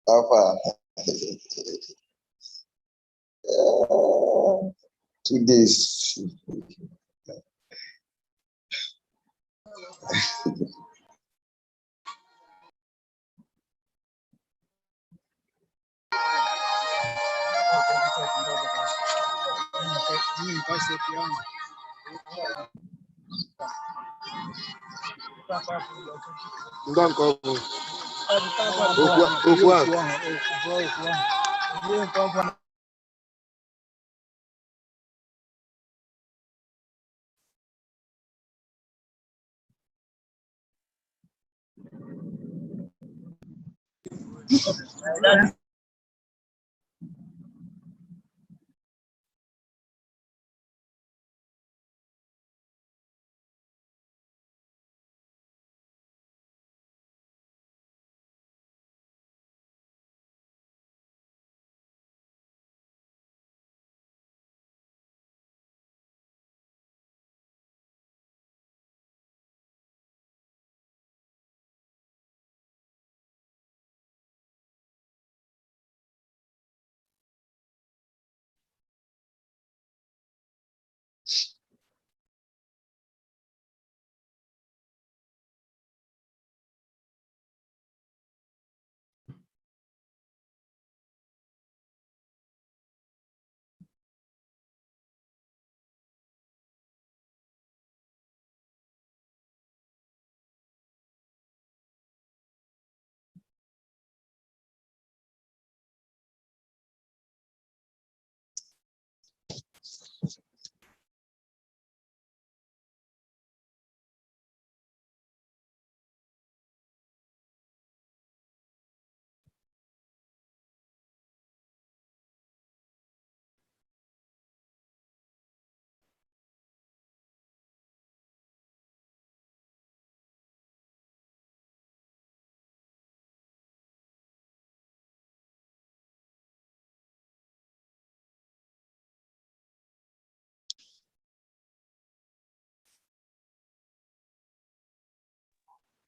Alpha. 2 days.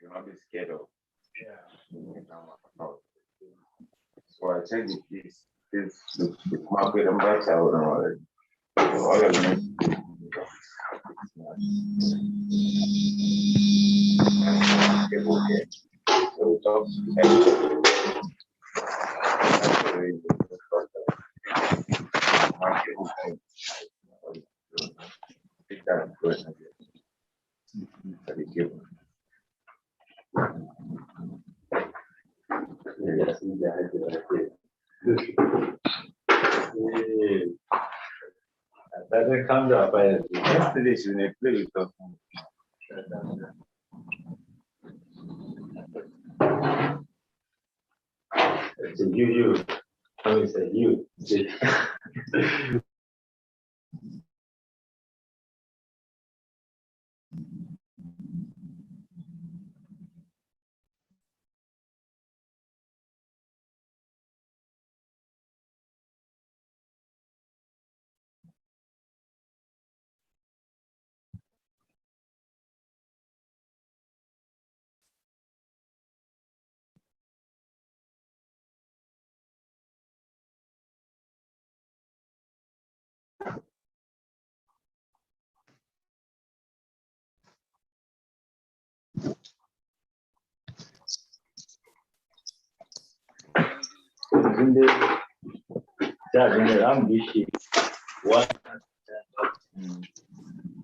You might be scared of. So I checked this market and buy out already. All of them. So we talk that comes up yesterday. She didn't play with us. It's a you. I mean, it's a you.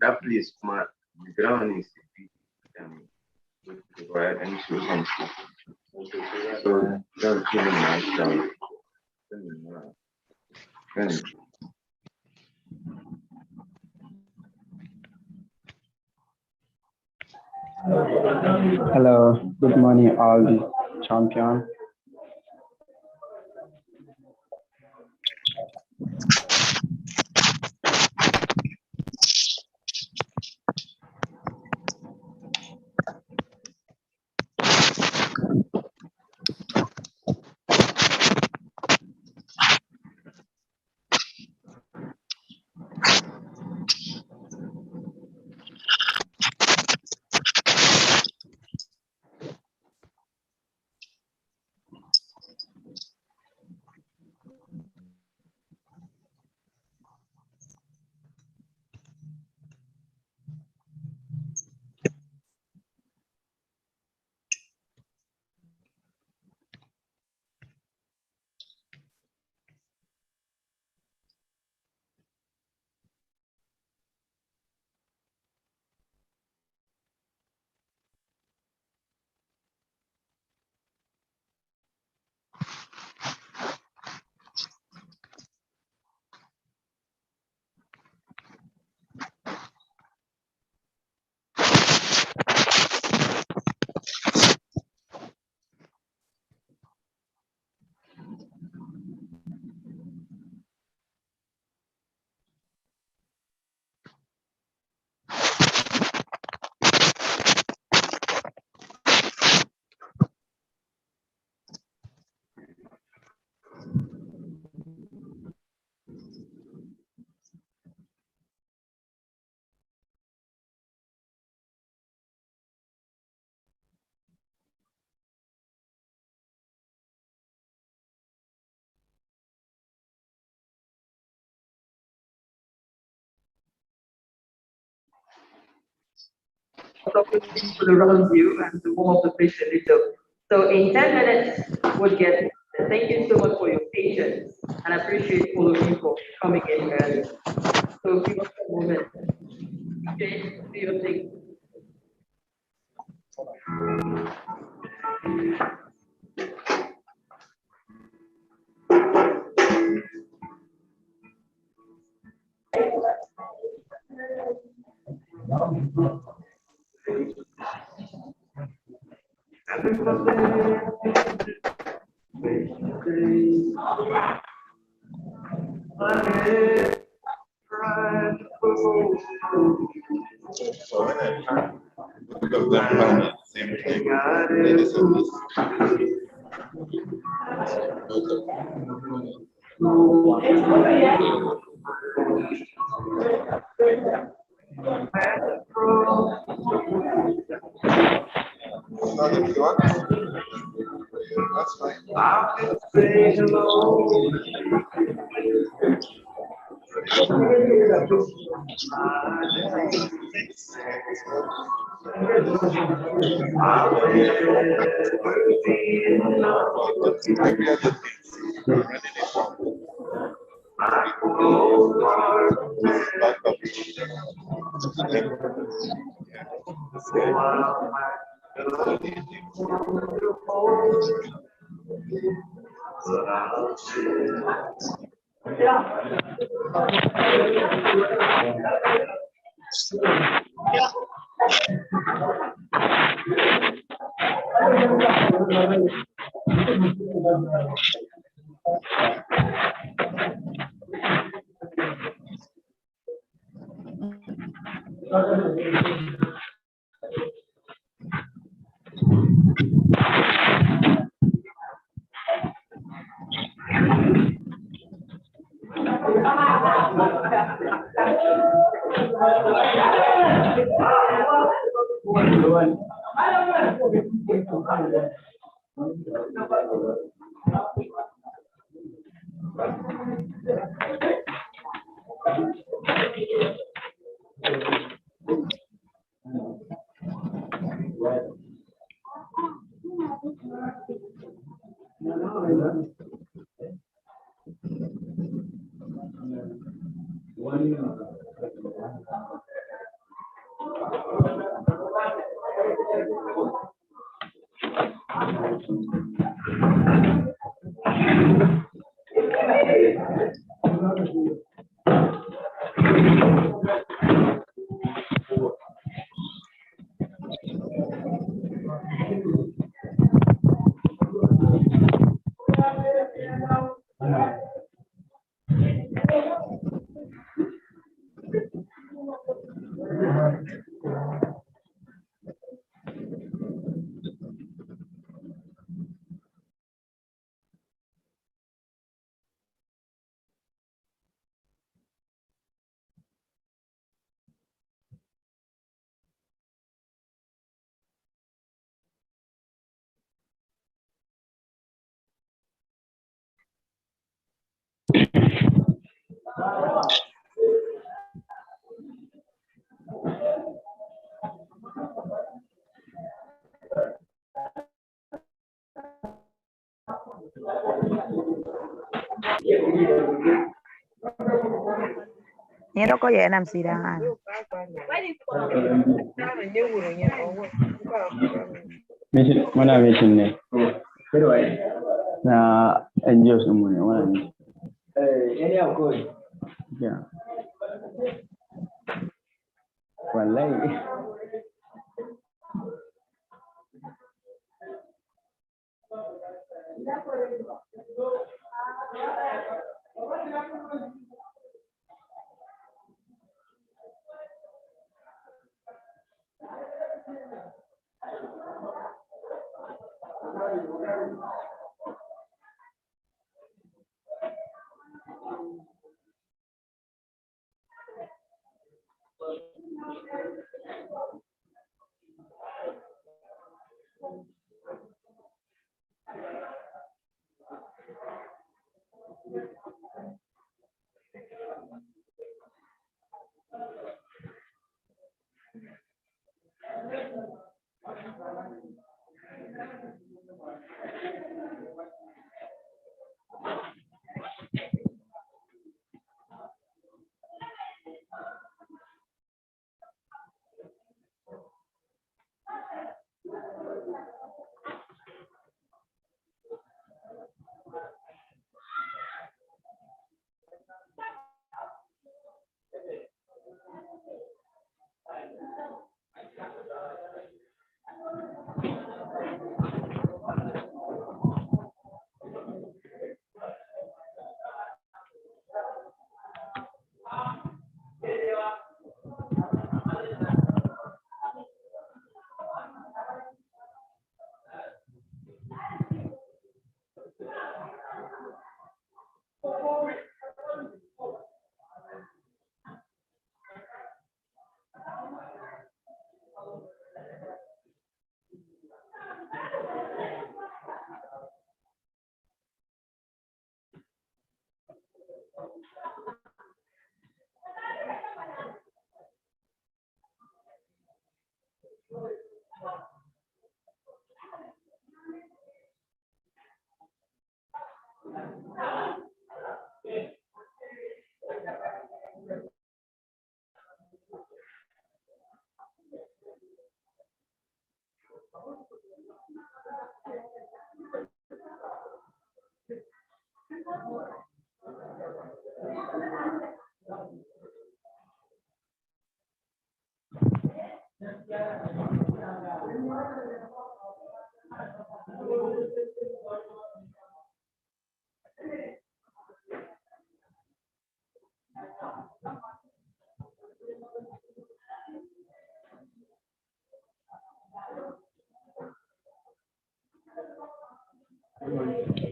That place, man, the ground is right and so don't kill myself. Hello, good morning, all the champion. So for the round view and to warm up the patient a little. So in 10 minutes, we'll get. Thank you so much for your patience, and I appreciate all of you for coming in early. So give us a moment. Okay, do your thing. So when I come, both of them come at the same time. They just have this. Both of them. No, if you want, that's fine. Say hello. Every other thing, running a form. Back up. Yeah, that's Nhớ đâu có vậy làm gì đâu à. Mana mission ne? Na NGO semua ni mana ni? Ini aku. Ya. Wallahi.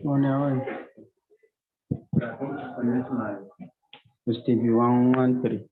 Oh no. Stevie 113.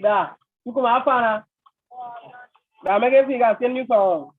Da, you come up, Anna. Da, make it figure, send you song.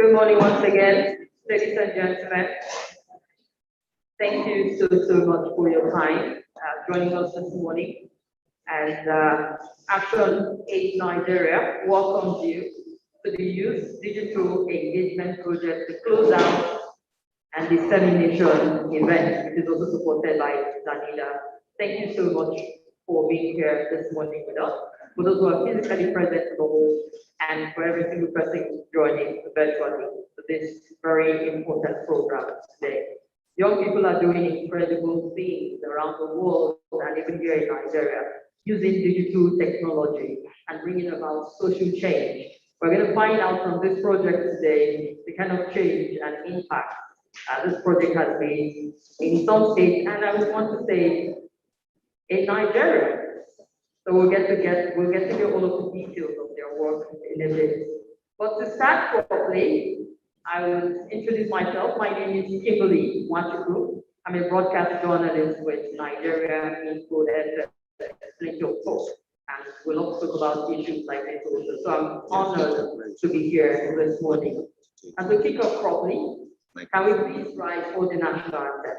Good morning once again, ladies and gentlemen. Thank you so much for your time joining us this morning. And Action Aid Nigeria welcomes you to the Youth Digital Engagement Project, the Closeout and Dissemination event, which is also supported by Danila. Thank you so much for being here this morning with us. For those who are physically present in the hall, and for every single person joining virtually to this very important program today. Young people are doing incredible things around the world and even here in Nigeria, using digital technology and bringing about social change. We're going to find out from this project today the kind of change and impact this project has made in some states, and I would want to say in Nigeria. So we'll get to hear all of the details of their work in a bit. But to start properly, I will introduce myself. My name is Kimberly Nwachukwu. I'm a broadcast journalist with Nigeria Info Post, and we'll also talk about issues like this also. So I'm honored to be here this morning. And to kick off properly, can we please rise for the national anthem?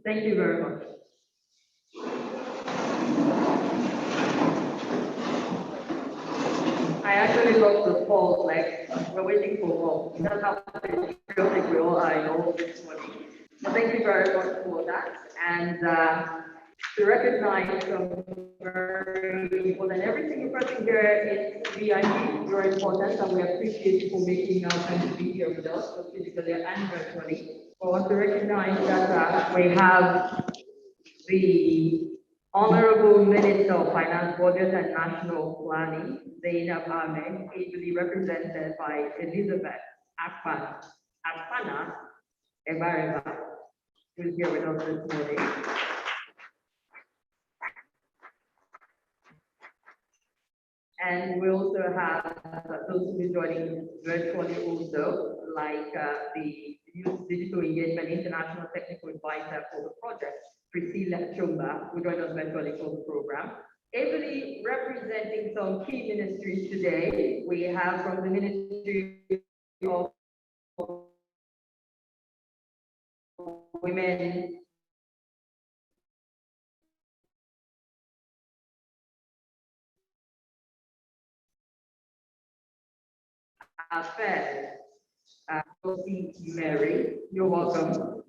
Thank you very much. I actually love the fall, like we're waiting for fall. That's how patriotic we all are in all this morning. So thank you very much for that. And to recognize some very important, every single person here is VIP, you're important, and we appreciate you for making our time to be here with us, both physically and virtually. I want to recognize that we have the Honorable Minister of Finance, Budget and National Planning, Zainab Ahmed, ably represented by Elizabeth Akpana Ebareba, who's here with us this morning. And we also have those who will be joining virtually also, like the Youth Digital Engagement International Technical Advisor for the project, Priscilla Chumba, who joined us virtually for the program. Ably representing some key ministries today, we have from the Ministry of Women, Affairs, Josie Mary, you're welcome.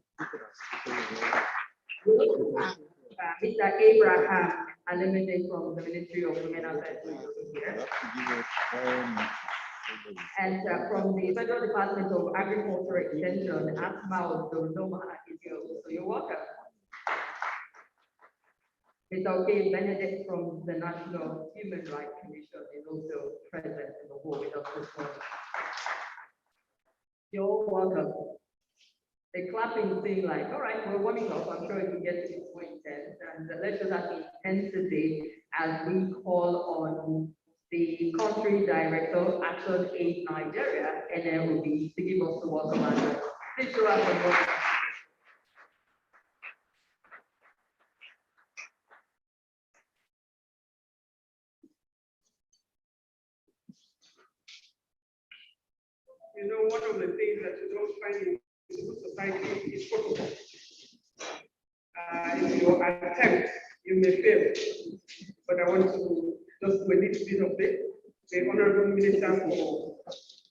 Mr. Abraham, Unlimited from the Ministry of Women Affairs here. And from the Federal Department of Agriculture Extension, Asma Dodoma is here. So you're welcome. Mr. Okay Benedict from the National Human Rights Commission is also present in the hall with us this morning. You're welcome. The clapping thing like, all right, we're warming up. I'm sure it will get to more intense. And let's just have intensity as we call on the country director, Action Aid Nigeria, and then will be to give us the welcome address. Please show up and welcome. You know, one of the things that you don't find in civil society is protocol. If you attempt, you may fail. But I want to just do a little bit of it. The Honorable Minister for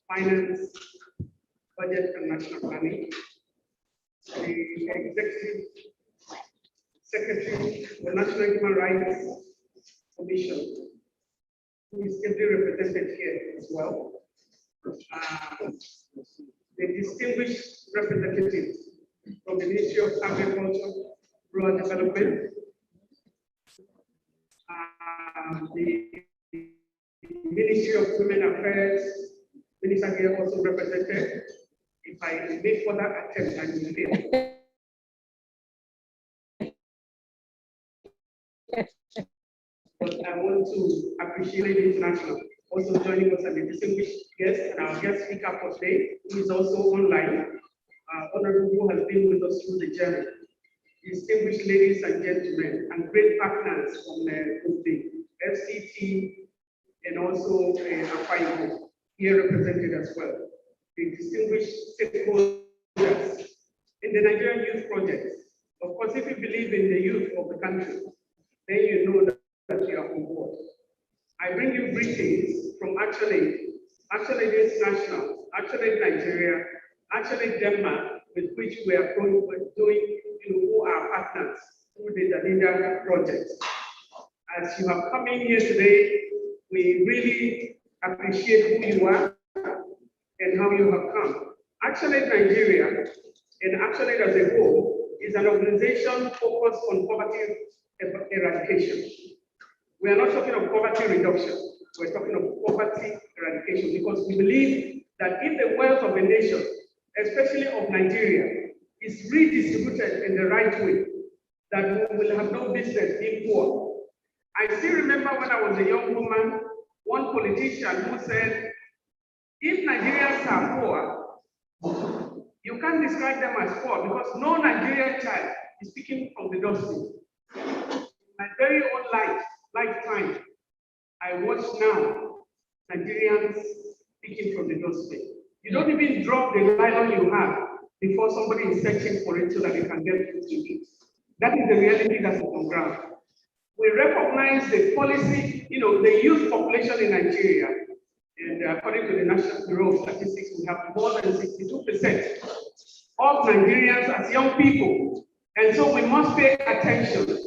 Finance, Budget and National Planning, the Executive Secretary of the National Human Rights Commission, who is ably represented here as well. The distinguished representatives from the Ministry of Agriculture, Rural Development, the Ministry of Women Affairs, Minister here also represented. If I make further attempts, I will fail. But I want to appreciate the international also joining us as a distinguished guest and our guest speaker for today, who is also online, Honorable, who has been with us through the journey. Distinguished ladies and gentlemen, and great partners from the FCT and also Akwa here represented as well. The distinguished stakeholders in the Nigerian Youth Project. Of course, if you believe in the youth of the country, then you know that you are on board. I bring you greetings from Action International, Action Nigeria, Action Denmark, with which we are doing, who are partners through the Danida project. As you have come in here today, we really appreciate who you are and how you have come. Action Nigeria and Action as a whole is an organization focused on poverty eradication. We are not talking of poverty reduction, we're talking of poverty eradication because we believe that if the wealth of a nation, especially of Nigeria, is redistributed in the right way, that we will have no business being poor. I still remember when I was a young woman, one politician who said, if Nigerians are poor, you can't describe them as poor because no Nigerian child is speaking from the doorstep. My very own lifetime, I watch now Nigerians speaking from the doorstep. You don't even drop the nylon you have before somebody is searching for it so that they can get food to eat. That is the reality that's on the ground. We recognize the policy, the youth population in Nigeria, and according to the National Bureau of Statistics, we have more than 62% of Nigerians as young people, and so we must pay attention.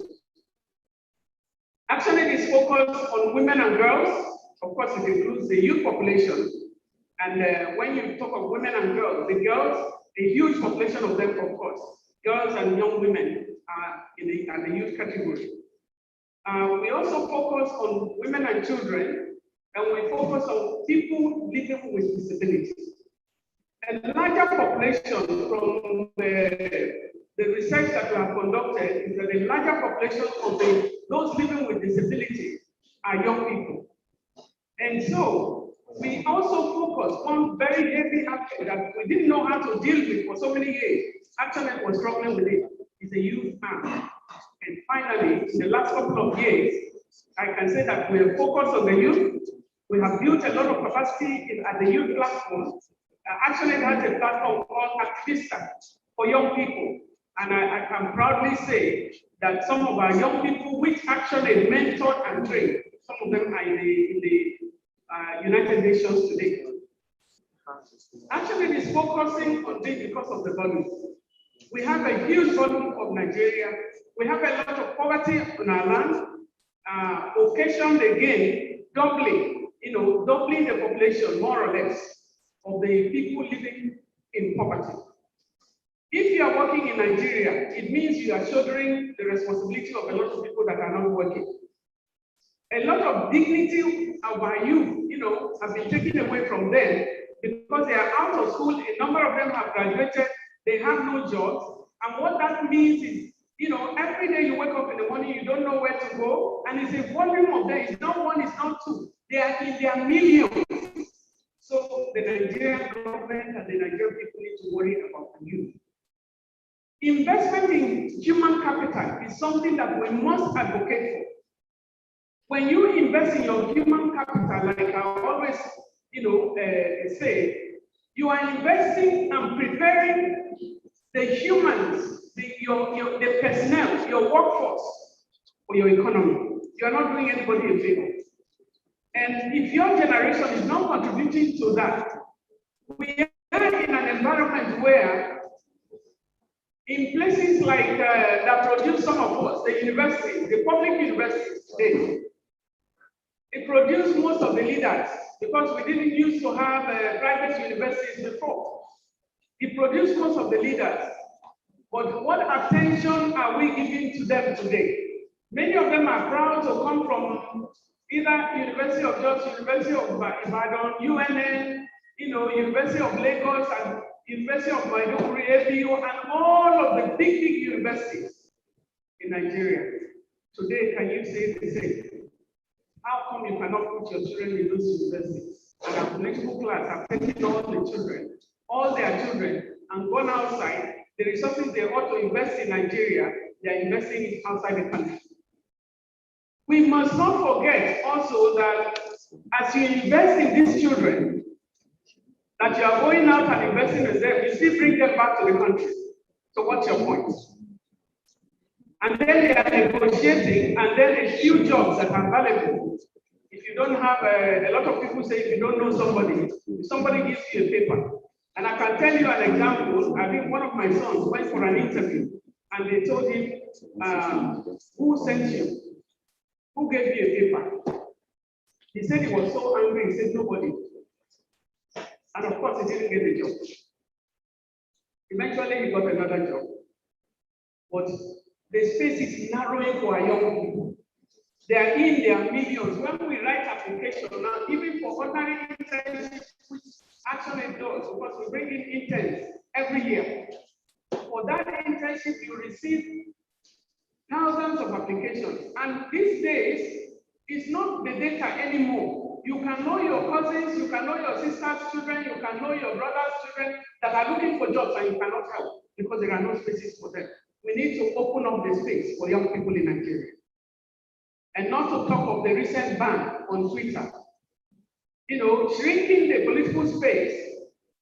Action Aid is focused on women and girls. Of course, it includes the youth population. And when you talk of women and girls, a huge population of them, of course, girls and young women are in the youth category. We also focus on women and children, and we focus on people living with disabilities. A larger population from the research that we have conducted is that the larger population of those living with disabilities are young people. And so we also focus on very heavy action that we didn't know how to deal with for so many years. Actually, was struggling with it. It's a youth arm. And finally, in the last couple of years, I can say that we have focused on the youth. We have built a lot of capacity at the youth platform. Actually, has a platform called Activista for young people. And I can proudly say that some of our young people, which actually mentored and trained, some of them are in the United Nations today. Actually, it is focusing on this because of the volume. We have a huge volume of Nigeria. We have a lot of poverty on our land. Occasioned again, doubling the population, more or less, of the people living in poverty. If you are working in Nigeria, it means you are shouldering the responsibility of a lot of people that are not working. A lot of dignity of our youth, have been taken away from them because they are out of school. A number of them have graduated, they have no jobs. And what that means is, every day you wake up in the morning, you don't know where to go. And it's a volume of them. It's not one, it's not two. They are in their millions. So the Nigerian government and the Nigerian people need to worry about the youth. Investment in human capital is something that we must advocate for. When you invest in your human capital, like I always, say, you are investing and preparing the humans, the personnel, your workforce for your economy. You are not doing anybody a favor. And if your generation is not contributing to that, we are in an environment where, in places like that produce some of us, the universities, the public universities today, it produced most of the leaders because we didn't used to have private universities before. It produced most of the leaders. But what attention are we giving to them today? Many of them are proud to come from either University of Jos, University of Ibadan, UNN, University of Lagos, and University of Maiduguri, ABU, and all of the big universities in Nigeria. Today, can you say the same? How come you cannot put your children in those universities? And our political class have taken all the children, all their children, and gone outside. The resources they ought to invest in Nigeria, they are investing it outside the country. We must not forget also that as you invest in these children, that you are going out and investing in them, you still bring them back to the country. So what's your point? And then they are negotiating, and then a few jobs that are valuable. If you don't have, a lot of people say if you don't know somebody, if somebody gives you a paper. And I can tell you an example. I think one of my sons went for an interview, and they told him, who sent you? Who gave you a paper? He said he was so angry, he said nobody. And of course, he didn't get the job. Eventually, he got another job. But the space is narrowing for our young people. They are in their millions. When we write application now, even for ordinary internships, which actually does, because we bring in interns every year. For that internship, you receive thousands of applications. And these days, it's not the data anymore. You can know your cousins, you can know your sister's children, you can know your brother's children that are looking for jobs and you cannot help because there are no spaces for them. We need to open up the space for young people in Nigeria. And not to talk of the recent ban on Twitter. Shrinking the political space.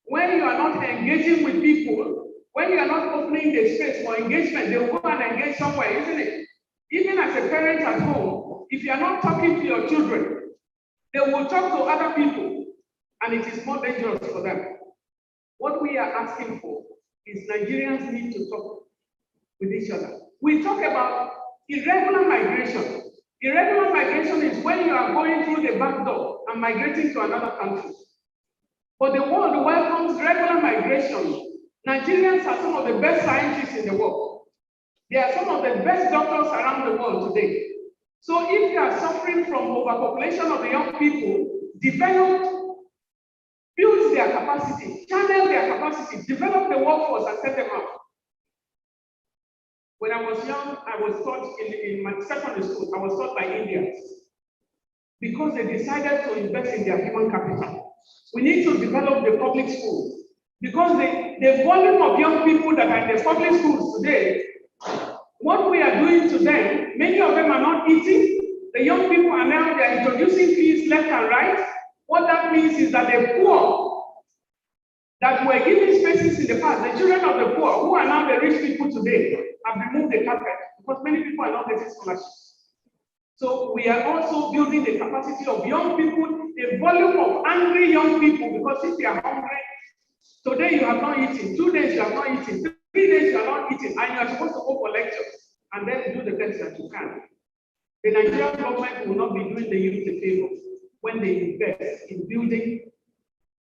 When you are not engaging with people, when you are not opening the space for engagement, they will go and engage somewhere, isn't it? Even as a parent at home, if you are not talking to your children, they will talk to other people, and it is more dangerous for them. What we are asking for is Nigerians need to talk with each other. We talk about irregular migration. Irregular migration is when you are going through the back door and migrating to another country. But the world welcomes regular migration. Nigerians are some of the best scientists in the world. They are some of the best doctors around the world today. So if you are suffering from overpopulation of the young people, develop, build their capacity, channel their capacity, develop the workforce and set them up. When I was young, I was taught in my secondary school, I was taught by Indians because they decided to invest in their human capital. We need to develop the public schools because the volume of young people that are in the public schools today, what we are doing to them, many of them are not eating. The young people are now, they are introducing fees left and right. What that means is that the poor that were given spaces in the past, the children of the poor, who are now the rich people today, have removed the carpet because many people are not getting scholarships. So we are also building the capacity of young people, a volume of angry young people, because if they are hungry, today you have not eaten, 2 days you have not eaten, 3 days you are not eating, and you are supposed to go for lectures and then do the best that you can. The Nigerian government will not be doing the youth a favor when they invest in building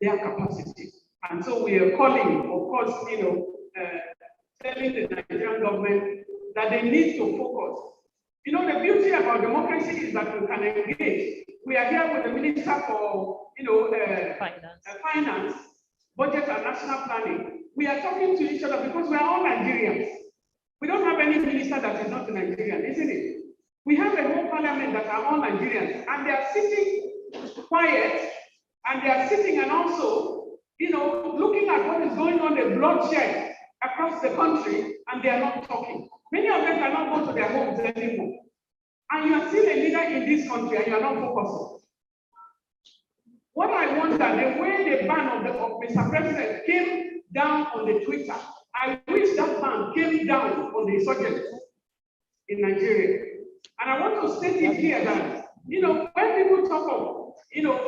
their capacity. And so we are calling, of course, telling the Nigerian government that they need to focus. You know, the beauty about democracy is that we can engage. We are here with the Minister for, Finance, Budget and National Planning. We are talking to each other because we are all Nigerians. We don't have any minister that is not a Nigerian, isn't it? We have a whole parliament that are all Nigerians, and they are sitting quiet, and they are sitting and also, looking at what is going on, the bloodshed across the country, and they are not talking. Many of them cannot go to their homes anymore. And you are still a leader in this country, and you are not focused. What I want that the way the ban of Mr. President came down on the Twitter, I wish that ban came down on the insurgents in Nigeria. And I want to state it here that, when people talk of,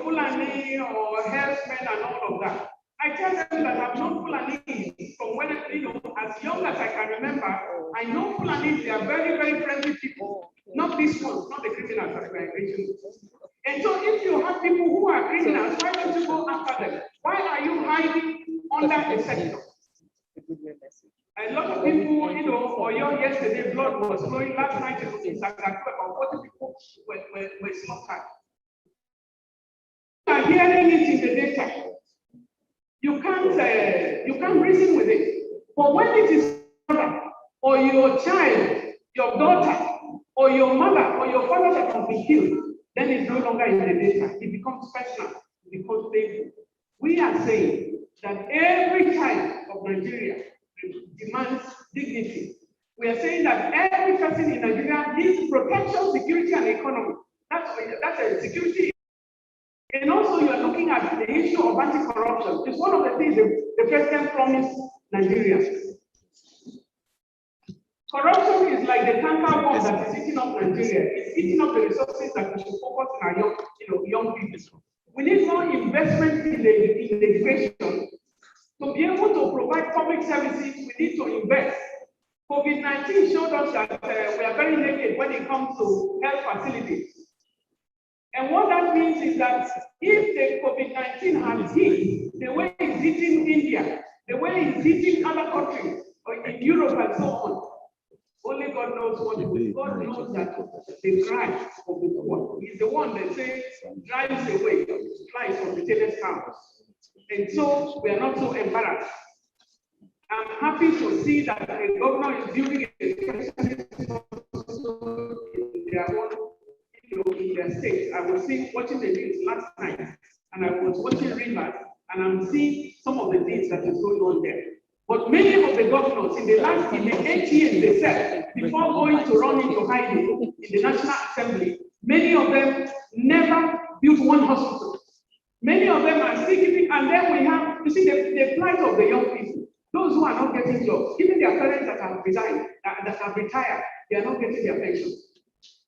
Fulani or herdsmen and all of that, I tell them that I've known Fulani from when, as young as I can remember. I know Fulani, they are very, very friendly people. Not these ones, not the criminals that we are engaging with. And so if you have people who are criminals, why don't you go after them? Why are you hiding under a sector? A lot of people, for yesterday, blood was flowing. Last night in Sakaku, about 40 people were slaughtered. You are hearing it in the data. You can't reason with it. But when it is or your child, your daughter, or your mother, or your father that has been killed, then it's no longer in the data. It becomes personal. It becomes painful. We are saying that every child of Nigeria demands dignity. We are saying that every person in Nigeria needs protection, security, and economy. That's a security. And also, you are looking at the issue of anti-corruption. It's one of the things the president promised Nigerians. Corruption is like the canker bomb that is eating up Nigeria. It's eating up the resources that we should focus on our young people. We need more investment in the education. To be able to provide public services, we need to invest. COVID-19 showed us that we are very naked when it comes to health facilities. And what that means is that if the COVID-19 has hit the way it's hitting India, the way it's hitting other countries, or in Europe and so on, only God knows what it is. God knows that the drive of the one is the one that says drives away, flies from the tailor's house. And so we are not so embarrassed. I'm happy to see that the governor is building a specialist in their own, in their state. I was watching the news last night, and I was watching Rivers, and I'm seeing some of the things that is going on there. But many of the governors in the 8 years they said, before going to run into hiding in the National Assembly, many of them never built one hospital. Many of them are still keeping, and then we have, you see, the plight of the young people, those who are not getting jobs, even their parents that have resigned, that have retired, they are not getting their pensions.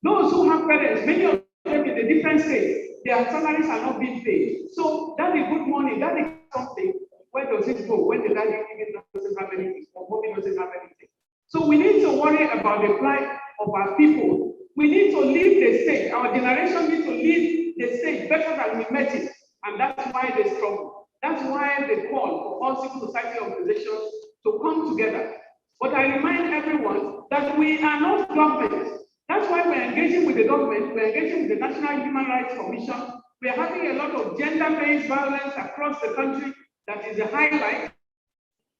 Those who have parents, many of them in the different states, their salaries are not being paid. So that is good money, that is something. Where does it go? When the daddy even doesn't have anything, or mommy doesn't have anything. So we need to worry about the plight of our people. We need to lead the state. Our generation needs to lead the state better than we met it. And that's why they struggle. That's why they call for all civil society organizations to come together. But I remind everyone that we are not government. That's why we're engaging with the government. We're engaging with the National Human Rights Commission. We're having a lot of gender-based violence across the country. That is a highlight.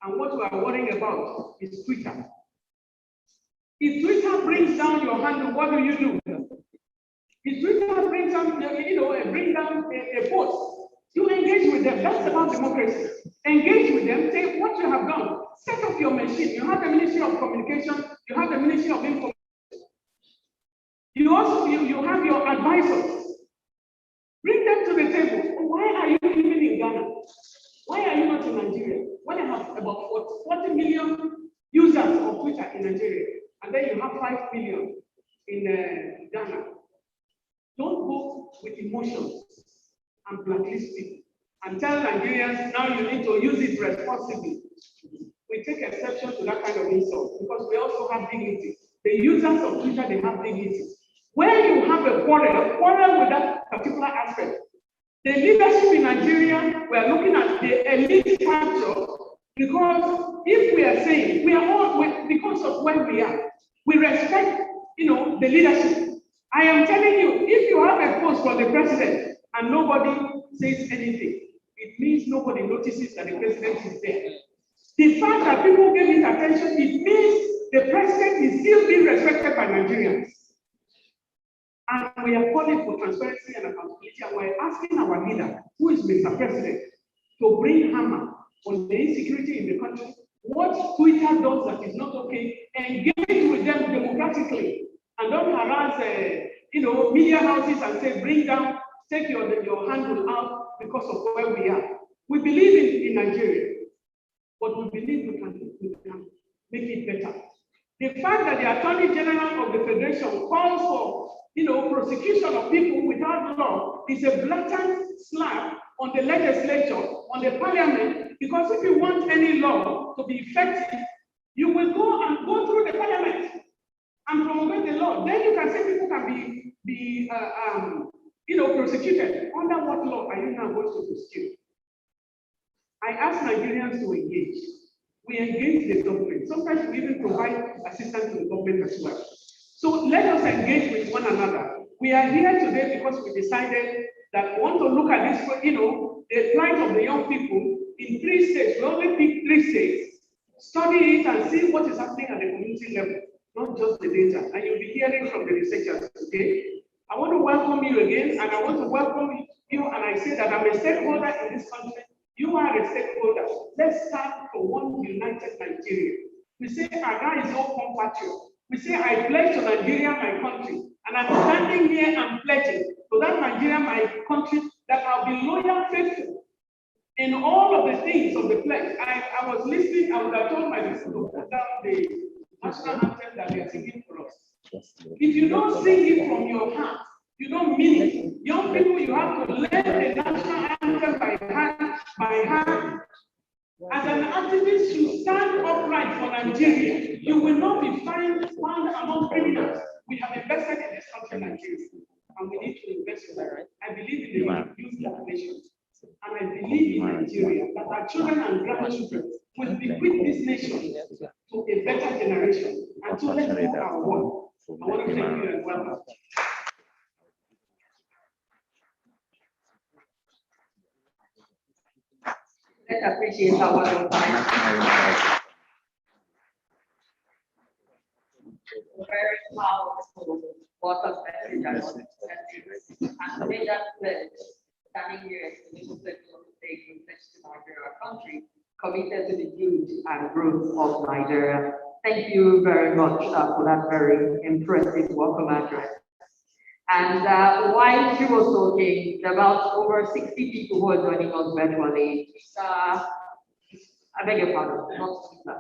And what we are worrying about is Twitter. If Twitter brings down your handle, what do you do? If Twitter brings down, bring down a post, you engage with them. That's about democracy. Engage with them, say what you have done. Set up your machine. You have the Ministry of Communication, you have the Ministry of Information. You also you have your advisors. Bring them to the table. Why are you living in Ghana? Why are you not in Nigeria? When I have about 40 million users of Twitter in Nigeria, and then you have 5 million in Ghana. Don't go with emotions and blacklist people and tell Nigerians now you need to use it responsibly. We take exception to that kind of insult because we also have dignity. The users of Twitter, they have dignity. When you have a quarrel with that particular aspect, the leadership in Nigeria, we are looking at the elite factor because if we are saying we are all because of where we are, we respect, the leadership. I am telling you, if you have a post from the president and nobody says anything, it means nobody notices that the president is there. The fact that people give it attention, it means the president is still being respected by Nigerians. And we are calling for transparency and accountability, and we're asking our leader, who is Mr. President, to bring hammer on the insecurity in the country. What Twitter does that is not okay, engage with them democratically, and don't harass, media houses and say, bring down, take your handle out because of where we are. We believe in Nigeria, but we believe we can make it better. The fact that the Attorney General of the Federation calls for, prosecution of people without law is a blatant slap on the legislature, on the parliament, because if you want any law to be effective, you will go through the parliament and promulgate the law. Then you can say people can be prosecuted. Under what law are you now going to prosecute? I ask Nigerians to engage. We engage the government. Sometimes we even provide assistance to the government as well. So let us engage with one another. We are here today because we decided that we want to look at this, the plight of the young people in 3 states. We only pick 3 states, study it and see what is happening at the community level, not just the data. And you'll be hearing from the researchers today. I want to welcome you again, and I want to welcome you, and I say that I'm a stakeholder in this country. You are a stakeholder. Let's stand for one united Nigeria. We say, Aga is all compatriot. We say, I pledge to Nigeria, my country. And I'm standing here and pledging to that Nigeria, my country, that I'll be loyal, faithful in all of the things of the pledge. I was listening, I would have told my listeners to put down the national anthem that they are singing for us. If you don't sing it from your heart, you don't mean it. Young people, you have to learn the national anthem by heart. As an activist, you stand upright for Nigeria. You will not be found among criminals. We have invested in this country, Nigeria, and we need to invest in that. I believe in the youth population, and I believe in Nigeria that our children and grandchildren will bequeath this nation to a better generation and to let go our work. I want to thank you and welcome. Let's appreciate our wonderful time. Very powerful water message and made that pledge, standing here as the little pledge of the state in to Nigeria, our country, committed to the good and growth of Nigeria. Thank you very much for that very impressive welcome address. And while she was talking, there are about over 60 people who are joining us virtually. I beg your pardon, not Twitter.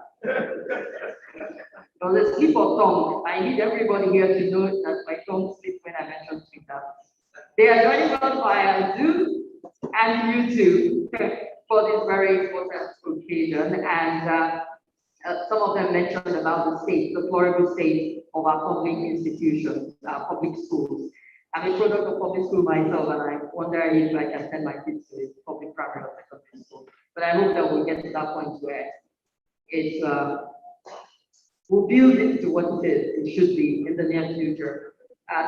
There was a slip of tongue. I need everybody here to know that my tongue slipped when I mentioned Twitter. They are joining us via Zoom and YouTube for this very important occasion. And some of them mentioned about the state, the deplorable state of our public institutions, our public schools. I'm a product of public school myself, and I wonder if I can send my kids to a public primary or secondary school. But I hope that we'll get to that point where it's we'll build it to what it should be in the near future.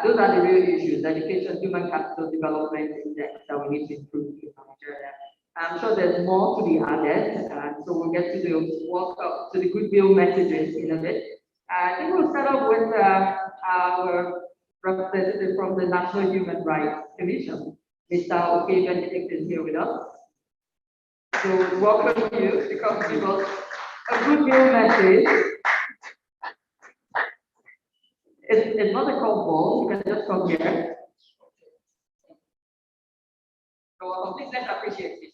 Those are the real issues: education, human capital development index that we need to improve in Nigeria. I'm sure there's more to be added, and so we'll get to the work up to the goodwill messages in a bit. I think we'll start off with our representative from the National Human Rights Commission, Mr. Okay Benedict is here with us. So welcome you to come give us a goodwill message. It's not a cold ball, you can just come here. So welcome, please let's appreciate it.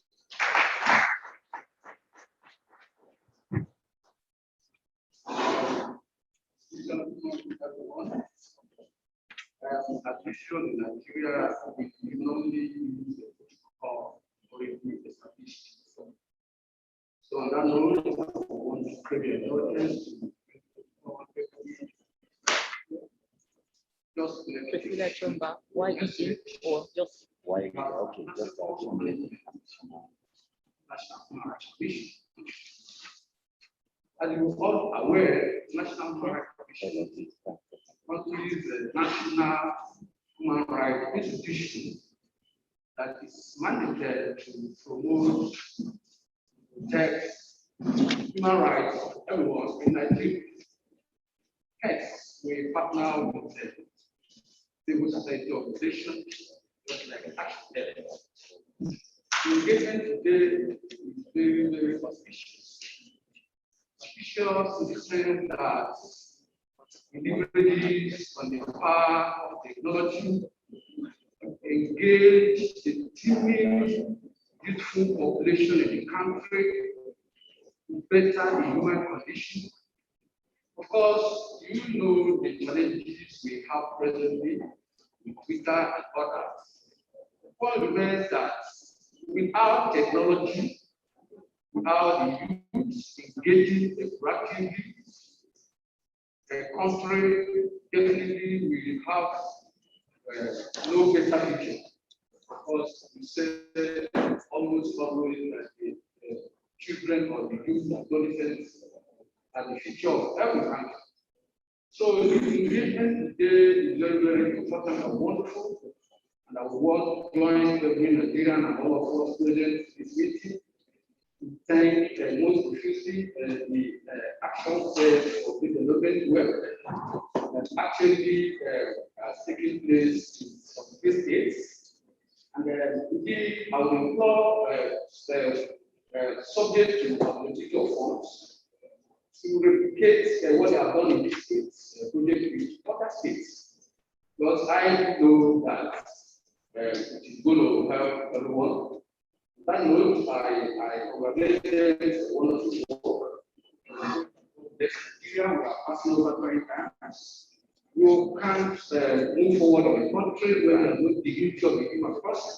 Everyone. As we institution in Nigeria, we normally use the protocol already established. So on that note, I want to create an audience. Just in a Priscilla Chumba, YDE or just YDE? Okay, just National Commission. As you are all aware, National Human Rights Commission constitutes the national human rights institution that is mandated to promote, protect human rights of everyone in Nigeria. Hence, we partner with the civil society organizations, just like Action Day. The engagement today is very, very auspicious. Auspicious in the sense that leverages on the power of technology, engage the teeming, youthful population in the country to better the human condition. Of course, you know the challenges we have presently with Twitter and others. The point remains that without technology, without the youth engaging proactively, the country definitely will have no better future. Because we say almost always that the children or the youth and adolescents are the future of every country. So the engagement today is very, very important and wonderful. And I want to join every Nigerian and all of us present in this meeting to thank most profusely the action for development work that actually has taken place in some states. And indeed, I will implore subject to availability of funds to replicate what they have done in these states, project with other states. Because I know that it is going to help everyone. That note, I congratulated one of the work. The Nigeria we are passing over 20 times. You can't move forward in a country where there's no dignity of the human person.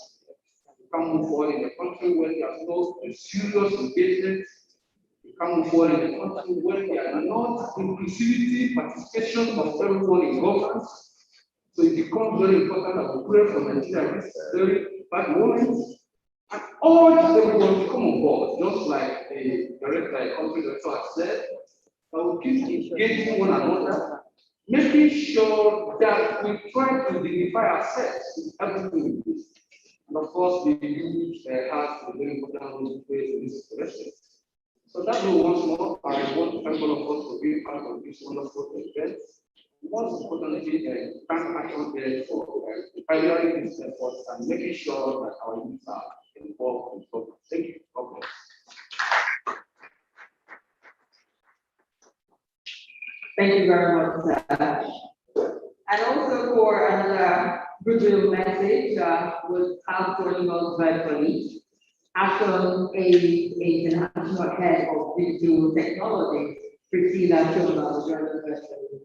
You can't move forward in a country where there's no serious engagement. You can't move forward in a country where there are not inclusivity, participation of everyone in governance. So it becomes very important that we pray for Nigeria at this very bad moment. And urge everyone to come on board, just like the director, country director has said, that we keep engaging one another, making sure that we try to dignify ourselves in everything we do. And of course, the youth has a very important role to play in this direction. So that way, once more, I want to thank all of us for being part of this wonderful event. Most importantly, thank Action Day for pioneering these efforts and making sure that our youth are involved in the program. Thank you. God bless. Thank you very much, sir. And also for another goodwill message, with have joining us virtually, Action International Head of Digital Technology, Priscilla Chumba, joining virtually.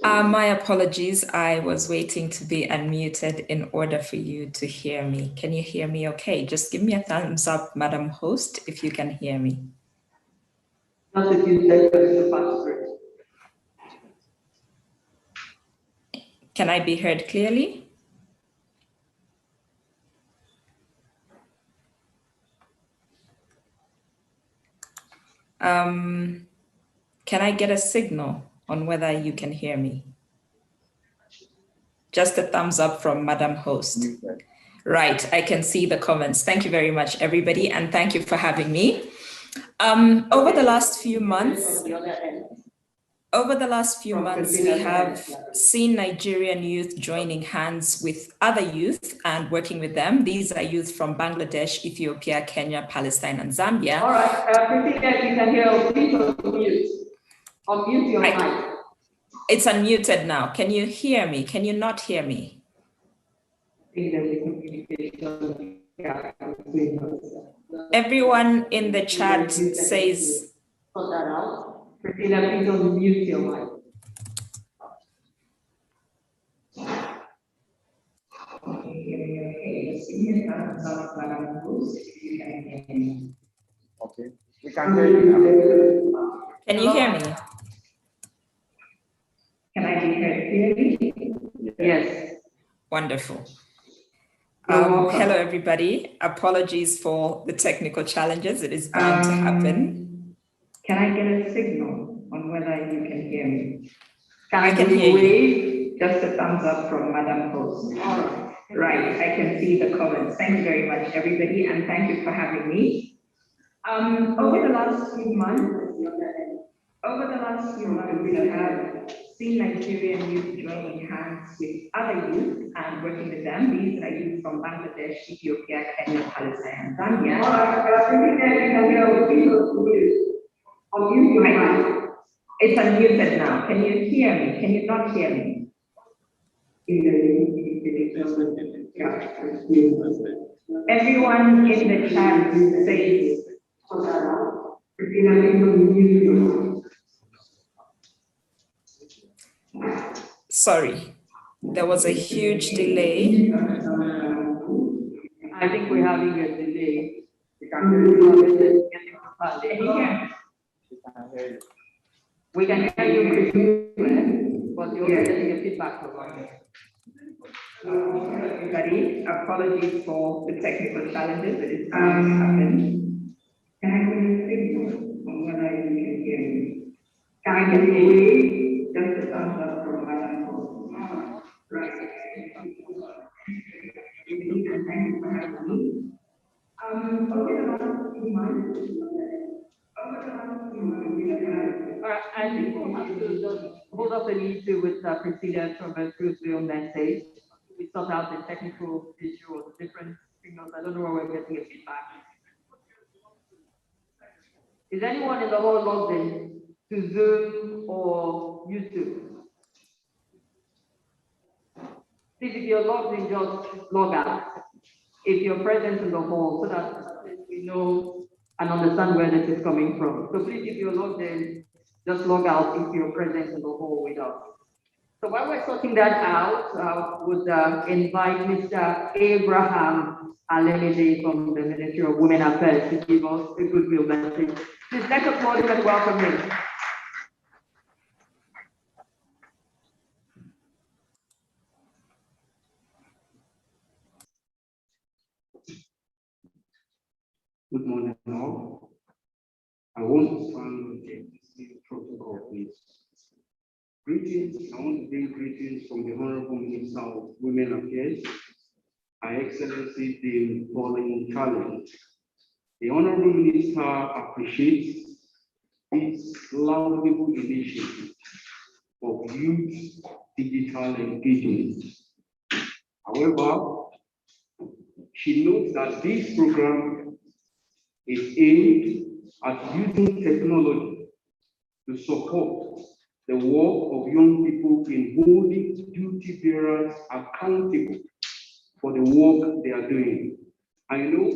My apologies. I was waiting to be unmuted in order for you to hear me. Can you hear me okay? Just give me a thumbs up, Madam Host, if you can hear me. Not if you take the password. Can I be heard clearly? Can I get a signal on whether you can hear me? Just a thumbs up from Madam Host. Right, I can see the comments. Thank you very much, everybody, and thank you for having me. Over the last few months, we have seen Nigerian youth joining hands with other youth and working with them. These are youth from Bangladesh, Ethiopia, Kenya, Palestine, and Zambia. All right, Priscilla, you can hear, please unmute. Unmute your mic. It's unmuted now. Can you hear me? Can you not hear me? Everyone in the chat says. Priscilla, please unmute your mic. Okay, we can hear you now. Can you hear me? Can I be heard clearly? Yes. Wonderful. Hello, everybody. Apologies for the technical challenges. It is bound to happen. Can I get a signal on whether you can hear me? I can hear you. Just a thumbs up from Madam Host. Right, I can see the comments. Thank you very much, everybody, and thank you for having me. Over the last few months, we have seen Nigerian youth joining hands with other youth and working with them. These are youth from Bangladesh, Ethiopia, Kenya, Palestine, and Zambia. It's unmuted now. Can you hear me? Can you not hear me? Everyone in the chat says, sorry, there was a huge delay. I think we're having a delay. Can you hear me? We can hear you, but you're getting a feedback from us. Everybody, apologies for the technical challenges that is happened. Can I get a signal on whether you can hear me? Can I get a just a thumbs up from my phone? Right. Thank you for having me. Over the last few months, I think we'll have to just hold up an issue with Priscilla from a Crucial message. We sort out the technical issue or the different signals. I don't know where we're getting a feedback. Is anyone in the hall logged in to Zoom or YouTube? Please, if you're logged in, just log out. If you're present in the hall, so that we know and understand where this is coming from. So please, if you're logged in, just log out if you're present in the hall with us. So while we're sorting that out, I would invite Mr. Abraham Alemide from the Ministry of Women Affairs to give us a goodwill message. Please let's applaud him and welcome him. Good morning, all. I want to stand with the protocol, please. Greetings. I want to bring greetings from the Honorable Minister of Women Affairs, Her Excellency the following challenge. The Honorable Minister appreciates its laudable initiative of youth digital engagement. However, she notes that this program is aimed at using technology to support the work of young people in holding duty bearers accountable for the work they are doing. I know,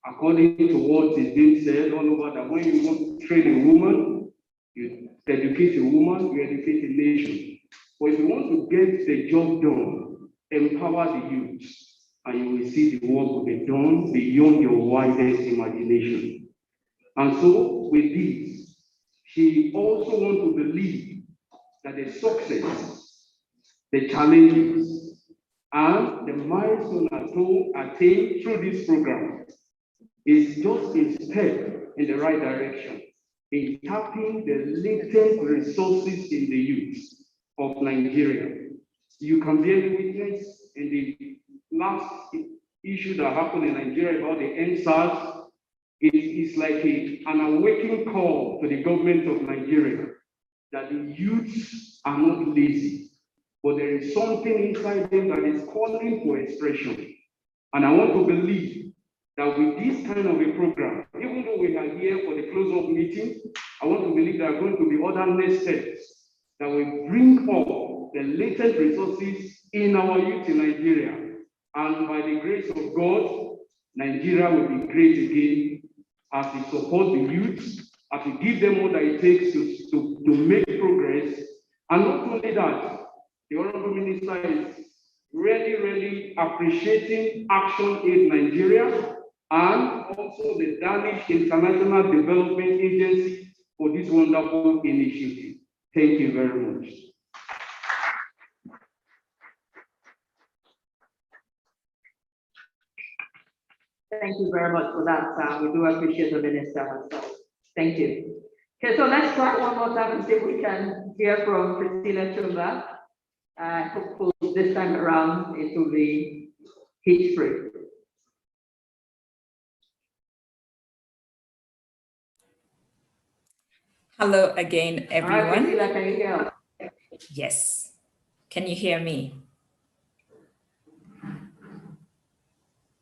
according to what is being said all over, that when you want to train a woman, you educate a woman, you educate a nation. But if you want to get the job done, empower the youth, and you will see the work will be done beyond your widest imagination. And so, with this, she also wants to believe that the success, the challenges, and the milestone attained through this program is just a step in the right direction. in tapping the latent resources in the youth of Nigeria. You can bear witness in the last issue that happened in Nigeria about the NSAS. It is like an awakening call to the government of Nigeria that the youths are not lazy, but there is something inside them that is calling for expression. And I want to believe that with this kind of a program, even though we are here for the close-up meeting, I want to believe there are going to be other next steps that will bring up the latent resources in our youth in Nigeria. And by the grace of God, Nigeria will be great again as we support the youth, as we give them what it takes to make progress. And not only that, the Honorable Minister is really appreciating Action Aid Nigeria and also the Danish International Development Agency for this wonderful initiative. Thank you very much. Thank you very much for that. We do appreciate the minister herself. Thank you. Okay, so let's try one more time and see if we can hear from Christina Chumba. Hopefully this time around it will be heat-free. Hello again, everyone. All right, Christina, can you hear us? Yes. Can you hear me?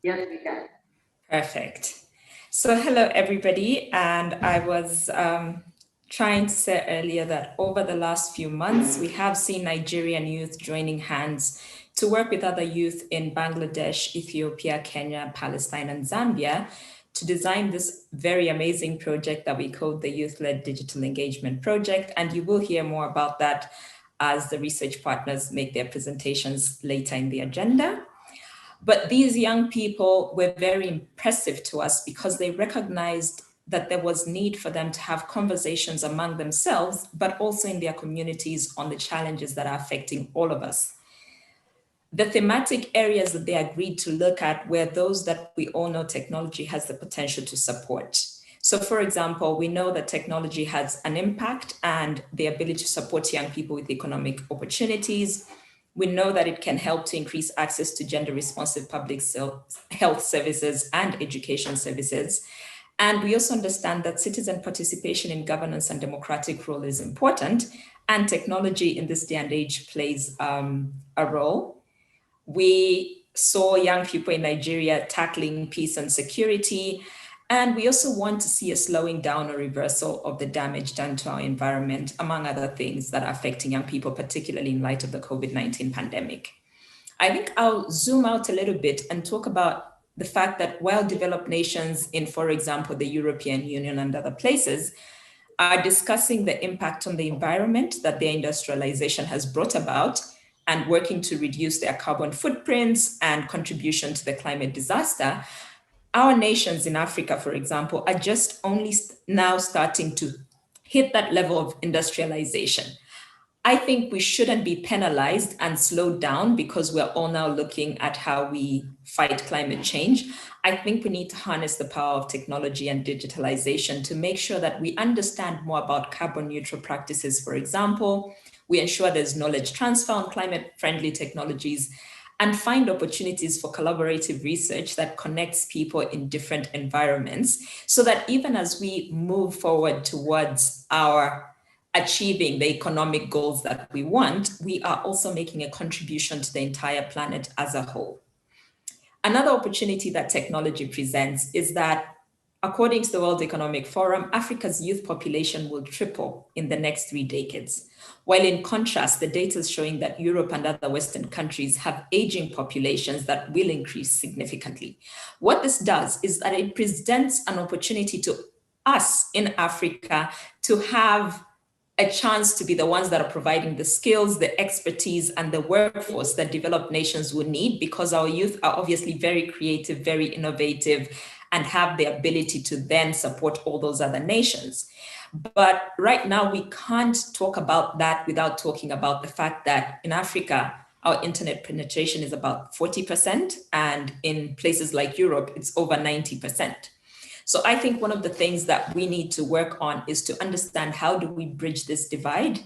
Yes, we can. Perfect. So hello, everybody. And I was trying to say earlier that over the last few months, we have seen Nigerian youth joining hands to work with other youth in Bangladesh, Ethiopia, Kenya, Palestine, and Zambia to design this very amazing project that we call the Youth-Led Digital Engagement Project. And you will hear more about that as the research partners make their presentations later in the agenda. But these young people were very impressive to us because they recognized that there was need for them to have conversations among themselves, but also in their communities on the challenges that are affecting all of us. The thematic areas that they agreed to look at were those that we all know technology has the potential to support. So for example, we know that technology has an impact and the ability to support young people with economic opportunities. We know that it can help to increase access to gender-responsive public health services and education services. And we also understand that citizen participation in governance and democratic role is important, and technology in this day and age plays a role. We saw young people in Nigeria tackling peace and security, and we also want to see a slowing down or reversal of the damage done to our environment, among other things that are affecting young people, particularly in light of the COVID-19 pandemic. I think I'll zoom out a little bit and talk about the fact that while developed nations in, for example, the European Union and other places are discussing the impact on the environment that their industrialization has brought about and working to reduce their carbon footprints and contribution to the climate disaster, our nations in Africa, for example, are just only now starting to hit that level of industrialization. I think we shouldn't be penalized and slowed down because we're all now looking at how we fight climate change. I think we need to harness the power of technology and digitalization to make sure that we understand more about carbon neutral practices, for example. We ensure there's knowledge transfer on climate-friendly technologies and find opportunities for collaborative research that connects people in different environments so that even as we move forward towards our achieving the economic goals that we want, we are also making a contribution to the entire planet as a whole. Another opportunity that technology presents is that, according to the World Economic Forum, Africa's youth population will triple in the next 3 decades. While in contrast, the data is showing that Europe and other Western countries have aging populations that will increase significantly. What this does is that it presents an opportunity to us in Africa to have a chance to be the ones that are providing the skills, the expertise, and the workforce that developed nations will need, because our youth are obviously very creative, very innovative, and have the ability to then support all those other nations. But right now, we can't talk about that without talking about the fact that in Africa, our internet penetration is about 40%, and in places like Europe, it's over 90%. So I think one of the things that we need to work on is to understand how do we bridge this divide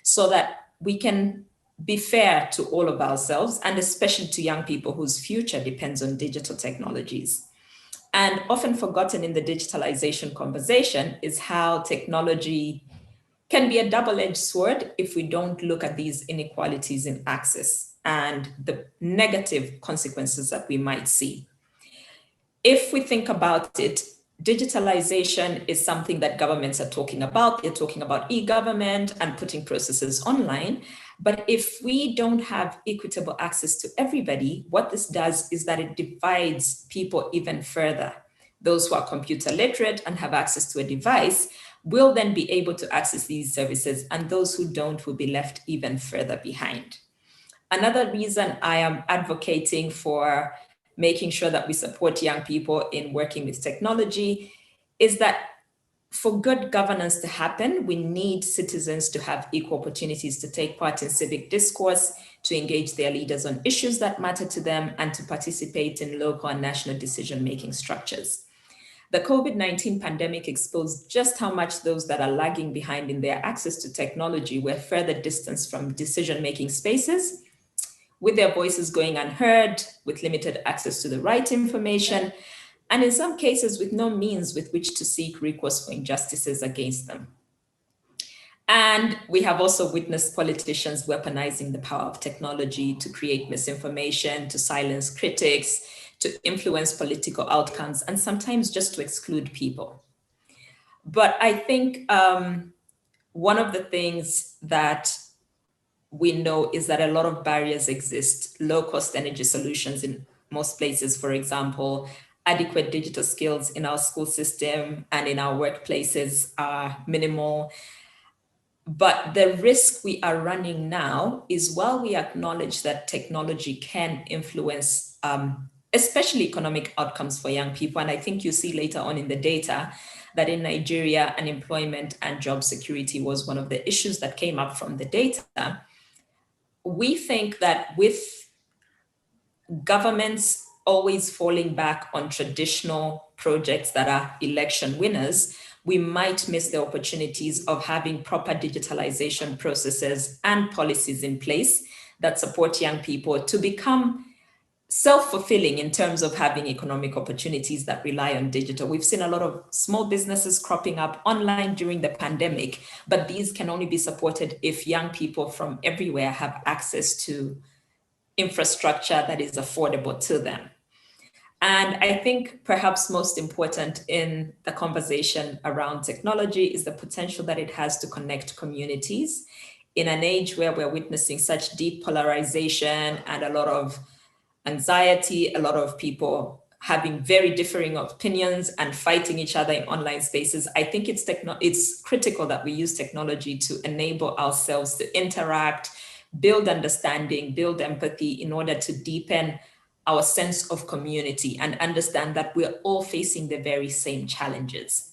so that we can be fair to all of ourselves, and especially to young people whose future depends on digital technologies. And often forgotten in the digitalization conversation is how technology can be a double-edged sword if we don't look at these inequalities in access and the negative consequences that we might see. If we think about it, digitalization is something that governments are talking about. They're talking about e-government and putting processes online. But if we don't have equitable access to everybody, what this does is that it divides people even further. Those who are computer literate and have access to a device will then be able to access these services, and those who don't will be left even further behind. Another reason I am advocating for making sure that we support young people in working with technology is that for good governance to happen, we need citizens to have equal opportunities to take part in civic discourse, to engage their leaders on issues that matter to them, and to participate in local and national decision-making structures. The COVID-19 pandemic exposed just how much those that are lagging behind in their access to technology were further distanced from decision-making spaces, with their voices going unheard, with limited access to the right information, and in some cases with no means with which to seek recourse for injustices against them. And we have also witnessed politicians weaponizing the power of technology to create misinformation, to silence critics, to influence political outcomes, and sometimes just to exclude people. But I think one of the things that we know is that a lot of barriers exist. Low-cost energy solutions in most places, for example, adequate digital skills in our school system and in our workplaces are minimal. But the risk we are running now is, while we acknowledge that technology can influence especially economic outcomes for young people, and I think you see later on in the data that in Nigeria, unemployment and job security was one of the issues that came up from the data. We think that with governments always falling back on traditional projects that are election winners, we might miss the opportunities of having proper digitalization processes and policies in place that support young people to become self-fulfilling in terms of having economic opportunities that rely on digital. We've seen a lot of small businesses cropping up online during the pandemic, but these can only be supported if young people from everywhere have access to infrastructure that is affordable to them. And I think perhaps most important in the conversation around technology is the potential that it has to connect communities in an age where we're witnessing such deep polarization and a lot of anxiety, a lot of people having very differing opinions and fighting each other in online spaces. I think it's critical that we use technology to enable ourselves to interact, build understanding, build empathy in order to deepen our sense of community and understand that we're all facing the very same challenges.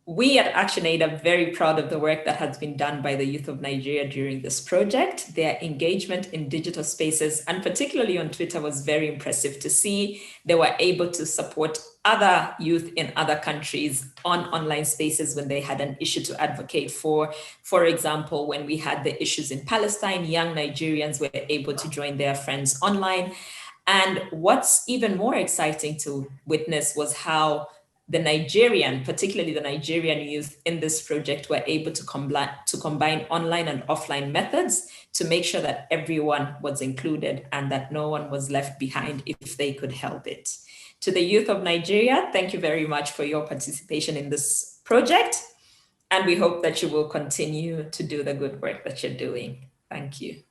We at ActionAid are very proud of the work that has been done by the youth of Nigeria during this project. Their engagement in digital spaces, and particularly on Twitter, was very impressive to see. They were able to support other youth in other countries on online spaces when they had an issue to advocate for. For example, when we had the issues in Palestine, young Nigerians were able to join their friends online. And what's even more exciting to witness was how particularly the Nigerian youth in this project, were able to combine online and offline methods to make sure that everyone was included and that no one was left behind if they could help it. To the youth of Nigeria, thank you very much for your participation in this project. And we hope that you will continue to do the good work that you're doing. Thank you.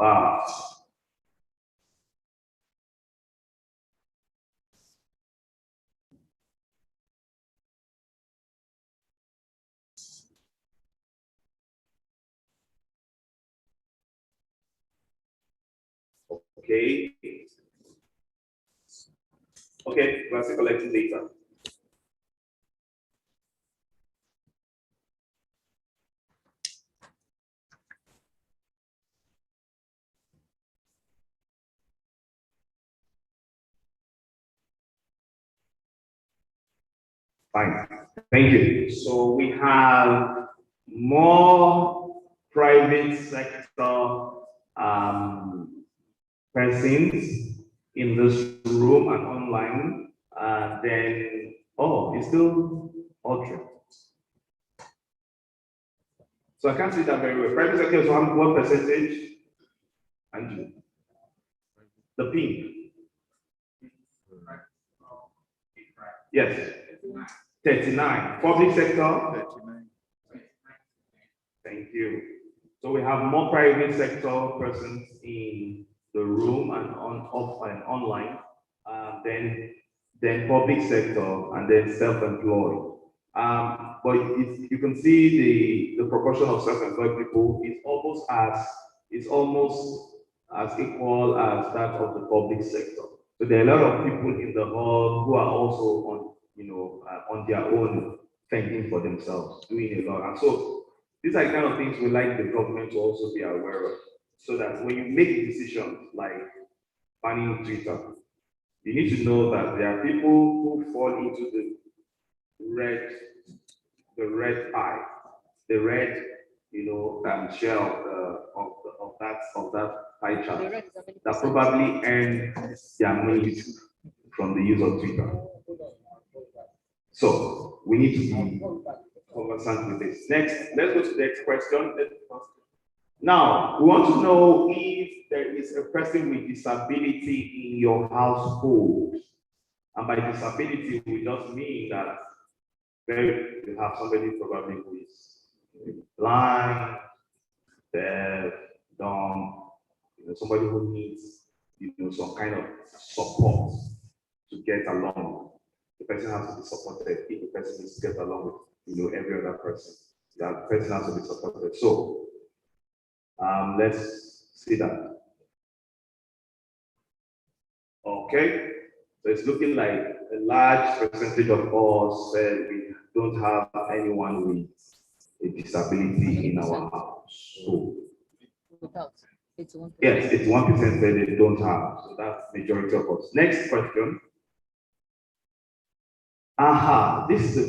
Wow. Okay. Okay, we're still collecting data. Fine, thank you. So we have more private sector persons in this room and online. Then, oh, it's still ultra. So I can't see that very well. Private sector is what percentage? Andrew. The pink. Yes. 39. Public sector? Thank you. So we have more private sector persons in the room and online, then public sector, and then self-employed. But you can see the proportion of self-employed people is almost as equal as that of the public sector. So there are a lot of people in the hall who are also on their own, thinking for themselves, doing a lot. And so these are the kind of things we like the government to also be aware of, so that when you make decisions like banning Twitter, you need to know that there are people who fall into the red eye, the red, shell of that pie chart that probably earn their money from the use of Twitter. So we need to be conversant with this. Next, let's go to the next question. Now, we want to know if there is a person with disability in your household. And by disability, we just mean that you have somebody probably who is blind, deaf, dumb, somebody who needs some kind of support to get along. The person has to be supported. If the person needs to get along with every other person, that person has to be supported. So let's see that. Okay, so it's looking like a large percentage of us said we don't have anyone with a disability in our house. So it's 1%. Yes, it's 1% said they don't have. So that's majority of us. Next question. This is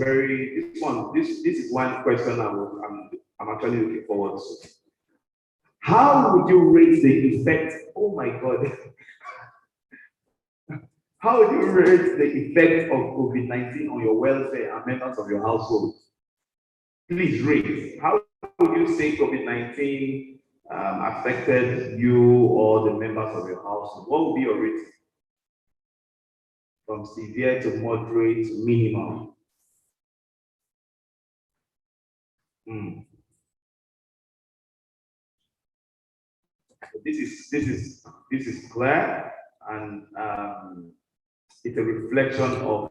this is one question I'm actually looking forward to. How would you rate the effect? Oh my God. How would you rate the effect of COVID-19 on your welfare and members of your household? Please rate. How would you say COVID-19 affected you or the members of your household? What would be your rating? From severe to moderate to minimal. This is clear, and it's a reflection of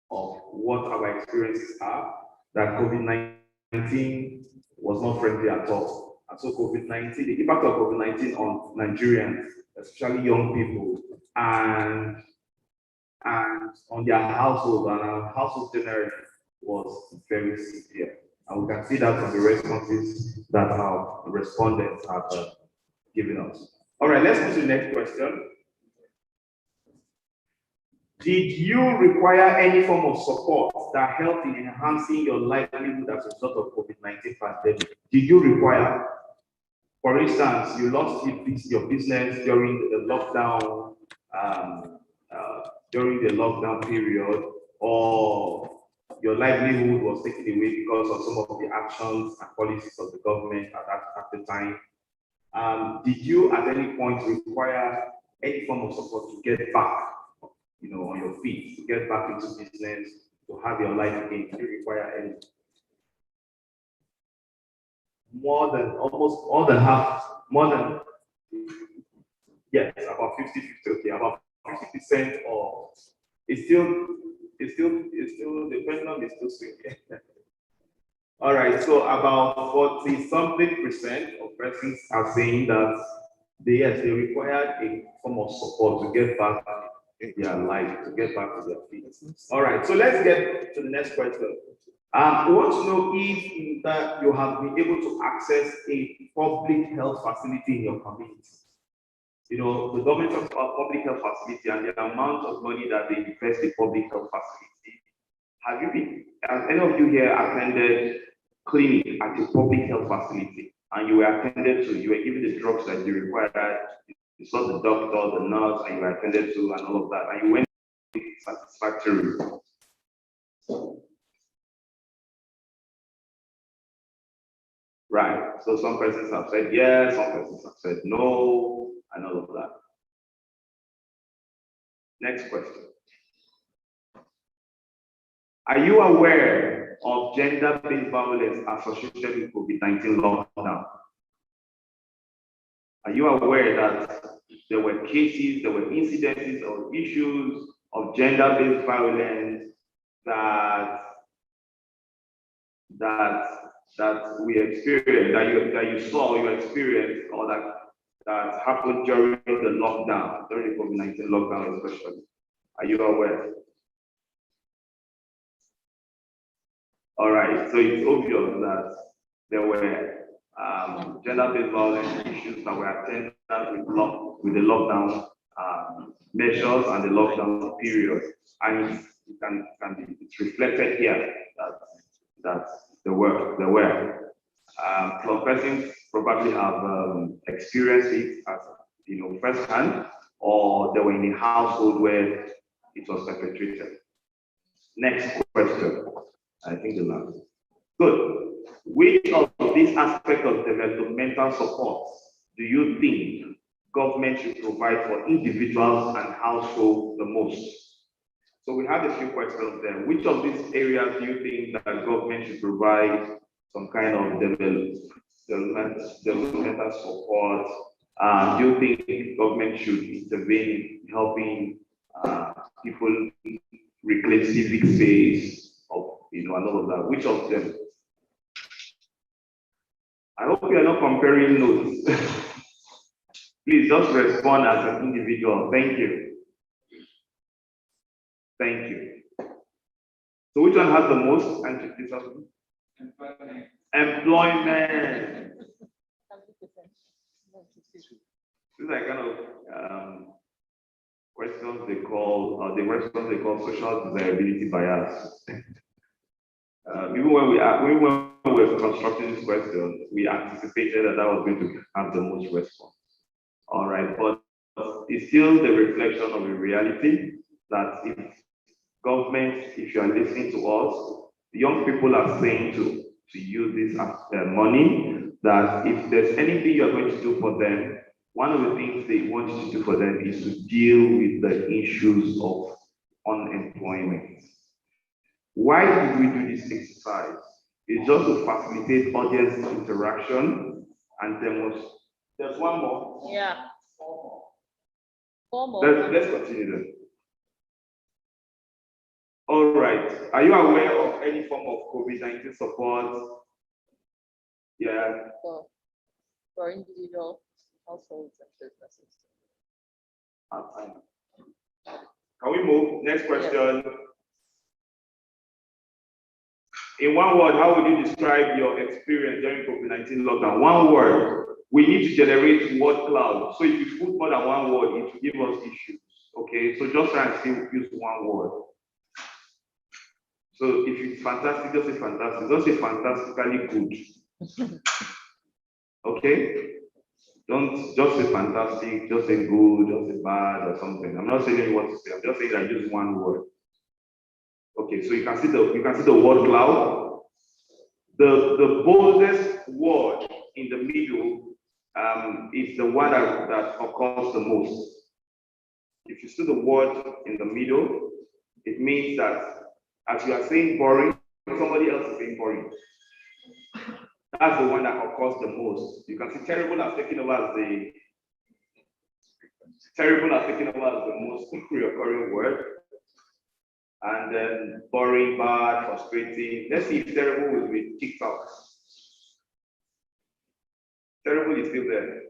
what our experiences are. That COVID-19 was not friendly at all, and so COVID-19, the impact of COVID-19 on Nigerians, especially young people, and on their household and our household generally, was very severe. And we can see that from the responses that our respondents have given us. All right, let's move to the next question. Did you require any form of support that helped in enhancing your livelihood as a result of COVID-19 pandemic? Did you require? For instance, you lost your business during the lockdown, period, or your livelihood was taken away because of some of the actions and policies of the government at the time. Did you at any point require any form of support to get back, on your feet, to get back into business, to have your life again? Did you require any? More than Yes, about 50-50, okay, about 50% or it's still the pendulum is still swinging. All right, so about 40-something% of persons are saying that they require a form of support to get back in their life, to get back to their feet. All right, so let's get to the next question. We want to know if that you have been able to access a public health facility in your community. You know, the government talks about public health facility and the amount of money that they invest in public health facility. Has any of you here attended clinic at a public health facility and you were given the drugs that you required, you saw the doctor, the nurse, and you were attended to and all of that, and you went satisfactory? Right. So some persons have said yes, some persons have said no, and all of that. Next question. Are you aware of gender-based violence associated with COVID-19 lockdown? Are you aware that there were cases, there were incidences or issues of gender-based violence that we experienced, that you saw, you experienced, or that happened during the lockdown, during the COVID-19 lockdown especially? Are you aware? All right, so it's obvious that there were gender-based violence issues that were attended with the lockdown measures and the lockdown period, and it's reflected here that there were. Some persons probably have experienced it as firsthand, or they were in a household where it was perpetrated. Next question. I think the last. Good. Which of these aspects of developmental support do you think government should provide for individuals and households the most? So we have a few questions there. Which of these areas do you think that government should provide some kind of developmental support? Do you think government should intervene in helping people reclaim civic space? And all of that. Which of them? I hope you are not comparing notes. Please just respond as an individual. Thank you. Thank you. So which one has the most? Employment. These are kind of questions they call social desirability bias. Even when we were constructing this question, we anticipated that was going to have the most response. All right, but it's still the reflection of a reality that if you are listening to us, the young people are saying to use this as money, that if there's anything you are going to do for them, one of the things they want you to do for them is to deal with the issues of unemployment. Why did we do this exercise? It's just to facilitate audience interaction and there's one more. Yeah. Four more. Let's continue then. All right. Are you aware of any form of COVID-19 support? Yeah. For individual households and businesses. Can we move? Next question. Yes. In one word, how would you describe your experience during COVID-19 lockdown? One word. We need to generate word cloud. So if you put more than one word, it will give us issues. Okay, so just try and use one word. So if it's fantastic, just say fantastic. Don't say fantastically good. Okay? Don't just say fantastic, just say good, just say bad or something. I'm not saying what to say. I'm just saying that use one word. Okay, so you can see the word cloud. The boldest word in the middle is the one that occurs the most. If you see the word in the middle, it means that as you are saying boring, somebody else is saying boring. That's the one that occurs the most. You can see terrible has taken over as Terrible has taken over as the most recurring word. And then boring, bad, frustrating. Let's see if terrible will be kicked out. Terrible is still there.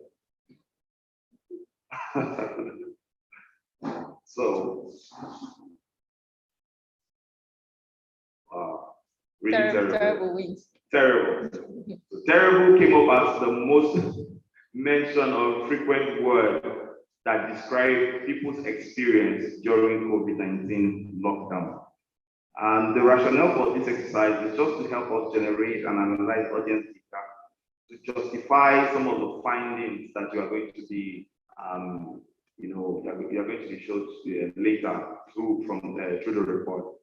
So, really terrible. Terrible wins. Terrible. So terrible came up as the most mentioned or frequent word that describe people's experience during COVID-19 lockdown. And the rationale for this exercise is just to help us generate and analyze audience data to justify some of the findings that you are going to be, you are going to be showed later through the report.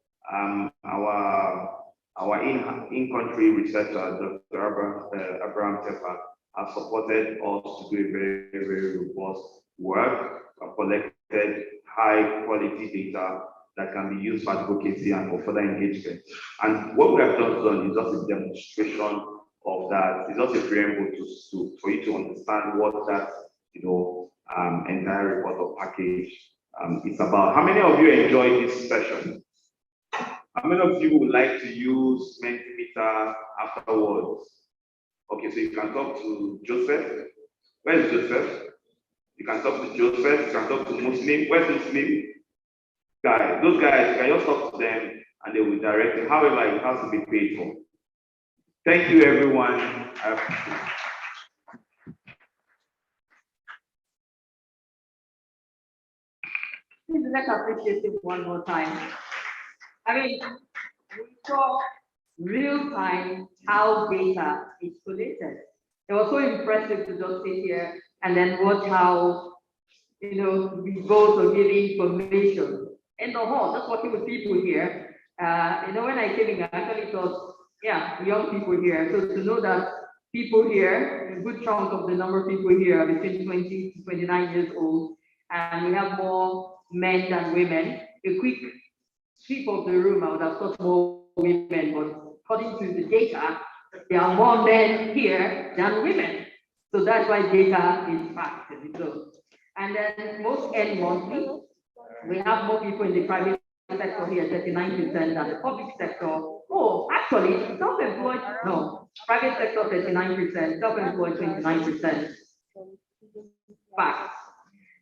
Our in-country researcher, Dr. Abraham Tefa, has supported us to do a very, very robust work, collected high-quality data that can be used for advocacy and for further engagement. And what we have just done is just a demonstration of that. It's just a preamble for you to understand what that entire report or package is about. How many of you enjoyed this session? How many of you would like to use Mentimeter afterwards? Okay, so you can talk to Joseph. Where is Joseph? You can talk to Joseph. You can talk to Muslim. Where's Muslim? Guys, those guys, you can just talk to them and they will direct you. However, it has to be paid for. Thank you, everyone. Please let's appreciate it one more time. I mean, we saw real time how data is collated. It was so impressive to just sit here and then watch how, we vote or give information in the hall, just working with people here. When I came in, I actually thought, yeah, young people here. So to know that people here, a good chunk of the number of people here are between 20 to 29 years old, and we have more men than women. A quick sweep of the room, I would have thought more women, but according to the data, there are more men here than women. So that's why data is fact. And then most end monthly, we have more people in the private sector here, 39%, than the public sector. Oh, actually, self-employed, no, private sector 39%, self-employed 29%. Fact.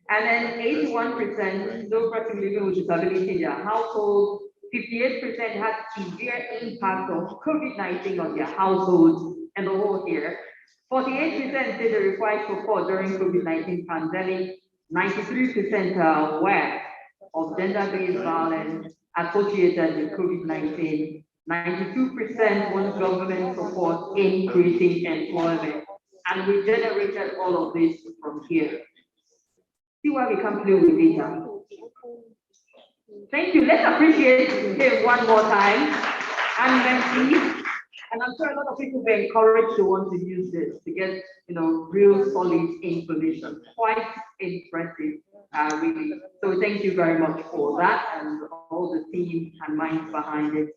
And then 81% no person living with disability in their household. 58% had severe impact of COVID-19 on their households and the whole here. 48% say they require support during COVID-19 pandemic. 93% are aware of gender-based violence associated with COVID-19. 92% want government support in creating employment. And we generated all of this from here. See why we can play with data. Thank you. Let's appreciate him one more time. And I'm sure a lot of people will be encouraged to want to use this to get, real solid information. Quite impressive, really. So thank you very much for that and all the team and minds behind it.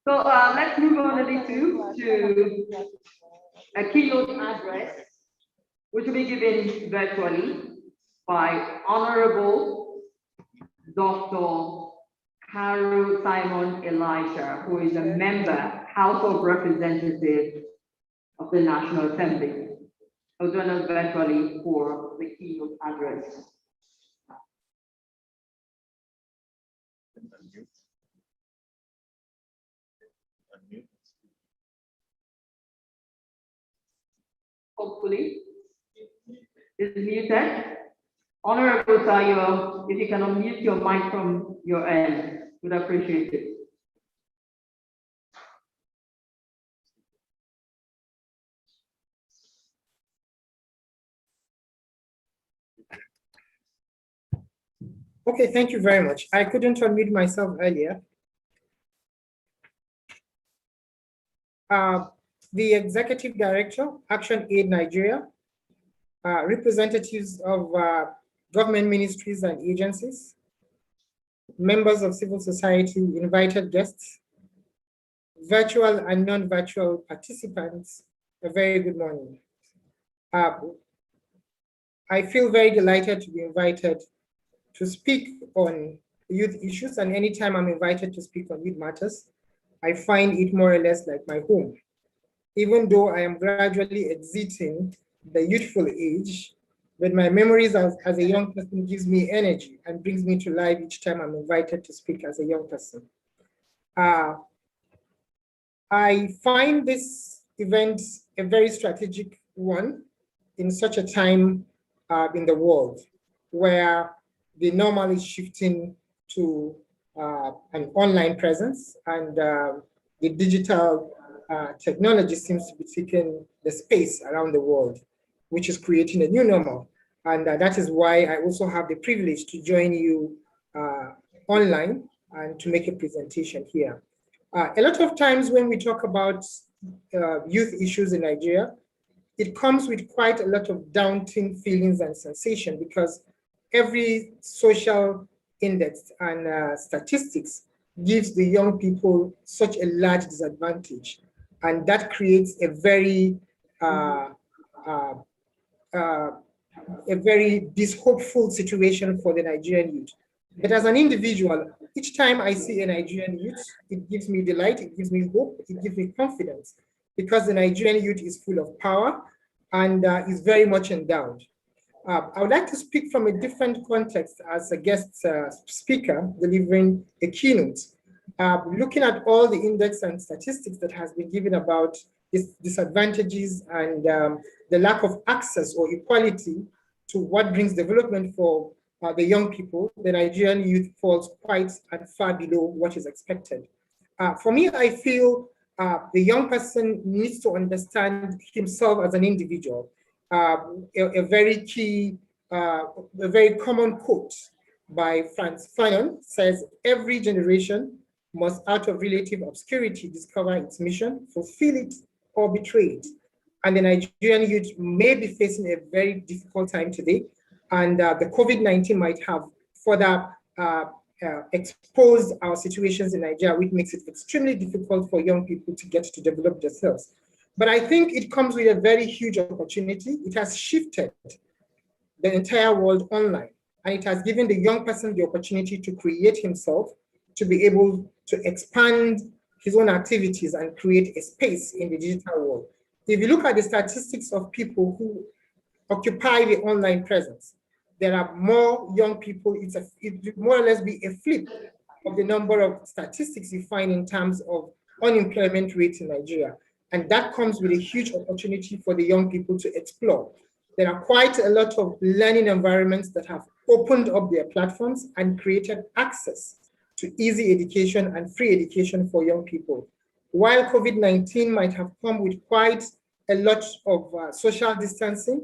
So let's move on a little to a keynote address, which will be given virtually by Honorable Dr. Carol Simon Elisha, who is a member, House of Representatives of the National Assembly. I'll join us virtually for the keynote address. Hopefully, it's muted. Honorable Tayo, if you can unmute your mic from your end, we'd appreciate it. Okay, thank you very much. I couldn't unmute myself earlier. The Executive Director, Action Aid Nigeria, representatives of government ministries and agencies, members of civil society, invited guests, virtual and non-virtual participants, a very good morning. I feel very delighted to be invited to speak on youth issues, and anytime I'm invited to speak on youth matters, I find it more or less like my home. Even though I am gradually exiting the youthful age, but my memories as a young person gives me energy and brings me to life each time I'm invited to speak as a young person. I find this event a very strategic one in such a time in the world where the normal is shifting to an online presence, and the digital technology seems to be taking the space around the world, which is creating a new normal. And that is why I also have the privilege to join you online and to make a presentation here. A lot of times when we talk about youth issues in Nigeria, it comes with quite a lot of daunting feelings and sensation, because every social index and statistics gives the young people such a large disadvantage. And that creates a very dishopeful situation for the Nigerian youth. But as an individual, each time I see a Nigerian youth, it gives me delight, it gives me hope, it gives me confidence, because the Nigerian youth is full of power and is very much endowed. I would like to speak from a different context as a guest speaker delivering a keynote, looking at all the index and statistics that has been given about disadvantages and the lack of access or equality to what brings development for the young people. The Nigerian youth falls quite and far below what is expected. For me, I feel the young person needs to understand himself as an individual. A very common quote by Franz Fanon says, "Every generation must out of relative obscurity discover its mission, fulfill it, or betray it." And the Nigerian youth may be facing a very difficult time today, and the COVID-19 might have further exposed our situations in Nigeria, which makes it extremely difficult for young people to get to develop themselves. But I think it comes with a very huge opportunity. It has shifted the entire world online, and it has given the young person the opportunity to create himself, to be able to expand his own activities and create a space in the digital world. If you look at the statistics of people who occupy the online presence, there are more young people. It more or less be a flip of the number of statistics you find in terms of unemployment rates in Nigeria. And that comes with a huge opportunity for the young people to explore. There are quite a lot of learning environments that have opened up their platforms and created access to easy education and free education for young people. While COVID-19 might have come with quite a lot of social distancing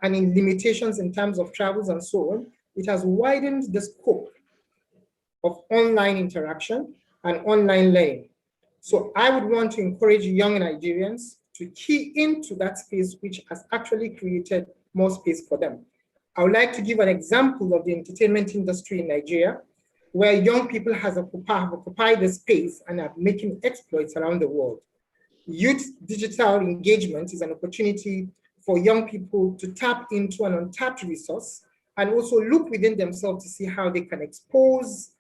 and in limitations in terms of travels and so on, it has widened the scope of online interaction and online learning. So I would want to encourage young Nigerians to key into that space, which has actually created more space for them. I would like to give an example of the entertainment industry in Nigeria, where young people have occupied the space and are making exploits around the world. Youth digital engagement is an opportunity for young people to tap into an untapped resource and also look within themselves to see how they can expose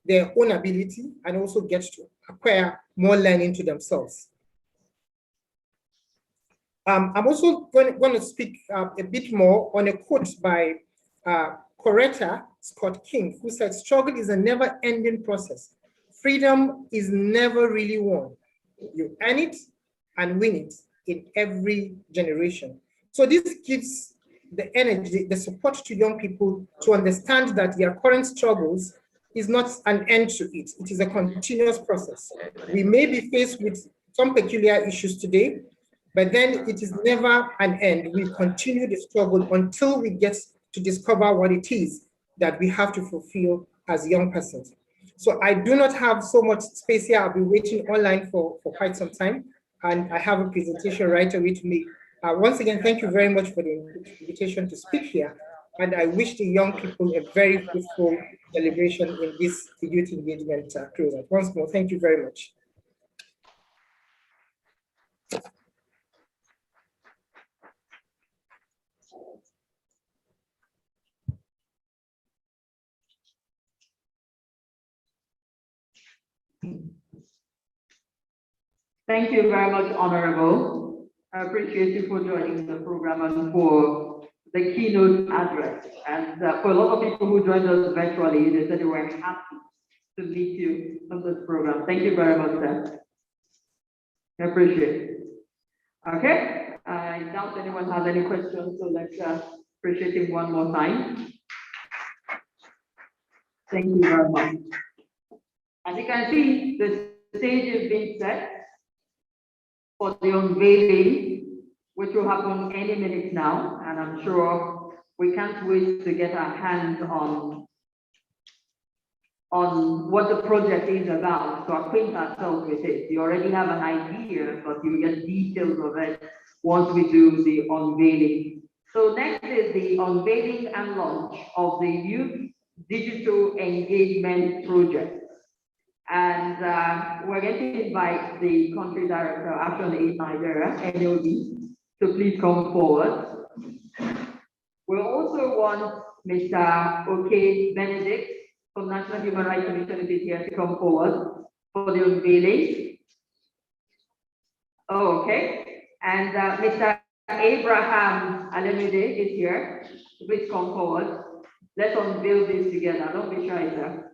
their own ability and also get to acquire more learning to themselves. I'm also going to speak a bit more on a quote by Coretta Scott King, who said, "Struggle is a never-ending process. Freedom is never really won. You earn it and win it in every generation." So this gives the energy, the support to young people to understand that their current struggles is not an end to it. It is a continuous process. We may be faced with some peculiar issues today, but then it is never an end. We continue the struggle until we get to discover what it is that we have to fulfill as young persons. So I do not have so much space here. I'll be waiting online for quite some time, and I have a presentation right away to make. Once again, thank you very much for the invitation to speak here, and I wish the young people a very fruitful celebration in this youth engagement closeout. Once more, thank you very much. Thank you very much, Honorable. I appreciate you for joining the program and for the keynote address. And for a lot of people who joined us virtually, they said they were happy to meet you on this program. Thank you very much, sir. I appreciate it. Okay, I doubt anyone has any questions, so let's appreciate him one more time. Thank you very much. As you can see, the stage is being set for the unveiling, which will happen any minute now, and I'm sure we can't wait to get our hands on what the project is about, to acquaint ourselves with it. You already have an idea, but you get details of it once we do the unveiling. So next is the unveiling and launch of the Youth Digital Engagement Project. And we're going to invite the country director, Action Aid Nigeria, NOD, to please come forward. We also want Mr. Oke Benedict from National Human Rights Commission is here to come forward for the unveiling. Oh, okay. And Mr. Abraham Alemide is here. Please come forward. Let's unveil this together. Don't be shy, sir.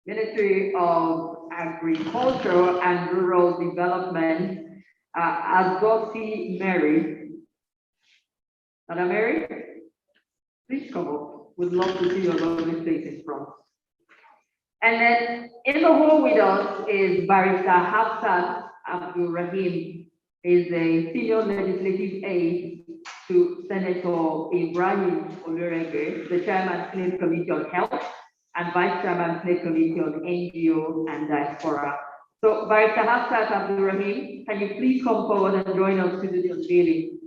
Ministry of Agriculture and Rural Development, Agosi Mary. Madam Mary, please come up. We'd love to see your lovely face in front. And then in the hall with us is Barrister Hafsat Abdul Rahim, is a senior legislative aide to Senator Ibrahim Olurege, the chairman Senate Committee on Health and Vice Chairman Senate Committee on NGO and Diaspora. So Barrister Hafsat Abdul Rahim, can you please come forward and join us to do the unveiling?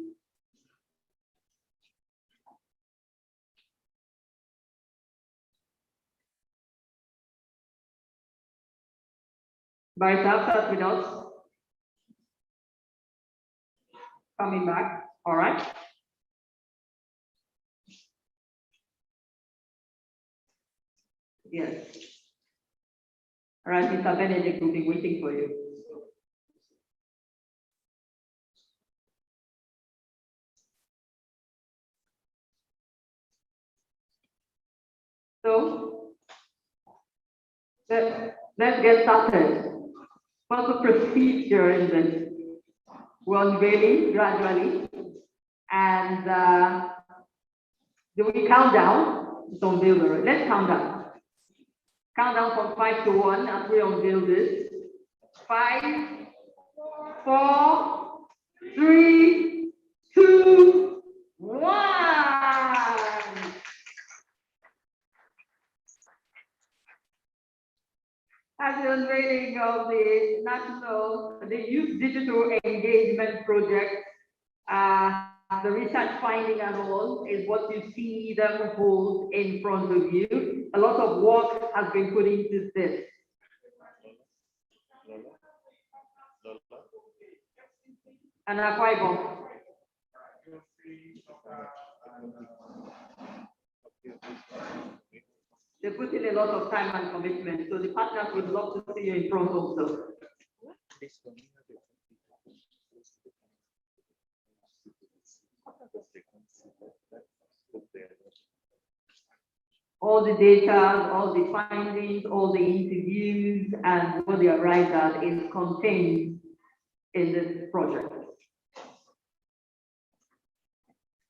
Barrister Hafsat with us? Coming back, all right. Yes. All right, Mr. Benedict will be waiting for you. So, let's get started. What's the procedure in this? We're unveiling gradually, and do we count down? It's unveil the let's count down. Count down from 5 to 1 as we unveil this. 5, 4, 3, 2, 1. As the unveiling of the Youth Digital Engagement Project, the research finding and all is what you see them hold in front of you. A lot of work has been put into this. And Akwa they put in a lot of time and commitment, so the partners would love to see you in front also. All the data, all the findings, all the interviews, and what they arrived at is contained in this project.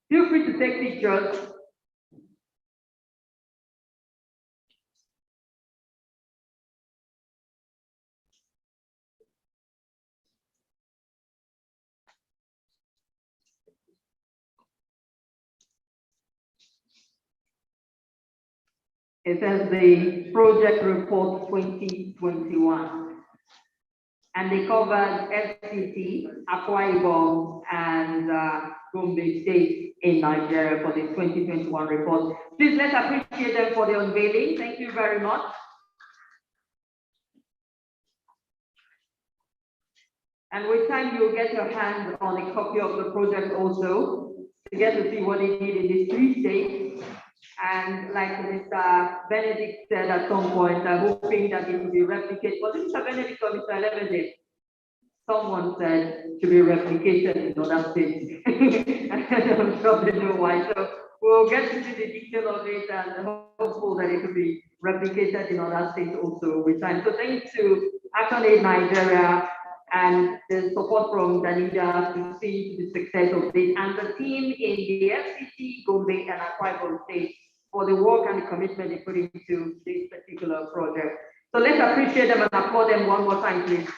Feel free to take pictures. It says the project report 2021. And they covered FCT, Akwa Ibom, and Gombe State in Nigeria for the 2021 report. Please let's appreciate them for the unveiling. Thank you very much. And with time, you'll get your hands on a copy of the project also, to get to see what they did in these 3 states And like Mr. Benedict said at some point, I'm hoping that it will be replicated. Was it Mr. Benedict or Mr. Elevede? Someone said to be replicated in other states. I'm sure they know why. So we'll get into the detail of it and hopeful that it could be replicated in other states also with time. So thanks to ActionAid Nigeria and the support from Danida to see the success of this and the team in the FCT, Gombe and Akwa Ibom State for the work and the commitment they put into this particular project. So let's appreciate them and applaud them one more time, please.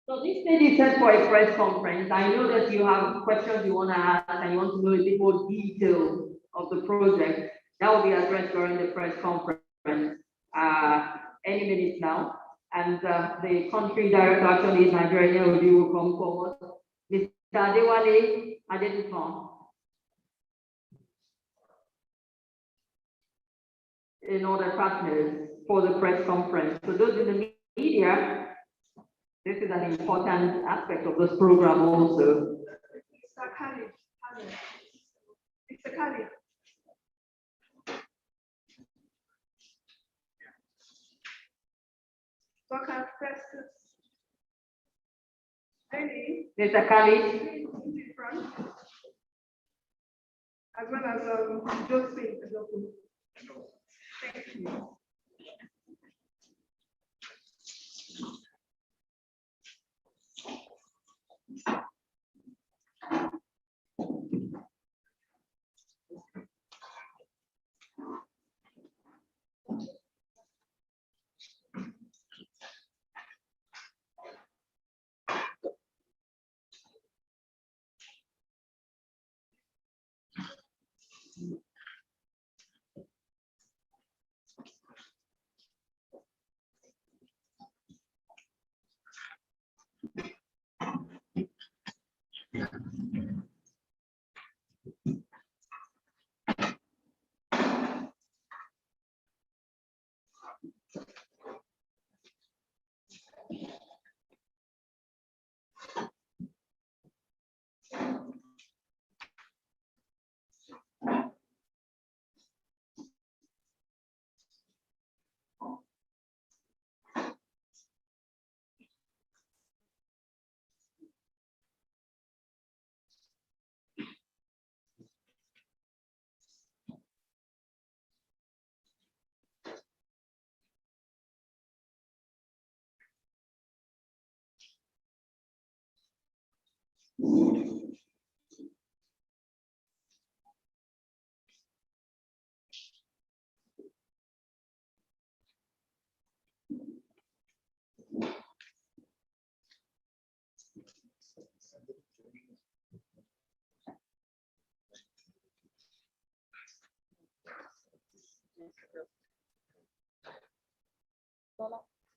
So this stage is set for a press conference. I know that you have questions you want to ask and you want to know a bit more detail of the project. That will be addressed during the press conference any minute now. And the country director actually is Nigeria will come forward. Mr. Adewale Adedufon. In other partners for the press conference. So those in the media, this is an important aspect of this program also. Mr. Khalid. Mr. Khalid. Dr. Festus. Mr. Khalid. In the front. As well as Josephine. Thank you.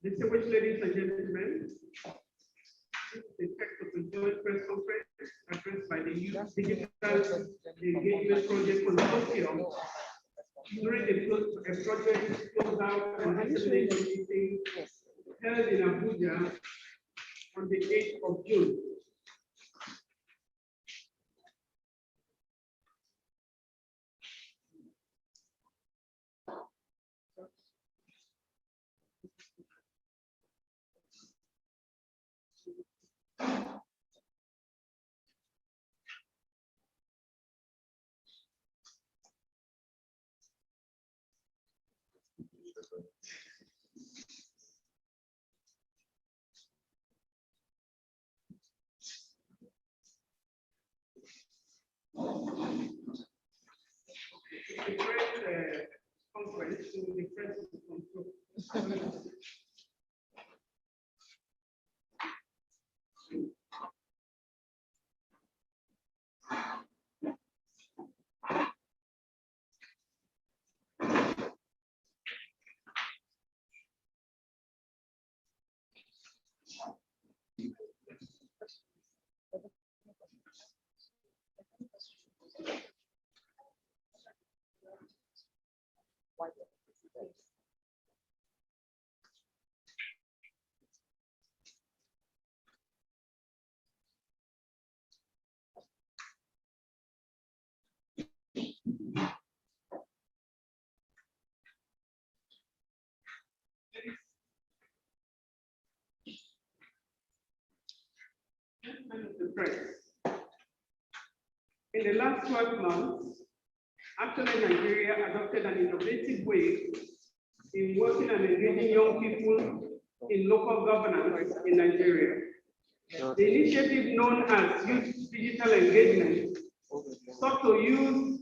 Distinguished ladies and gentlemen, this is the text of the joint press conference addressed by the Youth Digital Engagement Project Consortium during a project Closeout and Dissemination meeting held in Abuja on the 8th of June. The press conference to the press control. press. In the last 12 months, actually Nigeria adopted an innovative way in working and engaging young people in local governance in Nigeria. The initiative known as Youth Digital Engagement sought to use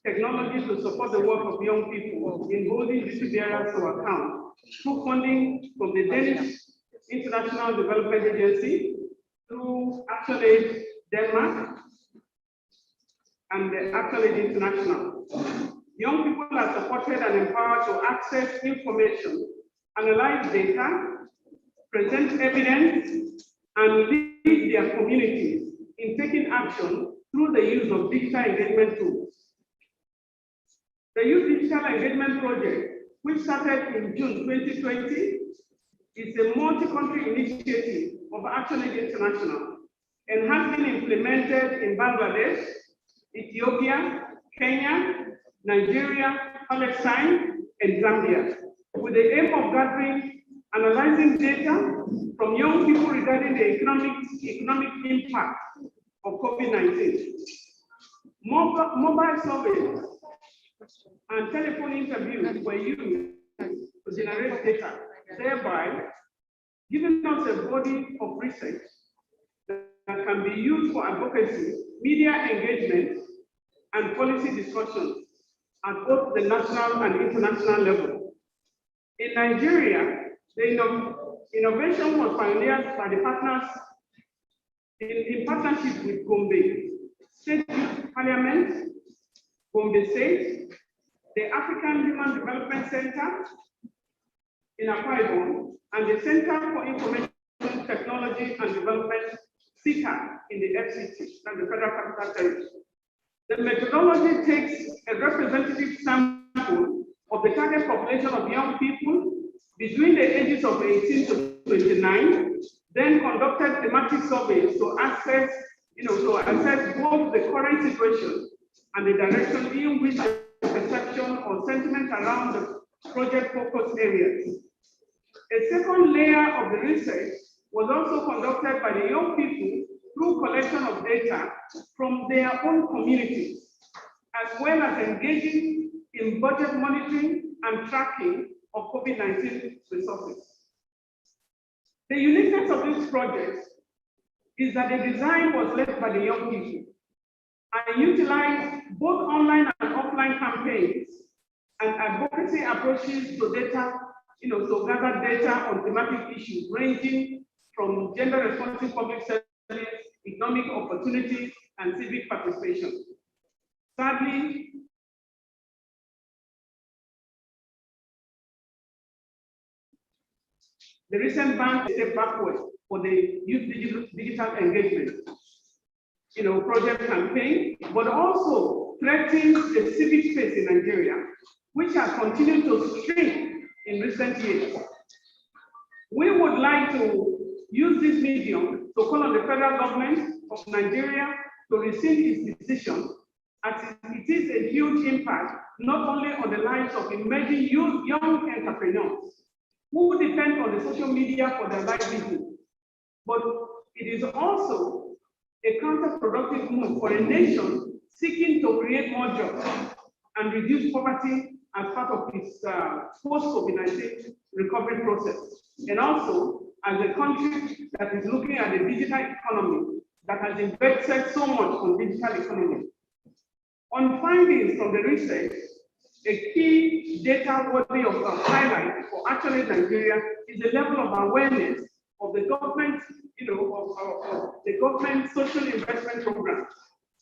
technology to support the work of young people in holding these areas to account through funding from the Danish International Development Agency, through Actually Denmark, and the Actually International. Young people are supported and empowered to access information, analyze data, present evidence, and lead their communities in taking action through the use of digital engagement tools. The Youth Digital Engagement Project, which started in June 2020, is a multi-country initiative of Actually International and has been implemented in Bangladesh, Ethiopia, Kenya, Nigeria, Palestine, and Zambia, with the aim of gathering, analyzing data from young people regarding the economic impact of COVID-19. Mobile surveys and telephone interviews were used to generate data, thereby giving us a body of research that can be used for advocacy, media engagement, and policy discussions at both the national and international level. In Nigeria, the innovation was pioneered by the partners in partnership with Gombe State Youth Parliament, Gombe State, the African Human Development Center in Akwa Ibom, and the Center for Information Technology and Development, CICA, in the FCT, and the Federal Capital Territory. The methodology takes a representative sample of the target population of young people between the ages of 18 to 29, then conducted thematic surveys to assess both the current situation and the direction in which the perception or sentiment around the project focus areas. A second layer of the research was also conducted by the young people through collection of data from their own communities, as well as engaging in budget monitoring and tracking of COVID-19 resources. The uniqueness of this project is that the design was led by the young people and utilized both online and offline campaigns and advocacy approaches to data, to gather data on thematic issues ranging from gender responsive public service, economic opportunities, and civic participation. Sadly, the recent ban is a step backward for the youth digital engagement, project campaign, but also threatens the civic space in Nigeria, which has continued to shrink in recent years. We would like to use this medium to call on the federal government of Nigeria to rescind its decision, as it is a huge impact not only on the lives of emerging young entrepreneurs who depend on the social media for their livelihood, but it is also a counterproductive move for a nation seeking to create more jobs and reduce poverty as part of its post-COVID-19 recovery process, and also as a country that is looking at the digital economy that has invested so much on digital economy. On findings from the research, a key data worthy of highlight for Actually Nigeria is the level of awareness of the government, of the government social investment program,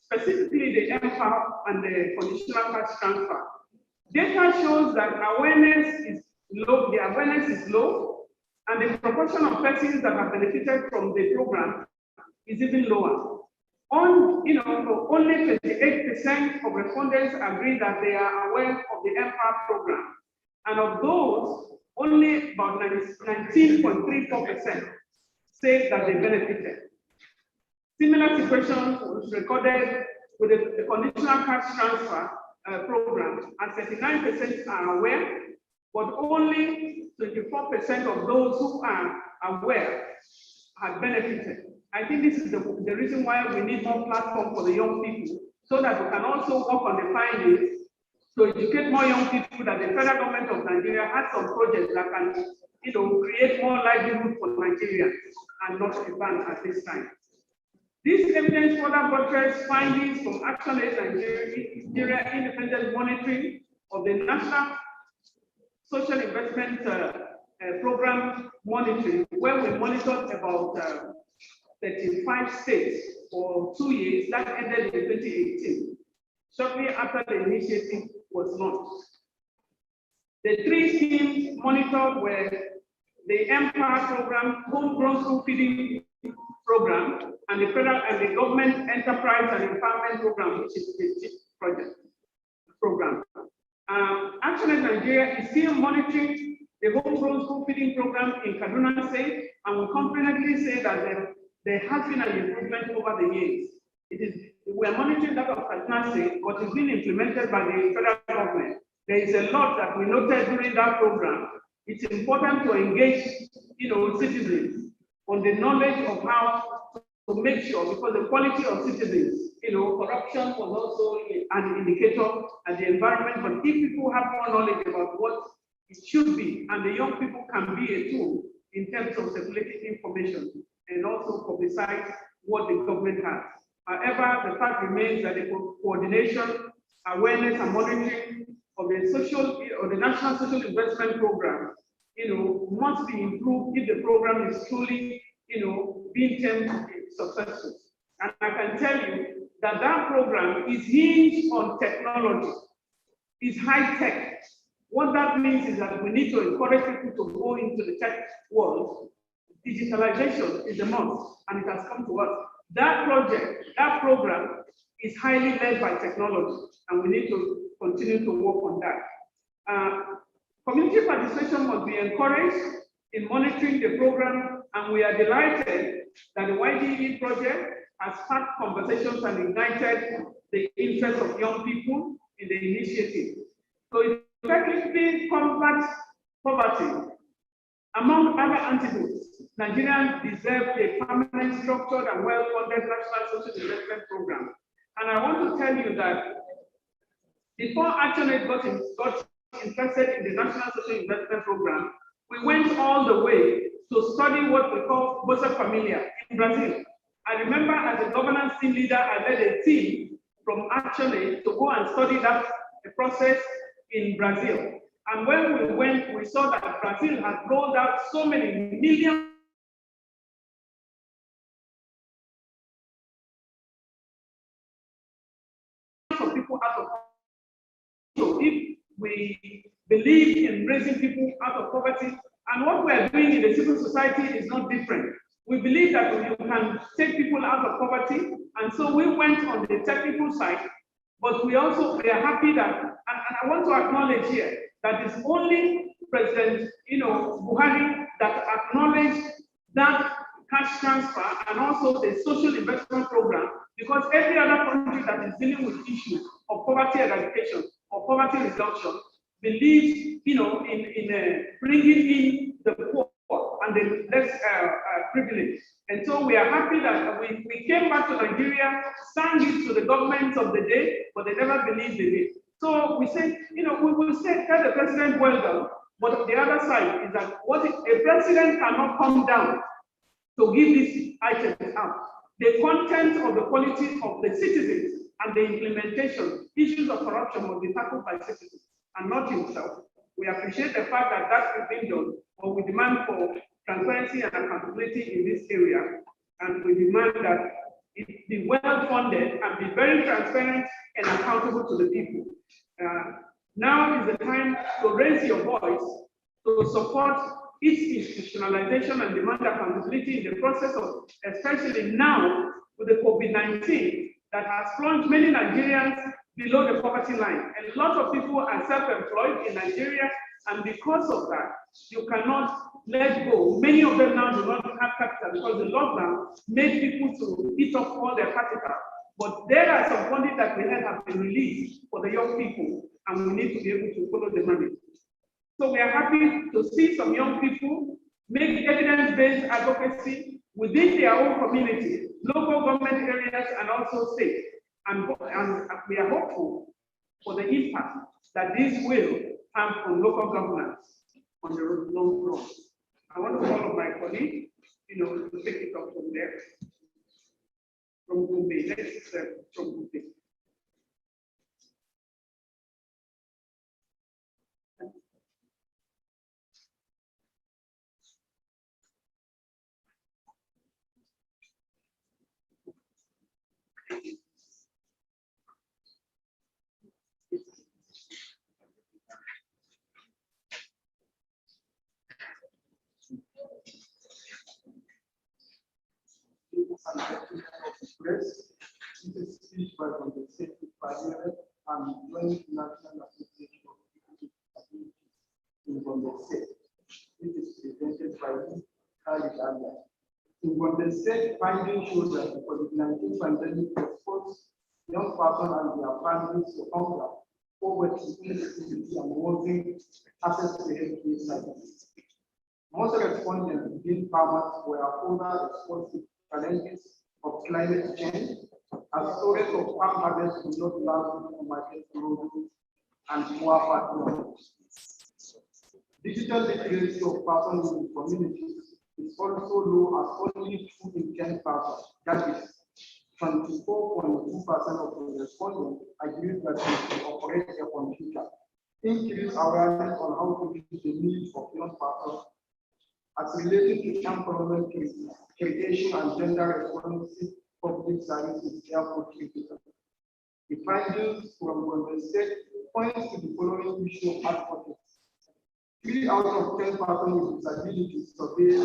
specifically the MPAR and the conditional cash transfer. Data shows that awareness is low, the awareness is low, and the proportion of persons that have benefited from the program is even lower. Only 28% of respondents agree that they are aware of the MPAR program. And of those, only about 19.34% say that they benefited. Similar situation was recorded with the conditional cash transfer program, and 39% are aware, but only 24% of those who are aware have benefited. I think this is the reason why we need more platform for the young people, so that we can also work on the findings to educate more young people that the federal government of Nigeria has some projects that can, create more livelihood for Nigeria and not advance at this time. This evidence further buttress findings from ActionAid Nigeria independent monitoring of the National Social Investment Program monitoring, where we monitored about 35 states for 2 years that ended in 2018, shortly after the initiative was launched. The 3 schemes monitored were the Empower Program, Homegrown School Feeding Program, and the federal and the government enterprise and empowerment program, which is the CHIP project program. Actually, Nigeria is still monitoring the homegrown school feeding program in Kaduna State, and we confidently say that there has been an improvement over the years. We are monitoring that of Kaduna State, but it's been implemented by the federal government. There is a lot that we noted during that program. It's important to engage, citizens on the knowledge of how to make sure, because the quality of citizens, corruption was also an indicator at the environment. But if people have more knowledge about what it should be, and the young people can be a tool in terms of circulating information and also publicize what the government has. However, the fact remains that the coordination, awareness, and monitoring of the National Social Investment Program, must be improved if the program is truly, being termed successful. And I can tell you that that program is hinged on technology, is high tech. What that means is that we need to encourage people to go into the tech world. Digitalization is a must, and it has come to us. That project, that program is highly led by technology, and we need to continue to work on that. Community participation must be encouraged in monitoring the program, and we are delighted that the YDE project has sparked conversations and ignited the interest of young people in the initiative. So it effectively combats poverty. Among other antidotes, Nigerians deserve a permanent, structured, and well-funded national social investment program. And I want to tell you that before ActionAid got interested in the National Social Investment Program, we went all the way to study what we call Bolsa Familia in Brazil. I remember as a governance team leader, I led a team from ActionAid to go and study that process in Brazil. And when we went, we saw that Brazil had rolled out so many millions of people out of poverty. So if we believe in raising people out of poverty, and what we are doing in the civil society is not different. We believe that you can take people out of poverty, and so we went on the technical side, but we are happy that, and I want to acknowledge here, that it's only President Buhari that acknowledged that cash transfer and also the social investment program, because every other country that is dealing with issues of poverty eradication or poverty reduction believes in bringing in the poor and the less privileged. And so we are happy that we came back to Nigeria, sang it to the government of the day, but they never believed in it. So we said, we will say, tell the president well done, but the other side is that what if a president cannot come down to give these items out? The content of the quality of the citizens and the implementation, issues of corruption must be tackled by citizens and not himself. We appreciate the fact that that is being done, but we demand for transparency and accountability in this area, and we demand that it be well funded and be very transparent and accountable to the people. Now is the time to raise your voice to support its institutionalization and demand accountability in the process of, especially now with the COVID-19 that has plunged many Nigerians below the poverty line. A lot of people are self-employed in Nigeria, and because of that, you cannot let go. Many of them now do not have capital because the lockdown made people to eat up all their capital. But there are some funding that we have been released for the young people, and we need to be able to follow the money. So we are happy to see some young people make evidence-based advocacy within their own community, local government areas, and also state. And we are hopeful for the impact that this will have on local governance on the long run. I want to call on my colleague, to take it up from there. From Gombe, let's from Gombe. This is speech by the safety pioneer and joint national association of disabilities in Gombe State. It is presented by Khalid Anda. In Gombe State, findings show that the COVID-19 pandemic exposed young persons and their families to hunger, poverty, instability, and losing access to healthcare services. Most respondents, being farmers, were further exposed to challenges of climate change, as storage of farm harvest do not allow to market produce and poor farmers. Digital literacy of persons in the community is also low as only 2 in 10 persons, that is 24.2% of the respondents agree that they can operate a computer. Increase awareness on how to meet the needs of young persons as related to employment creation and gender responsive public services therefore critical. The findings from Gombe State points to the following issue of advocacy. 3 out of 10 persons with disabilities surveyed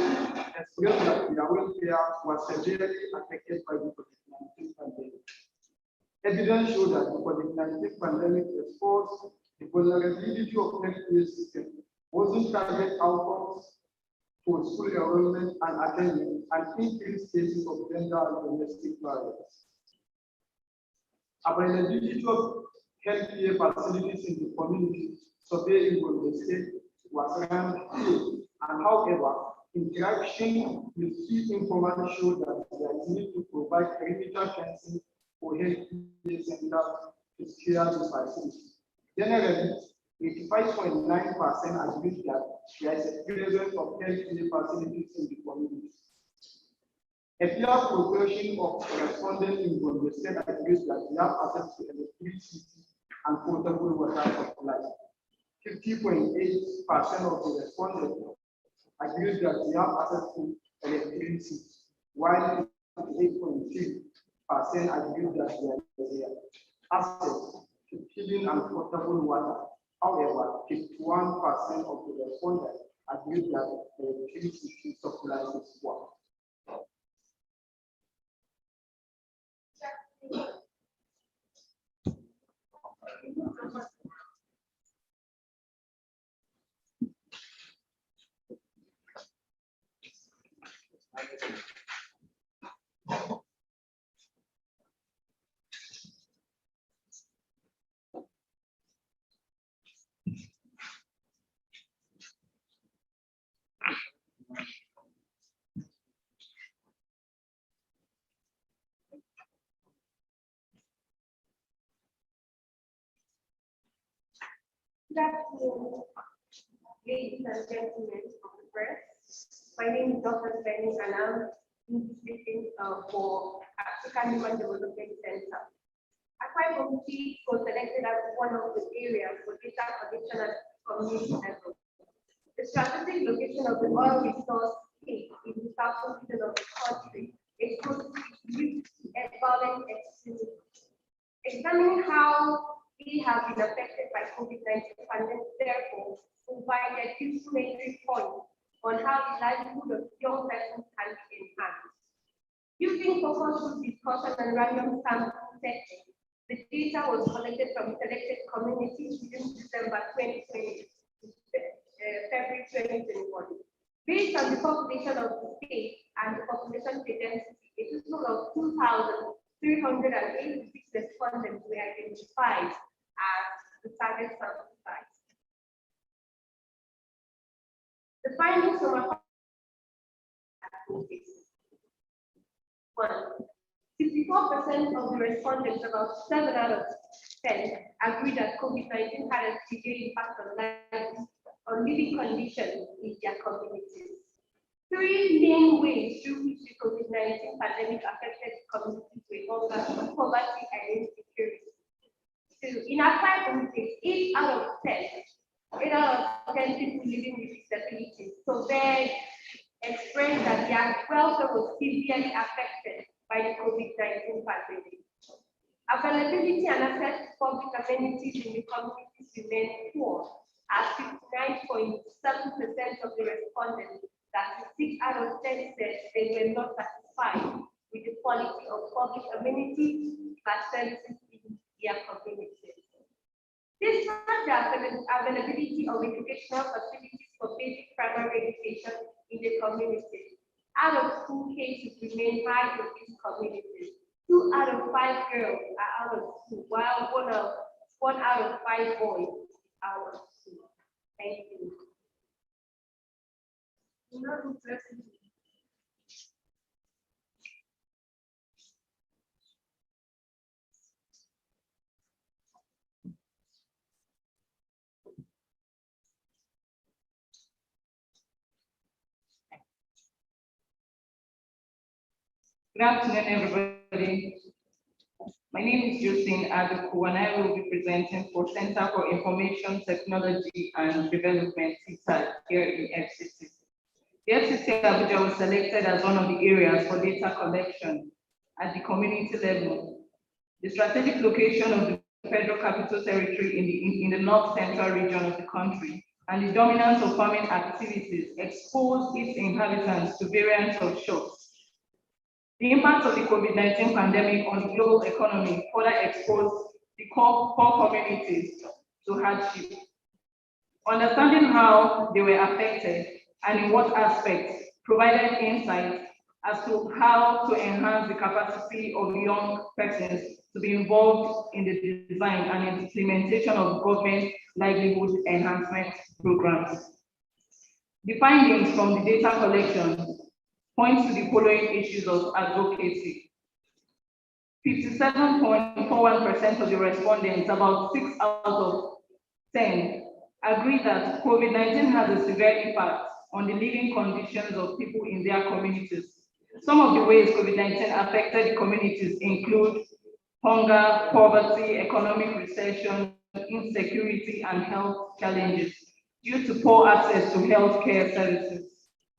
expressed that their welfare was severely affected by the COVID-19 pandemic. Evidence shows that the COVID-19 pandemic exposed the vulnerability of healthcare system, wasn't target outcomes for school enrollment and attendance, and increased cases of gender and domestic violence. Availability of healthcare facilities in the community surveyed in Gombe State was around 2, and however, interaction with key informants showed that there is need to provide perimeter fencing for healthcare centers to secure the facilities. Generally, 85.9% agree that there is a presence of healthcare facilities in the community. A clear proportion of respondents in Gombe State agrees that they have access to electricity and potable water supply. 50.8% of the respondents agree that they have access to electricity, while 8.3% agree that they have access to clean and potable water. However, 51% of the respondents agree that electricity supply is poor. Good afternoon, ladies and gentlemen of the press. My name is Dr. Benny, and I'm speaking for African Human Development Center. Akwa Ibom was selected as one of the areas for data collection at community level. The strategic location of the oil resource in the southern region of the country exposed youth and violent extremism. Examining how we have been affected by COVID-19 pandemic, therefore, provided useful points on how the livelihood of young persons can be enhanced. Using focus group discussion and random sample setting, the data was collected from selected communities within December 2020 to February 2021. Based on the population of the state and the population density, a total of 2,386 respondents were identified as the target sample size. The findings from our 64% of the respondents, about 7 out of 10, agree that COVID-19 had a severe impact on living conditions in their communities. 3 main ways through which the COVID-19 pandemic affected communities were hunger, poverty, and insecurity. So in our 5 communities, 8 out of 10 people living with disabilities, so they expressed that their welfare was severely affected by the COVID-19 pandemic. Availability and access to public amenities in the communities remain poor, as 59.7% of the respondents, that is 6 out of 10, said they were not satisfied with the quality of public amenities and services in their communities. Despite the availability of educational facilities for basic primary education in the community, out-of-school cases remain high in these communities. 2 out of 5 girls are out of school, while 1 out of 5 boys are out of school. Thank you. Good afternoon, everybody. My name is Justine Aduku, and I will be presenting for Center for Information Technology and Development, CITAD, here in FCC. The FCC Abuja was selected as one of the areas for data collection at the community level. The strategic location of the Federal Capital Territory in the north central region of the country and the dominance of farming activities exposed its inhabitants to variants of shocks. The impact of the COVID-19 pandemic on the global economy further exposed the poor communities to hardship. Understanding how they were affected and in what aspects provided insight as to how to enhance the capacity of young persons to be involved in the design and implementation of government livelihood enhancement programs. The findings from the data collection points to the following issues of advocacy. 57.41% of the respondents, about 6 out of 10, agree that COVID-19 has a severe impact on the living conditions of people in their communities. Some of the ways COVID-19 affected the communities include hunger, poverty, economic recession, insecurity, and health challenges due to poor access to healthcare services.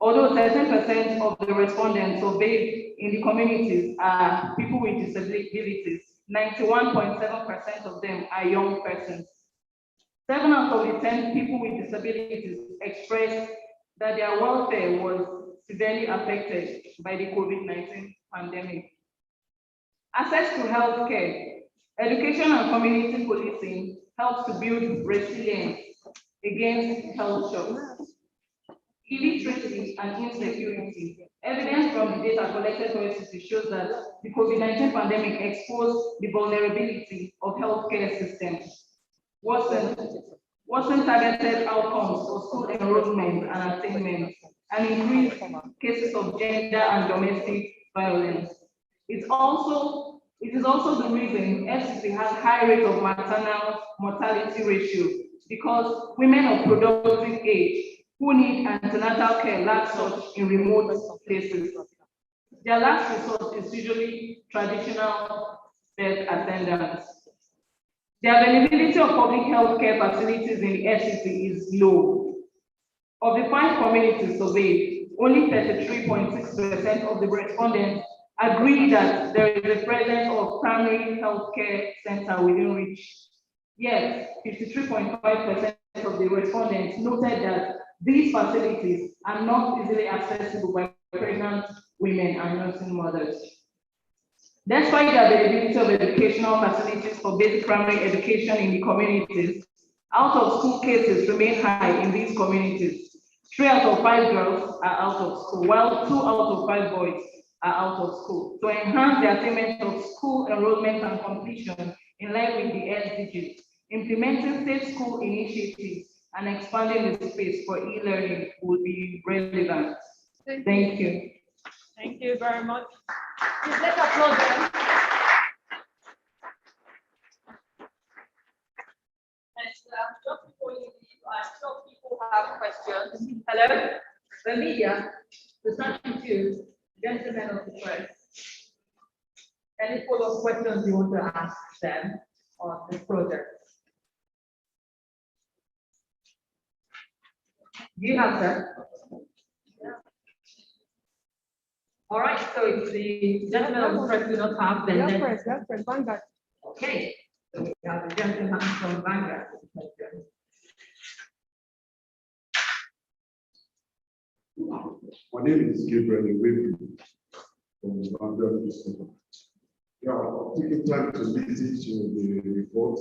Although 13% of the respondents surveyed in the communities are people with disabilities, 91.7% of them are young persons. 7 out of the 10 people with disabilities expressed that their welfare was severely affected by the COVID-19 pandemic. Access to healthcare, education, and community policing helps to build resilience against health shocks. Illiteracy and insecurity. Evidence from the data collected from FCC shows that the COVID-19 pandemic exposed the vulnerability of healthcare systems, worsened targeted outcomes for school enrollment and attainment, and increased cases of gender and domestic violence. It is also the reason FCC has high rate of maternal mortality ratio, because women of productive age who need antenatal care lack such in remote places. Their last resort is usually traditional birth attendants. The availability of public health care facilities in the FCC is low. Of the 5 communities surveyed, only 33.6% of the respondents agree that there is a presence of primary health care center within reach. Yet, 53.5% of the respondents noted that these facilities are not easily accessible by pregnant women and nursing mothers. Despite the availability of educational facilities for basic primary education in the communities, out-of-school cases remain high in these communities. 3 out of 5 girls are out of school, while 2 out of 5 boys are out of school. To enhance the attainment of school enrollment and completion in line with the SDGs, implementing safe school initiatives and expanding the space for e-learning will be relevant. Thank you. Thank you very much. Please let's applaud them. And just before you leave, I'm sure people have questions. Hello, the media, the starting to gentlemen of the press. Any follow-up questions you want to ask them on this project? Do you have them? All right, so if the gentlemen of the press do not have, then. Vanguard. Okay, so we have the gentleman from Vanguard. My name is Gabriel Iwebu from Vanguard Dissemination. Yeah, I'm taking time to listen to the report.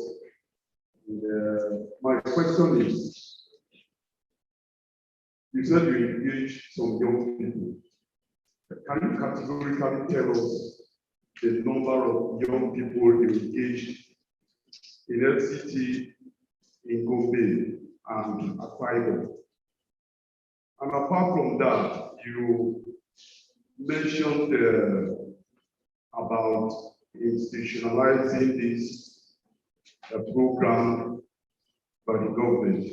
And, my question is, you said you engaged some young people. Can you categorically tell us the number of young people you engaged in FCT, in Gombe, and Akwa Ibom? And apart from that, you mentioned about institutionalizing this program by the government.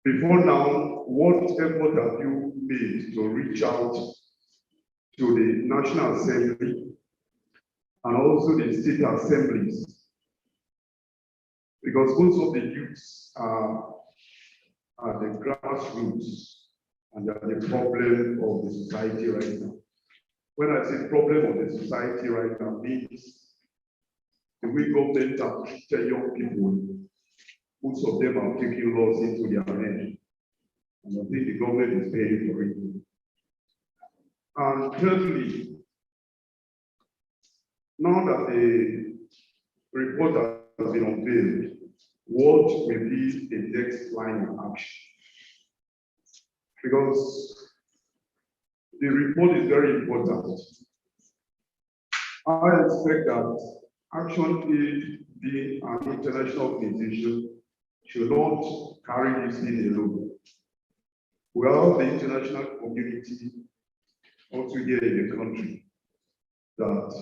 Before now, what effort have you made to reach out to the National Assembly and also the state assemblies? Because most of the youths are at the grassroots and they are the problem of the society right now. When I say problem of the society right now, means the way government have treated young people, most of them are taking laws into their hands. And I think the government is paying for it. And thirdly, now that the report has been unveiled, what will be the next line of action? Because the report is very important. I expect that Action Aid, being an international organization, should not carry this thing alone. Well, the international community, also here in the country, that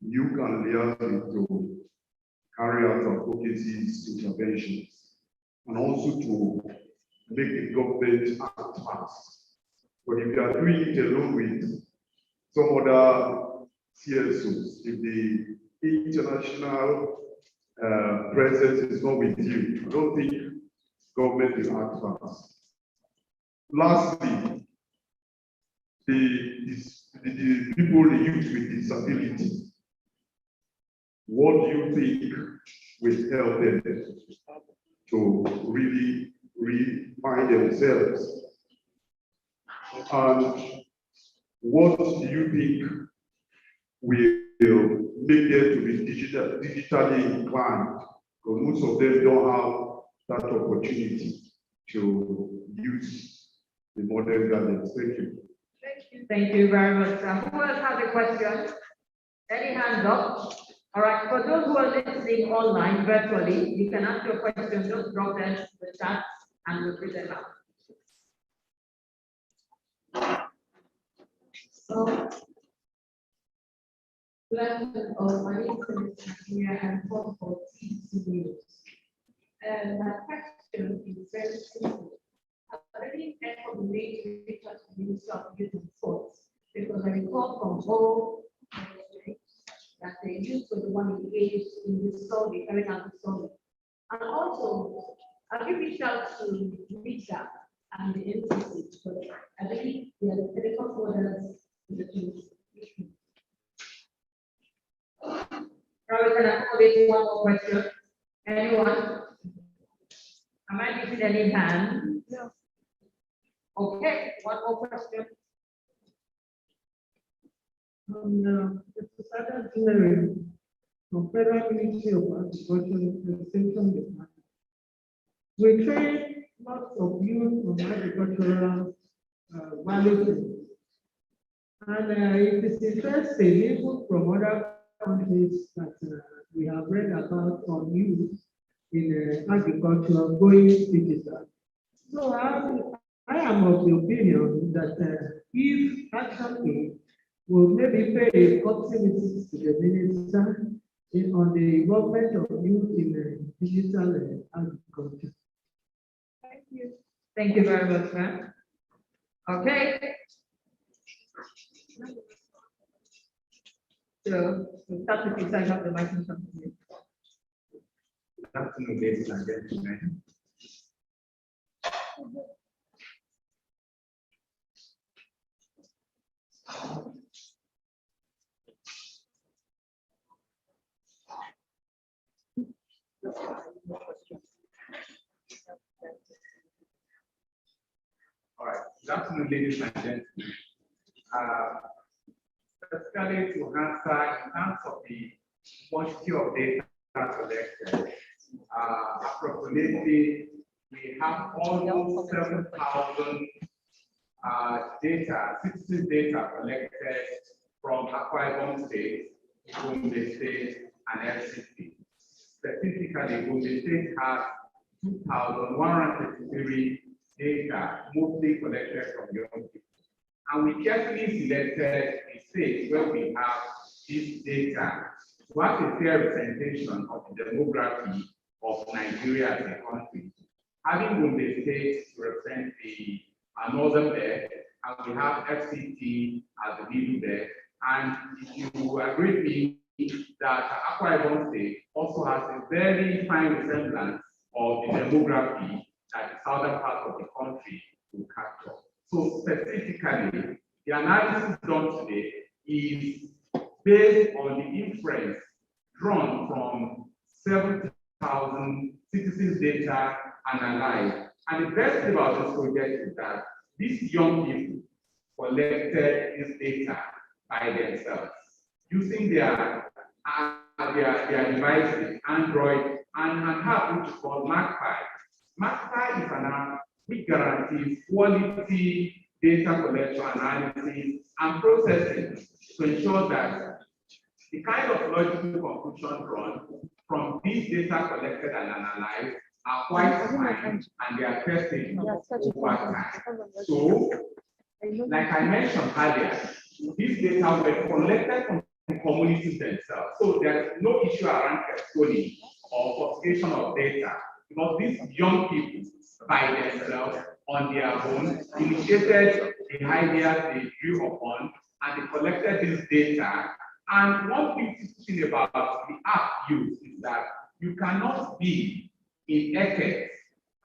you can liaise to carry out advocacy interventions and also to make the government act fast. But if you are doing it alone with some other CSOs, if the international presence is not with you, I don't think government will act fast. Lastly, the people, the youth with disability, what do you think will help them to really find themselves? And what do you think will make them to be digitally inclined? Because most of them don't have that opportunity to use the modern gadgets. Thank you. Thank you very much. Who else has a question? Any hands up? All right, for those who are listening online virtually, you can ask your question, just drop them in the chat and we'll read them out. So, good afternoon, my name is Maria and for TC News. And my question is very simple. I already had from the way to reach out to the Minister of Youth and Sports because I recall from all that the youth were the one engaged in this survey, carrying out the survey. And also, I give reached out to Lisa and the NCC, but I believe they are the telecom orders to the police. Now we can accommodate one more question. Anyone? Am I missing any hand? No. Okay, one more question. The Society General from Federal Ministry of Agriculture and Extension Department. We train lots of youth from agricultural value. And it is interesting, even from other countries that we have read about on youth in agriculture going digital. So I am of the opinion that if Action Aid will maybe pay a courtesy visit to the minister on the involvement of youth in digital agriculture. Thank you. Thank you very much, ma'am. Okay. So, we'll start with you, I have the microphone. Good afternoon, ladies and gentlemen. All right, good afternoon, ladies and gentlemen. Specifically to answer in terms of the quantity of data collected, approximately we have almost 7,000 citizen data collected from Akwa Ibom State, Gombe State, and FCT. Specifically, Gombe State has 2,133 data mostly collected from young people. And we carefully selected a state where we have this data to have a fair representation of the demography of Nigeria as a country. Having Gombe State to represent the northern belt, and we have FCT as the middle belt. And if you agree with me that Akwa Ibom State also has a very fine resemblance of the demography that the southern part of the country will capture. So specifically, the analysis done today is based on the inference drawn from 7,000 citizens data analyzed. And the best thing about this project is that these young people collected this data by themselves using their devices, Android, and an app which is called Magpie. Magpie is an app which guarantees quality data collection, analysis, and processing to ensure that the kind of logical conclusion drawn from these data collected and analyzed are quite fine and they are tested over time. So, like I mentioned earlier, these data were collected from the communities themselves. So there's no issue around custody or falsification of data because these young people by themselves on their own initiated the ideas they drew upon and they collected this data. And one beautiful thing about the app use is that you cannot be in Eket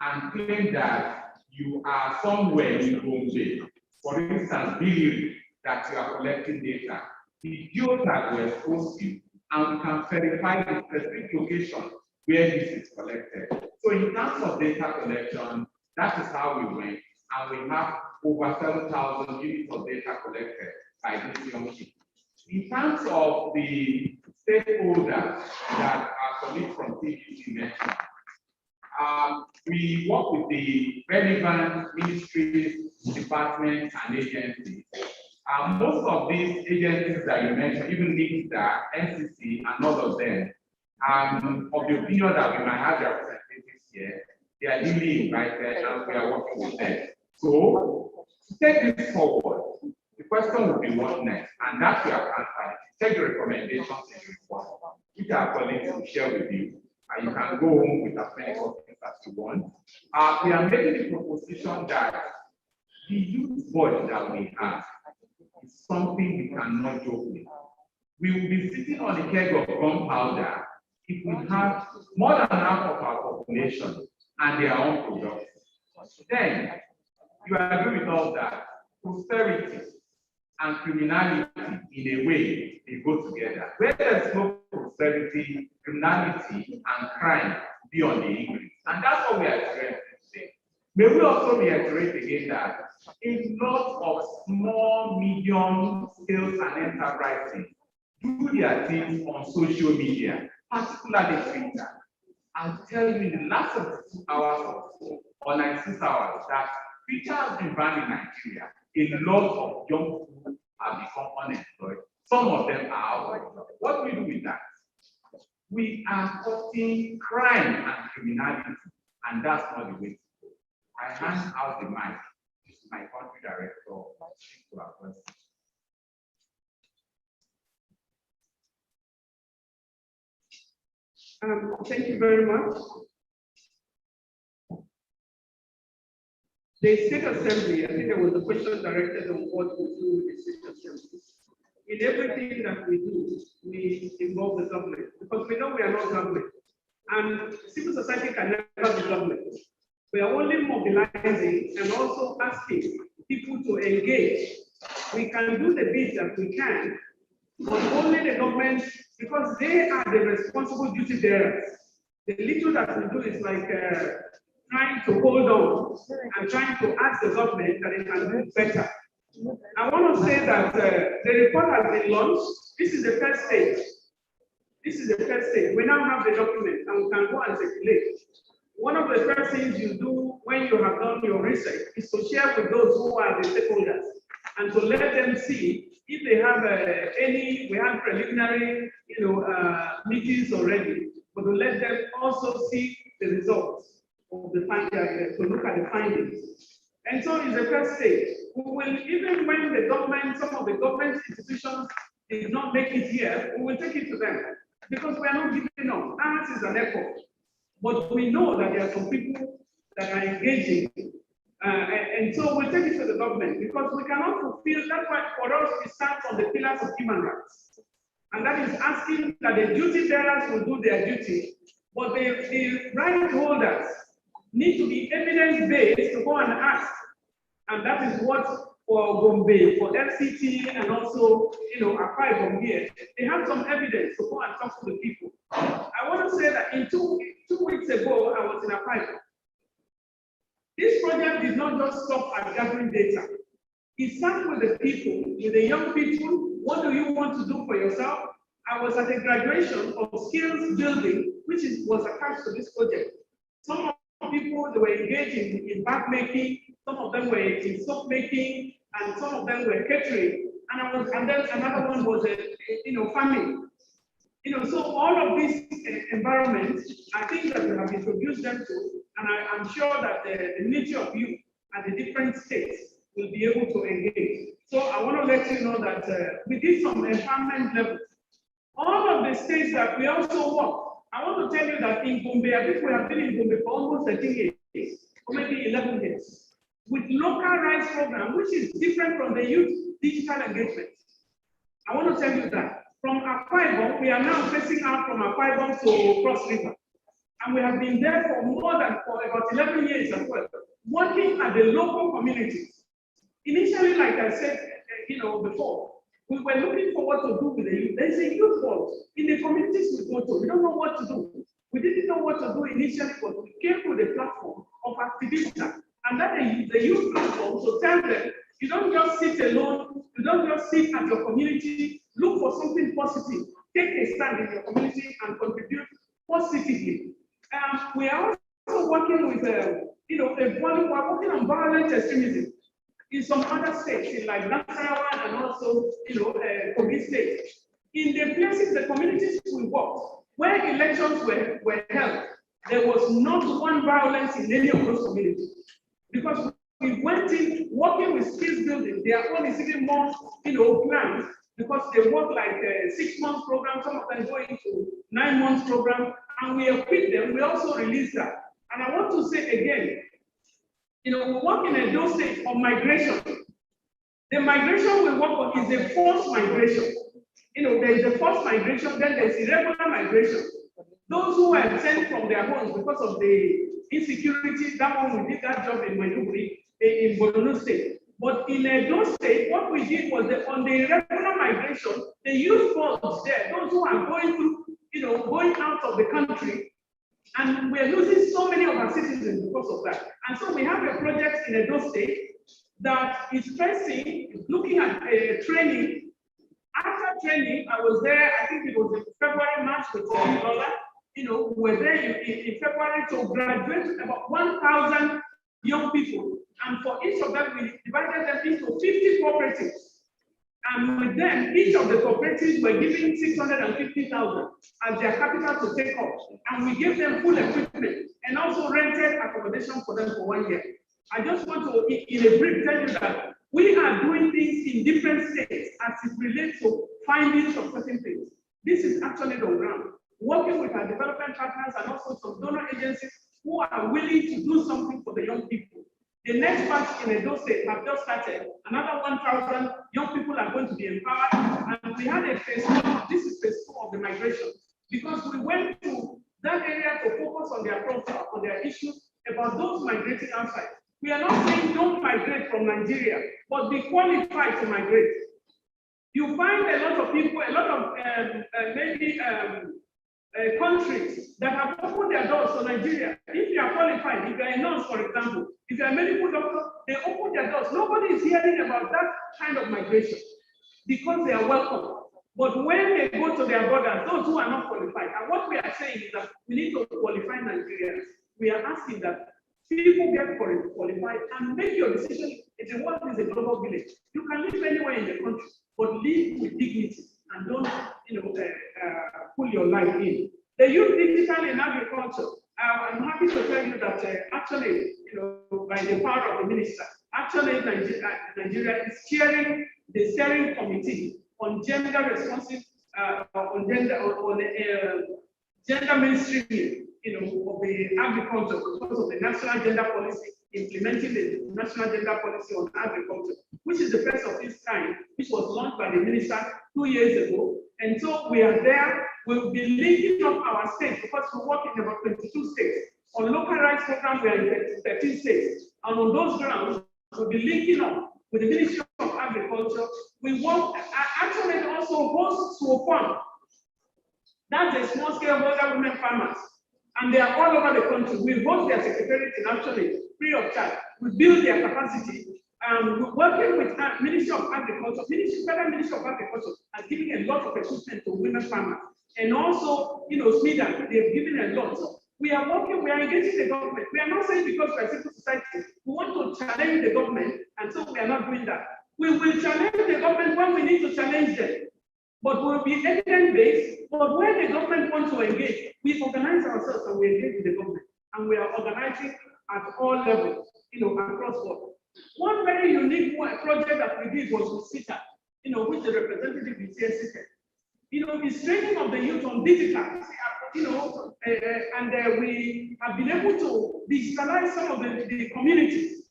and claim that you are somewhere in Gombe. For instance, believe that you are collecting data. The geotag will expose you and we can verify the specific location where this is collected. So in terms of data collection, that is how we went. And we have over 7,000 units of data collected by this young people. In terms of the stakeholders that our colleagues from TBC mentioned, we work with the relevant ministries, departments, and agencies. Most of these agencies that you mentioned, even NICTA, NCC, and all of them, of the opinion that we might have their representatives here, they are duly invited and we are working with them. So, to take this forward, the question will be what next, and that we are answering. Take the recommendations in the report, which our colleagues will share with you, and you can go home with as many copies as you want. We are making the proposition that the youth body that we have is something we cannot joke with. We will be sitting on a keg of gunpowder if we have more than half of our population and their own products. Then you agree with all that prosperity and criminality in a way they go together. Where there's no prosperity, criminality and crime be on the increase. And that's what we are experiencing today. May we also reiterate again that a lot of small, medium scales and enterprises do their things on social media, particularly Twitter. I'll tell you in the last 72 hours or 96 hours that Twitter has been banned in Nigeria. A lot of young people have become unemployed. Some of them are out. What do we do with that? We are cutting crime and criminality, and that's not the way to go. I hand out the mic to my country director to our question. Thank you very much. The State Assembly, I think there was a question directed on what we do with the State Assembly. In everything that we do, we involve the government because we know we are not government. And civil society can never be government. We are only mobilizing and also asking people to engage. We can do the bit that we can, but only the government, because they are the responsible duty bearers. The little that we do is like trying to hold on and trying to ask the government that it can do better. I want to say that the report has been launched. This is the first stage. This is the first stage. We now have the document and we can go and circulate. One of the first things you do when you have done your research is to share with those who are the stakeholders and to let them see if they have we have preliminary, meetings already, but to let them also see the results of the findings, to look at the findings. And so in the first stage, we will, even when the government, some of the government institutions did not make it here, we will take it to them because we are not giving up. Ours is an effort. But we know that there are some people that are engaging. And so we'll take it to the government because we cannot fulfill, that's why for us we start from the pillars of human rights. And that is asking that the duty bearers will do their duty, but the right holders need to be evidence-based to go and ask. And that is what for Gombe, for FCT, and also, Akwa Ibom here, they have some evidence to go and talk to the people. I want to say that in two weeks ago, I was in Akwa Ibom. This project did not just stop at gathering data. It started with the people, with the young people. What do you want to do for yourself? I was at a graduation of skills building, which was attached to this project. Some of people, they were engaged in bag making, some of them were in soap making, and some of them were catering. And then another one was farming. So all of these environments, I think that we have introduced them to, and I'm sure that the nature of youth at the different states will be able to engage. So I want to let you know that we did some empowerment levels. All of the states that we also work, I want to tell you that in Gombe, I think we have been in Gombe for almost 13 years, or maybe 11 years, with local rights program, which is different from the youth digital engagement. I want to tell you that from Akwa Ibom, we are now facing out from Akwa Ibom to Cross River. And we have been there for about 11 years as well, working at the local communities. Initially, like I said, before, we were looking for what to do with the youth. There's a youth board in the communities we go to. We don't know what to do. We didn't know what to do initially, but we came to the platform of Activista. And that is the youth platform. So tell them, you don't just sit alone. You don't just sit at your community. Look for something positive. Take a stand in your community and contribute positively. We are also working with, we're working on violent extremism in some other states, in like Nasarawa and also, Kogi State. In the places, the communities we work, where elections were held, there was not one violence in any of those communities. Because we went in working with skills building, their own is even more, plans, because they work like a 6-month program, some of them go into 9 months program, and we equip them, we also release that. And I want to say again, we work in a dose state of migration. The migration we work on is a forced migration. There is a forced migration, then there's irregular migration. Those who are sent from their homes because of the insecurity, that one we did that job in Maiduguri, in Borno State. But in those states, what we did was that on the irregular migration, the youth folks there, those who are going through, going out of the country, and we're losing so many of our citizens because of that. And so we have a project in Edo State that is facing, looking at training. After training, I was there, I think it was in February, March with Lola. We were there in February to graduate about 1,000 young people. And for each of them, we divided them into 50 cooperatives. And with them, each of the cooperatives were given 650,000 as their capital to take off. And we gave them full equipment and also rented accommodation for them for 1 year. I just want to, in a brief, tell you that we are doing things in different states as it relates to findings of certain things. This is actually the ground. working with our development partners and also some donor agencies who are willing to do something for the young people. The next batch in Edo State have just started. Another 1,000 young people are going to be empowered. And we had a phase 1, this is phase 2 of the migration, because we went to that area to focus on their profile, on their issues about those migrating outside. We are not saying don't migrate from Nigeria, but be qualified to migrate. You find a lot of people, a lot of countries that have opened their doors to Nigeria. If you are qualified, if you are a nurse, for example, if you are a medical doctor, they open their doors. Nobody is hearing about that kind of migration because they are welcome. But when they go to their borders, those who are not qualified, and what we are saying is that we need to qualify Nigerians. We are asking that people get qualified and make your decision. It's a world is a global village. You can live anywhere in the country, but live with dignity and don't, pull your life in. The youth digital in agriculture. I'm happy to tell you that actually, by the power of the minister, actually Nigeria is chairing the steering committee on gender responsive, gender mainstreaming, of the agriculture because of the national gender policy, implementing the national gender policy on agriculture, which is the first of its kind, which was launched by the minister 2 years ago. And so we are there. We'll be linking up our states because we work in about 22 states. On local rights program, we are in 13 states. And on those grounds, we'll be linking up with the Ministry of Agriculture. We work, actually it also hosts SWOPON. That's a small scale older women farmers. And they are all over the country. We host their secretariat actually free of charge. We build their capacity. We're working with Ministry of Agriculture. Federal Ministry of Agriculture has given a lot of equipment to women farmers. And also, SMIDA, they've given a lot. So we are working, we are engaging the government. We are not saying because we are civil society, we want to challenge the government, and so we are not doing that. We will challenge the government when we need to challenge them. But we'll be evidence-based. But when the government wants to engage, we organize ourselves and we engage with the government. And we are organizing at all levels, across board. One very unique project that we did was with CITA, which the representative is here seated. It's training of the youth on digital, and we have been able to digitalize some of the communities.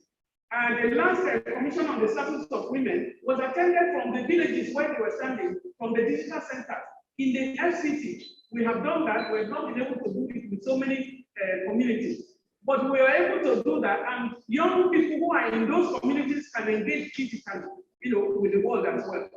And the last commission on the status of women was attended from the villages where they were standing, from the digital center. In the FCT, we have done that. We have not been able to do it with so many communities. But we are able to do that, and young people who are in those communities can engage digitally, with the world as well.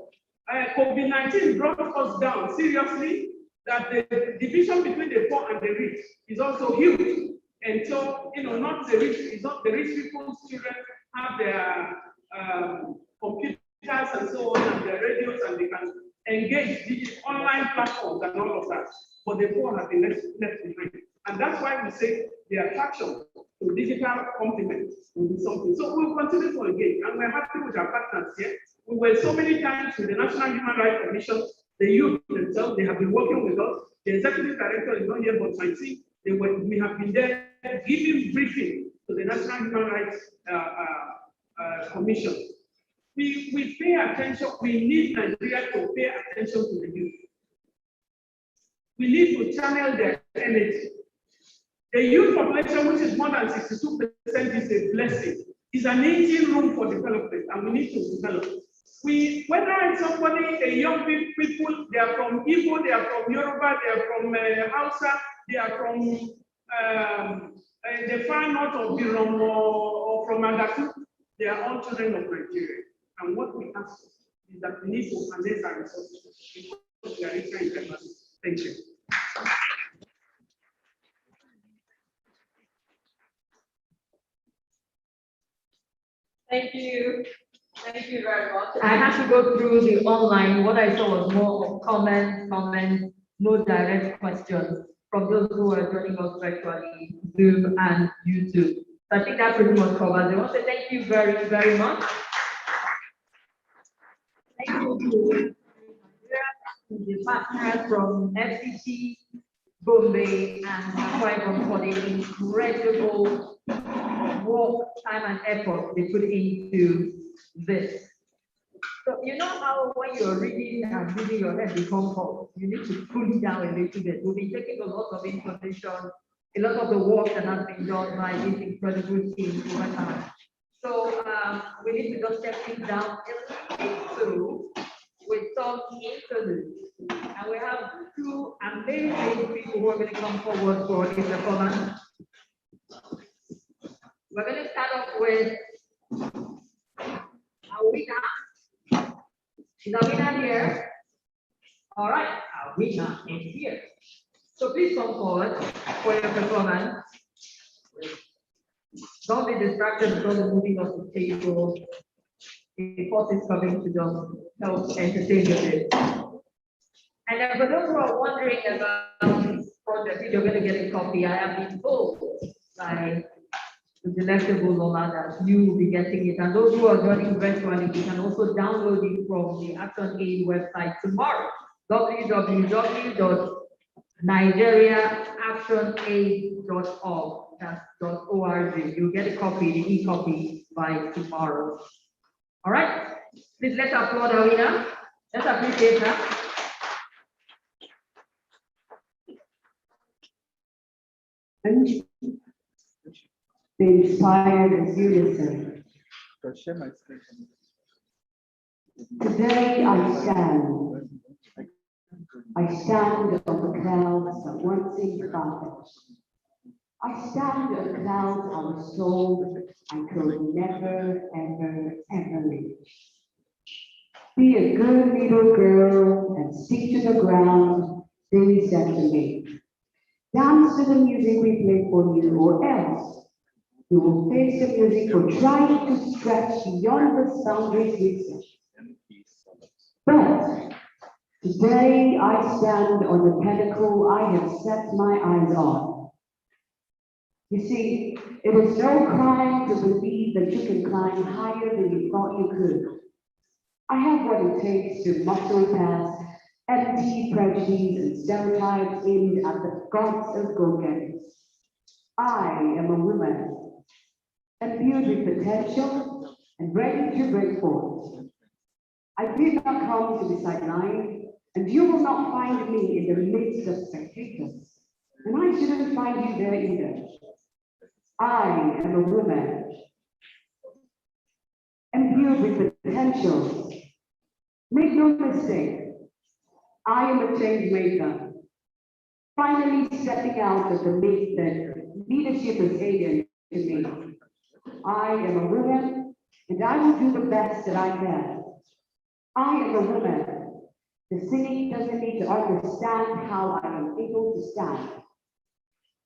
COVID-19 brought us down seriously, that the division between the poor and the rich is also huge. And so, not the rich, it's not the rich people's children have their computers and so on, and their radios, and they can engage online platforms and all of that. But the poor have been left behind. And that's why we say the attraction to digital complement will be something. So we'll continue to engage, and we're happy with our partners here. We were so many times with the National Human Rights Commission, the youth themselves, they have been working with us. The executive director is not here, but my team, we have been there giving briefing to the National Human Rights Commission. We pay attention, we need Nigeria to pay attention to the youth. We need to channel their energy. The youth population, which is more than 62%, is a blessing. It's an engine room for development, and we need to develop. Whether it's somebody, a young people, they are from Igbo, they are from Yoruba, they are from Hausa, they are from the far north of Birom or from Agatu, they are all children of Nigeria. And what we ask is that we need to harness our resources because we are in. Thank you. Thank you. Thank you very much. I had to go through the online. What I saw was more comments, no direct questions from those who are joining us virtually, Zoom and YouTube. So I think that pretty much covers it. I want to say thank you very, very much. Thank you to the partners from FCT, Bombay, and Akwa Ibom for the incredible work, time, and effort they put into this. So you know how when you're reading and reading, your head becomes hot. You need to pull it down a little bit. We'll be taking a lot of information, a lot of the work that has been done by this incredible team over time. So we need to just step things down a little bit with some interludes. And we have two amazing people who are going to come forward for this performance. We're going to start off with our winner. Is our winner here? All right, our winner is here. So please come forward for your performance. Don't be distracted because we're moving us to table. The force is coming to just help entertain you a bit. And then for those who are wondering about this project, if you're going to get a copy, I have been told by the delectable Lola that you will be getting it. And those who are joining virtually, you can also download it from the Action Aid website tomorrow, www.nigeriaactionaid.org. That's .org. You'll get a copy, the e-copy by tomorrow. All right, please let's applaud our winner. Let's appreciate her. Be inspired as unison. Today I stand. I stand on the clouds that once seemed far-fetched. I stand on the clouds I was told I could never, ever, ever reach. Be a good little girl and stick to the ground, they said to me. Dance to the music we play for you, or else you will face the music for trying to stretch beyond the boundaries we set. But today I stand on the pinnacle I have set my eyes on. You see, it is no crime to believe that you can climb higher than you thought you could. I have what it takes to muscle past empty prejudice and stereotypes aimed at the gods of go-getters. I am a woman, imbued with potential and ready to break forth. I did not come to be sidelined, and you will not find me in the midst of spectators, and I shouldn't find you there either. I am a woman, imbued with potential. Make no mistake, I am a change maker, finally stepping out of the myth that leadership is alien to me. I am a woman, and I will do the best that I can. I am a woman. The city doesn't need to understand how I am able to stand.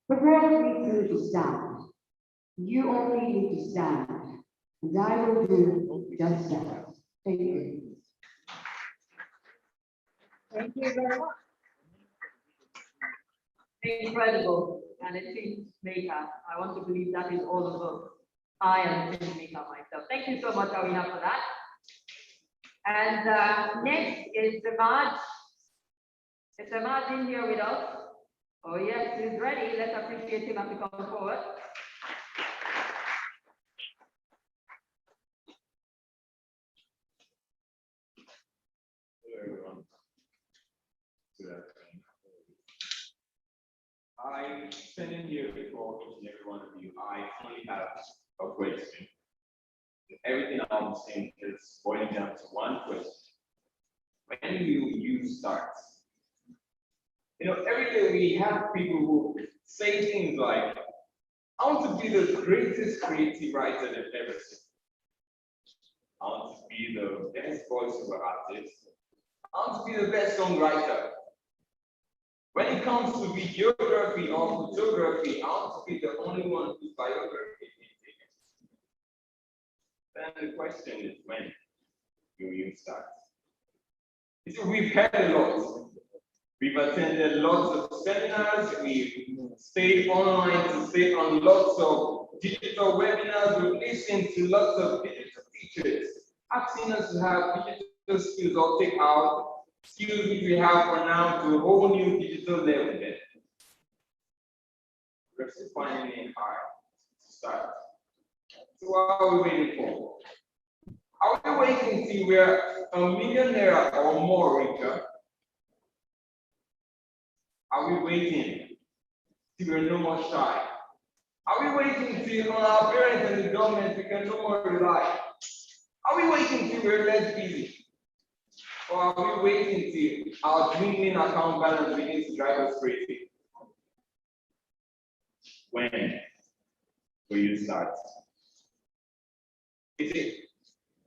The world needs me to stand. You only need to stand, and I will do just that. Thank you. Thank you very much. Incredible, and a change maker. I want to believe that is all of us. I am a change maker myself. Thank you so much, Awina, for that. And next is Samaj. Is Samaj in here with us? Oh yes, he's ready. Let's appreciate him as he comes forward. Hello, everyone. Good afternoon. I'm standing here before each and every one of you. I only have a question. Everything I'm saying is boiling down to one question. When will you start? You know, every day we have people who say things like, I want to be the greatest creative writer they've ever seen. I want to be the best voiceover artist. I want to be the best songwriter. When it comes to videography or photography, I want to be the only one whose biography is taken. Then the question is, when will you start? You see, we've heard a lot. We've attended lots of seminars. We've stayed online to stay on lots of digital webinars. We've listened to lots of digital teachers asking us to have digital skills or take our skills which we have for now to a whole new digital level. Then we're still finding it hard to start. So what are we waiting for? Are we waiting till we're a millionaire or more richer? Are we waiting till we're no more shy? Are we waiting till on our parents and the government we can no more rely? Are we waiting till we're less busy? Or are we waiting till our dwindling account balance begins to drive us crazy? When will you start?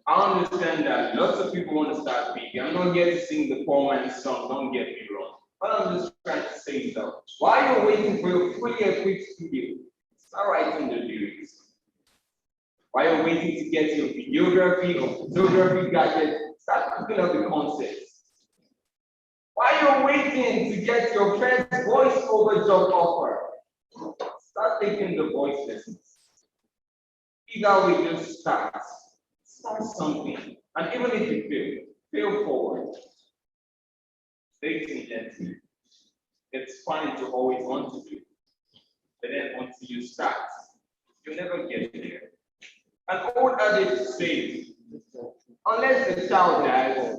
I understand that lots of people want to start big. I'm not here to sing the poor man's song, don't get me wrong. What I'm just trying to say is that while you're waiting for your fully equipped studio, start writing the lyrics. While you're waiting to get your videography or photography gadget, start cooking up the concepts. While you're waiting to get your first voiceover job offer, start taking the voice lessons. Either way, just start something. And even if you fail forward. Ladies and gentlemen, it's funny to always want to do, but then once you start, you'll never get there. An old adage says, unless the child dies,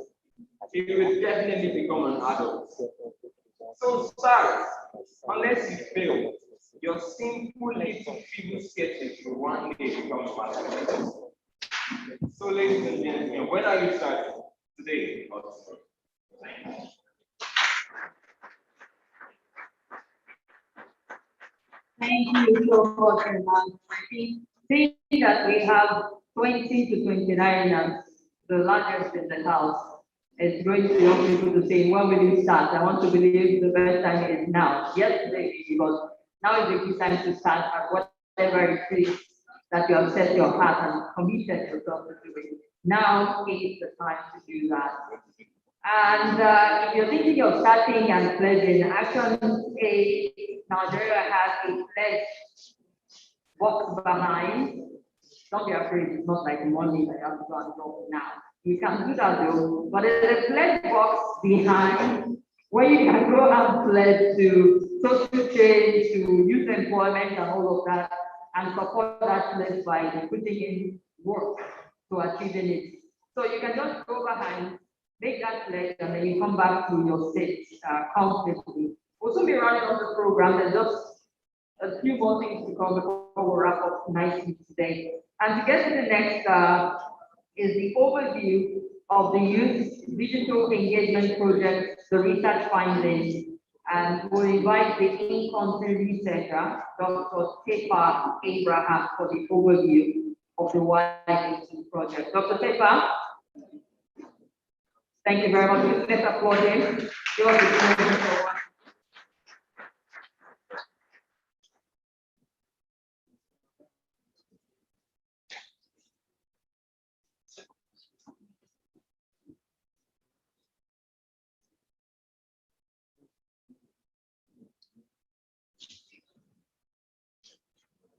he will definitely become an adult. So start, unless you fail, your simple little feeble sketches will one day become a masterpiece. So ladies and gentlemen, when are you starting? Today or tomorrow? Thank you. Thank you so much, everyone. I think seeing that we have 20 to 29 the largest in the house, it's going to help people to say, when will you start? I want to believe the best time is now. Yesterday, because now is the good time to start at whatever it is that you have set your heart and committed yourself to doing. Now is the time to do that. And if you're thinking of starting and pledging, Action A Nigeria has a pledge box behind. Don't be afraid, it's not like money that you have to go and drop now. You can do that though, but there's a pledge box behind where you can go and pledge to social change, to youth employment and all of that, and support that pledge by putting in work to achieving it. So you can just go behind, make that pledge, and then you come back to your state comfortably. We'll soon be running on the program. There's just a few more things to come before we wrap up nicely today. And to get to the next is the overview of the Youth Digital Engagement Project, the research findings, and we'll invite the in-country researcher, Dr. Tepa Abraham, for the overview of the YDE project. Dr. Tepa, thank you very much. Let's applaud him.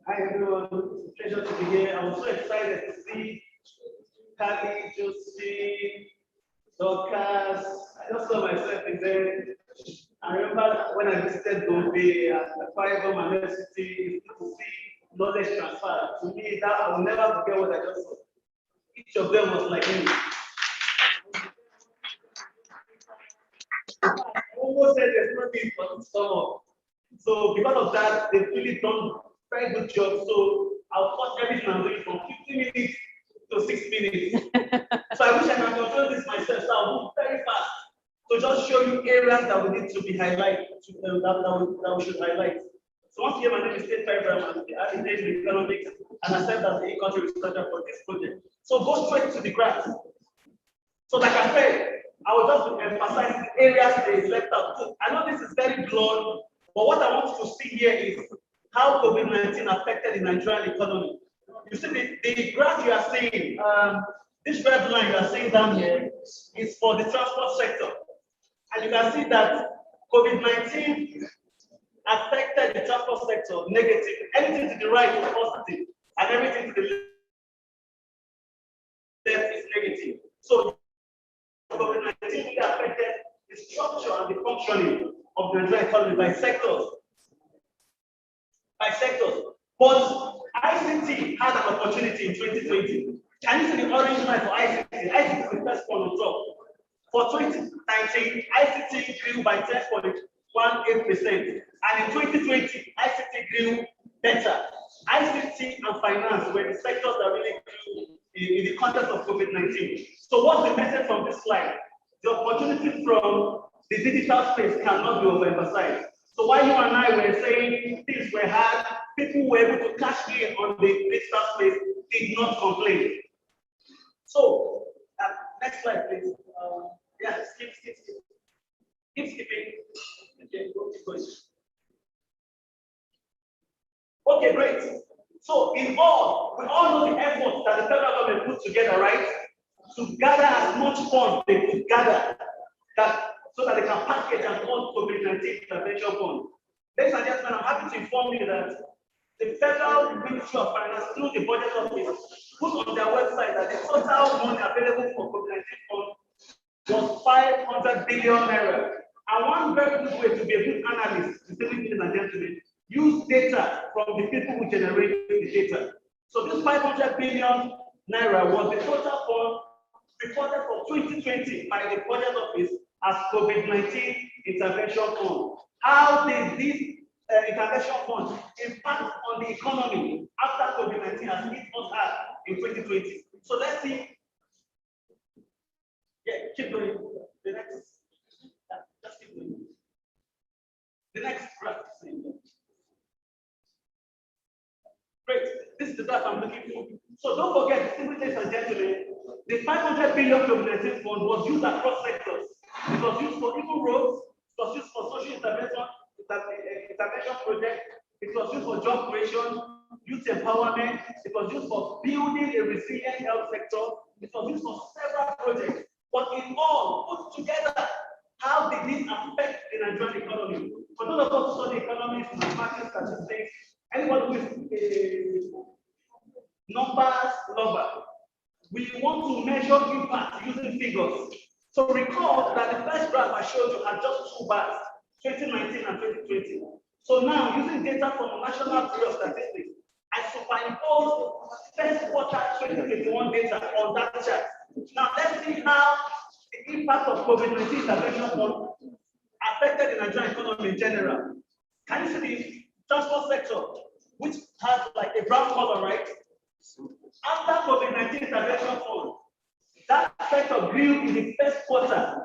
Hi everyone, it's a pleasure to be here. I'm so excited to see Kali, Josie, Dorcas. I just saw myself in there. I remember when I visited Bombay at the Five University, it's good to see knowledge transfer. To me, that I will never forget what I just saw. Each of them was like me. I almost said there's nothing but summer. So because of that, they've really done very good job. So I'll cut everything I'm doing from 50 minutes to 6 minutes. So I wish I can control this myself. So I'll move very fast. So just show you areas that we need to be highlighted, that we should highlight. So once again, my name is Tepa Abraham. I'm the architect in economics, and I serve as the in-country researcher for this project. So go straight to the graphs. So like I said, I will just emphasize the areas that is left out. I know this is very broad, but what I want you to see here is how COVID-19 affected the Nigerian economy. You see the graph you are seeing, this red line you are seeing down here is for the transport sector. And you can see that COVID-19 affected the transport sector negatively. Anything to the right is positive, and everything to the left is negative. So COVID-19 affected the structure and the functioning of the Nigerian economy by sectors. But ICT had an opportunity in 2020 Can you see the orange line for ICT? ICT is the first one on top. For 2019, ICT grew by 10.18%, and in 2020, ICT grew better. ICT and finance were the sectors that really grew in the context of COVID-19. So what's the message from this slide? The opportunity from the digital space cannot be overemphasized. So while you and I were saying things were hard, people were able to cash in on the digital space, did not complain. So next slide, please. Yeah, skip. Keep skipping. Okay, go keep going. Okay, great. So in all, we all know the efforts that the federal government put together, right? To gather as much funds they could gather so that they can package and fund COVID-19 intervention fund. Ladies and gentlemen, I'm happy to inform you that the Federal Ministry of Finance, through the budget office, put on their website that the total money available for COVID-19 fund was 500 billion naira. And one very good way to be a good analyst, ladies and gentlemen, use data from the people who generate the data. So this 500 billion naira was the total fund reported for 2020 by the budget office as COVID-19 intervention fund. How did this intervention fund impact on the economy after COVID-19 has hit us hard in 2020? So let's see. Yeah, keep going. The next, just keep going. The next graph. Great. This is the graph I'm looking for. So don't forget, ladies and gentlemen, the 500 billion COVID-19 fund was used across sectors. It was used for even roads, it was used for social intervention projects, it was used for job creation, youth empowerment, it was used for building a resilient health sector, it was used for several projects. But in all, put together, how did this affect the Nigerian economy? For those of us who study economics, mathematics, statistics, anyone with numbers lover, we want to measure impact using figures. So recall that the first graph I showed you had just 2 bars, 2019 and 2020. So now, using data from the National Bureau of Statistics, I superimpose first quarter 2021 data on that chart. Now let's see how the impact of COVID-19 intervention fund affected the Nigerian economy in general. Can you see the transport sector, which has like a brown color, right? After COVID-19 intervention fund, that sector grew in the first quarter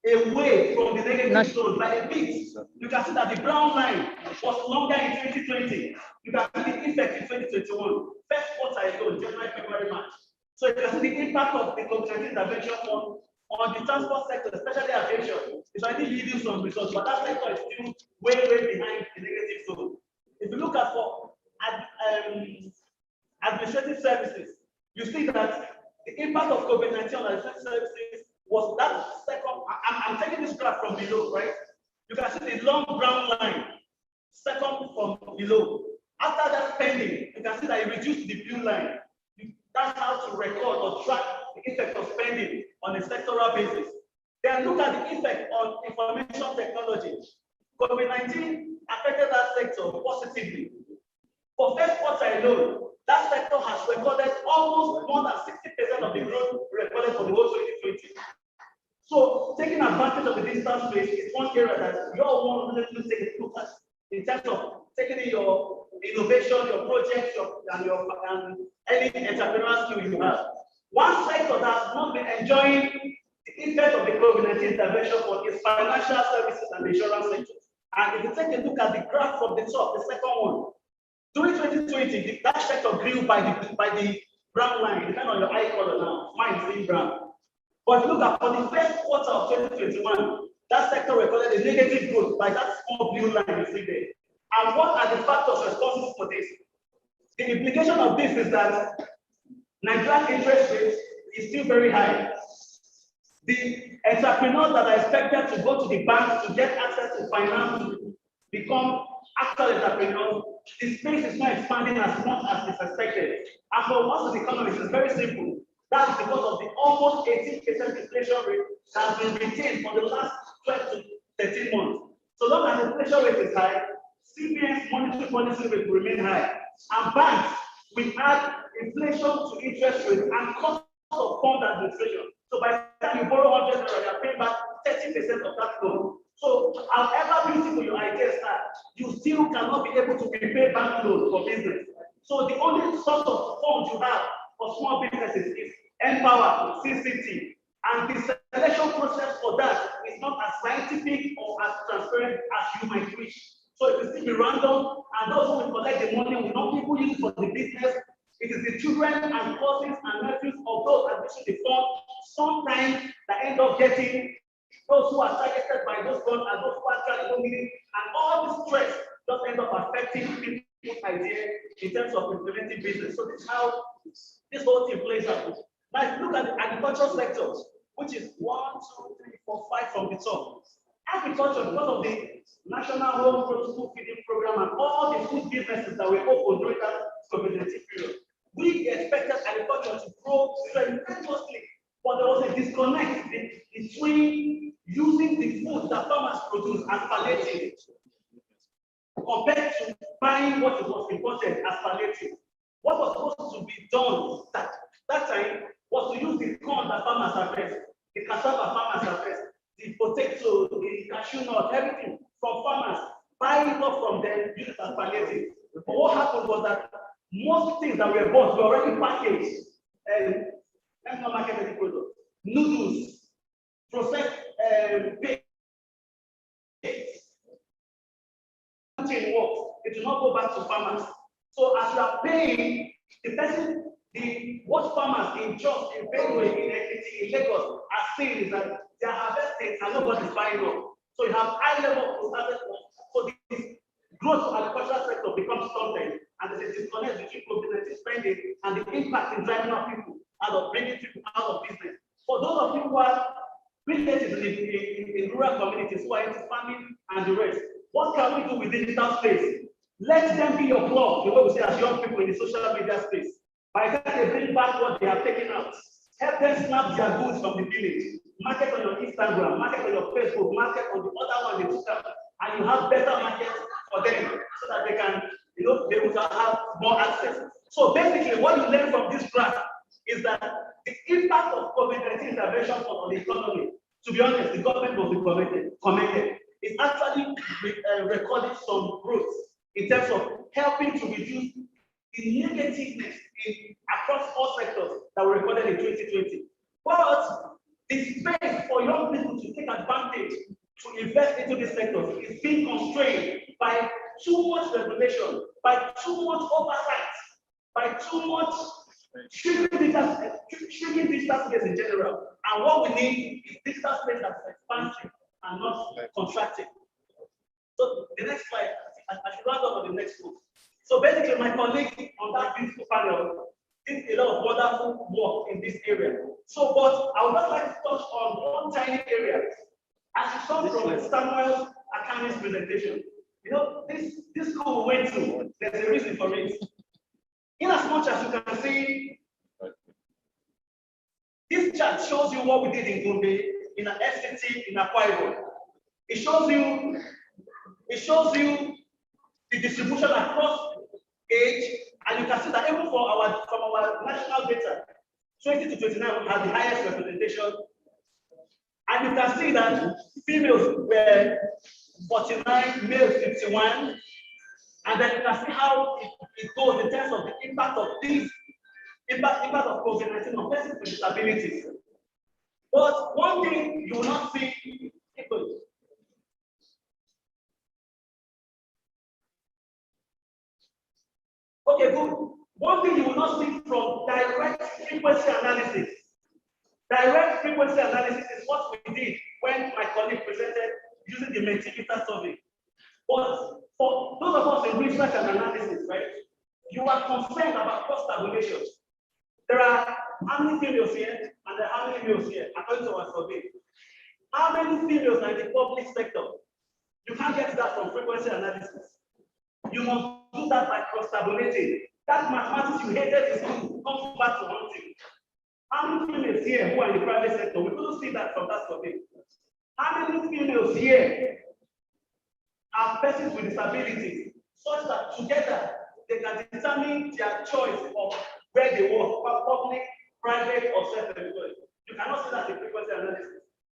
away from the negative zone by a bit. You can see that the brown line was longer in 2020. You can see the effect in 2021. First quarter alone, January, February, March. So you can see the impact of the COVID-19 intervention fund on the transport sector, especially aviation. It's already yielding some results, but that sector is still way behind the negative zone. If you look at for administrative services, you see that the impact of COVID-19 on administrative services was that second. I'm taking this graph from below, right? You can see the long brown line, second from below. After that spending, you can see that it reduced the blue line. That's how to record or track the effect of spending on a sectoral basis. Then look at the effect on information technology. COVID-19 affected that sector positively. For first quarter alone, that sector has recorded almost more than 60% of the growth recorded for the whole 2020. So taking advantage of the digital space is one area that you all want to take a look at in terms of taking in your innovation, your projects, and any entrepreneurial skill you have. One sector that has not been enjoying the effect of the COVID-19 intervention for is financial services and the insurance sector. And if you take a look at the graph from the top, the second one, during 2020, that sector grew by the brown line, depending on your eye color now. Mine is in brown. But look at for the first quarter of 2021, that sector recorded a negative growth by that small blue line you see there. And what are the factors responsible for this? The implication of this is that Nigerian interest rate is still very high. The entrepreneurs that are expected to go to the banks to get access to finance to become actual entrepreneurs, the space is not expanding as much as is expected. And for most of the economies, it's very simple. That's because of the almost 18% inflation rate that has been retained for the last 12 to 13 months. So long as the inflation rate is high, CBN's monetary policy rate will remain high. And banks we add inflation to interest rate and cost of fund administration. So by the time you borrow 100 naira, you are paying back 30% of that loan. So however beautiful your ideas are, you still cannot be able to repay bank loans for business. So the only source of funds you have for small businesses is Empower, CCT, and the selection process for that is not as scientific or as transparent as you might wish. So it will still be random, and those who will collect the money will not people use it for the business. It is the children and cousins and nephews of those administering the fund sometimes that end up getting those who are targeted by those funds and those who actually don't need it, and all this stress just end up affecting people's idea in terms of implementing business. So this is how this whole thing plays out. Now, if you look at the agricultural sector, which is 1, 2, 3, 4, 5 from the top. Agriculture, because of the National Home School Feeding Program and all the food businesses that were open during that COVID-19 period, we expected agriculture to grow tremendously, but there was a disconnect between using the food that farmers produce as palliative compared to buying what was imported as palliative. What was supposed to be done that time was to use the corn that farmers harvest, the cassava farmers harvest, the potato, the cashew nut, everything from farmers, buy it up from them, use it as palliative. But what happened was that most things that were bought were already packaged. Let's not market any product. Noodles, processed baked. It will not go back to farmers. So as you are paying, what farmers in Jos, in Benue, in Ekiti, in Lagos are seeing is that they are harvesting and nobody is buying up. So you have high level of harvest. So this growth of agricultural sector becomes stunted, and there's a disconnect between COVID-19 spending and the impact in driving out people out of bringing people out of business. For those of you who are businesses in rural communities who are into farming and the rest, what can we do with digital space? Let them be your plug, the way we say as young people in the social media space. By the time they bring back what they have taken out, help them snap their goods from the village. Market on your Instagram, market on your Facebook, market on the other one they took out, and you have better markets for them so that they can, be able to have more access. So basically, what you learn from this graph is that the impact of COVID-19 intervention on the economy, to be honest, the government was commented. It's actually recorded some growth in terms of helping to reduce the negativeness across all sectors that were recorded in 2020. But the space for young people to take advantage to invest into these sectors is being constrained by too much regulation, by too much oversight, by too much shrinking digital space in general. And what we need is digital space that's expansive and not contracting. So the next slide, I should round up on the next one. So basically, my colleagues on that beautiful panel did a lot of wonderful work in this area. So, but I would not like to touch on one tiny area. As you saw from Samuel's Akami's presentation, this school we went to, there's a reason for it. In as much as you can see, this chart shows you what we did in Gombe, in an FCT, in Akwa Ibom. It shows you the distribution across age, and you can see that even from our national data, 20 to 29 had the highest representation. And you can see that females were 49, males 51, and then you can see how it goes in terms of the impact of impact of COVID-19 on persons with disabilities. But one thing you will not see, okay, good. One thing you will not see from direct frequency analysis. Direct frequency analysis is what we did when my colleague presented using the Mentimeter survey. But for those of us in research and analysis, right, you are concerned about cross-tabulation. There are how many females here and there are how many males here, according to our survey. How many females are in the public sector? You can't get that from frequency analysis. You must do that by cross-tabulating. That mathematics you hated in school comes back to one thing. How many females here who are in the private sector? We couldn't see that from that survey. How many females here are persons with disabilities, such that together they can determine their choice of where they work, public, private, or self-employed. You cannot say that in frequency analysis.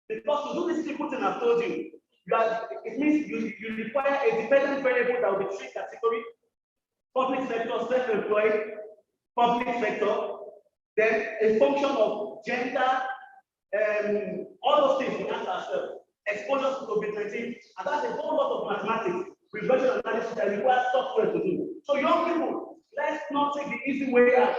Because to do this simple thing I've told you, it means you require a dependent variable that will be three categories: public sector, self-employed, public sector, then a function of gender, all those things we ask ourselves, exposure to COVID-19, and that's a whole lot of mathematics, regression analysis that requires software to do. So young people, let's not take the easy way out.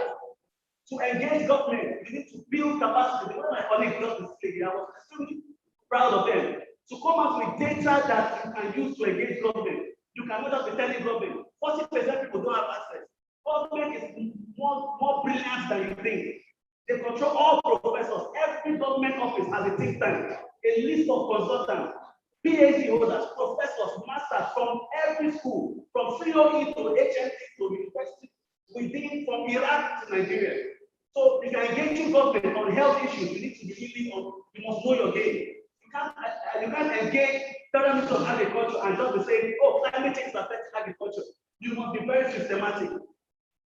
To engage government, you need to build capacity. One of my colleagues just displayed, I was extremely proud of them, to come out with data that you can use to engage government. You cannot just be telling government, 40% people don't have access. Government is more brilliant than you think. They control all professors. Every government office has a think tank, a list of consultants, PhD holders, professors, masters from every school, from COE to HNC to university, from Iraq to Nigeria. So if you're engaging government on health issues, you need to be really you must know your game. You can't engage parameters of agriculture and just be saying, oh, climate change affects agriculture. You must be very systematic.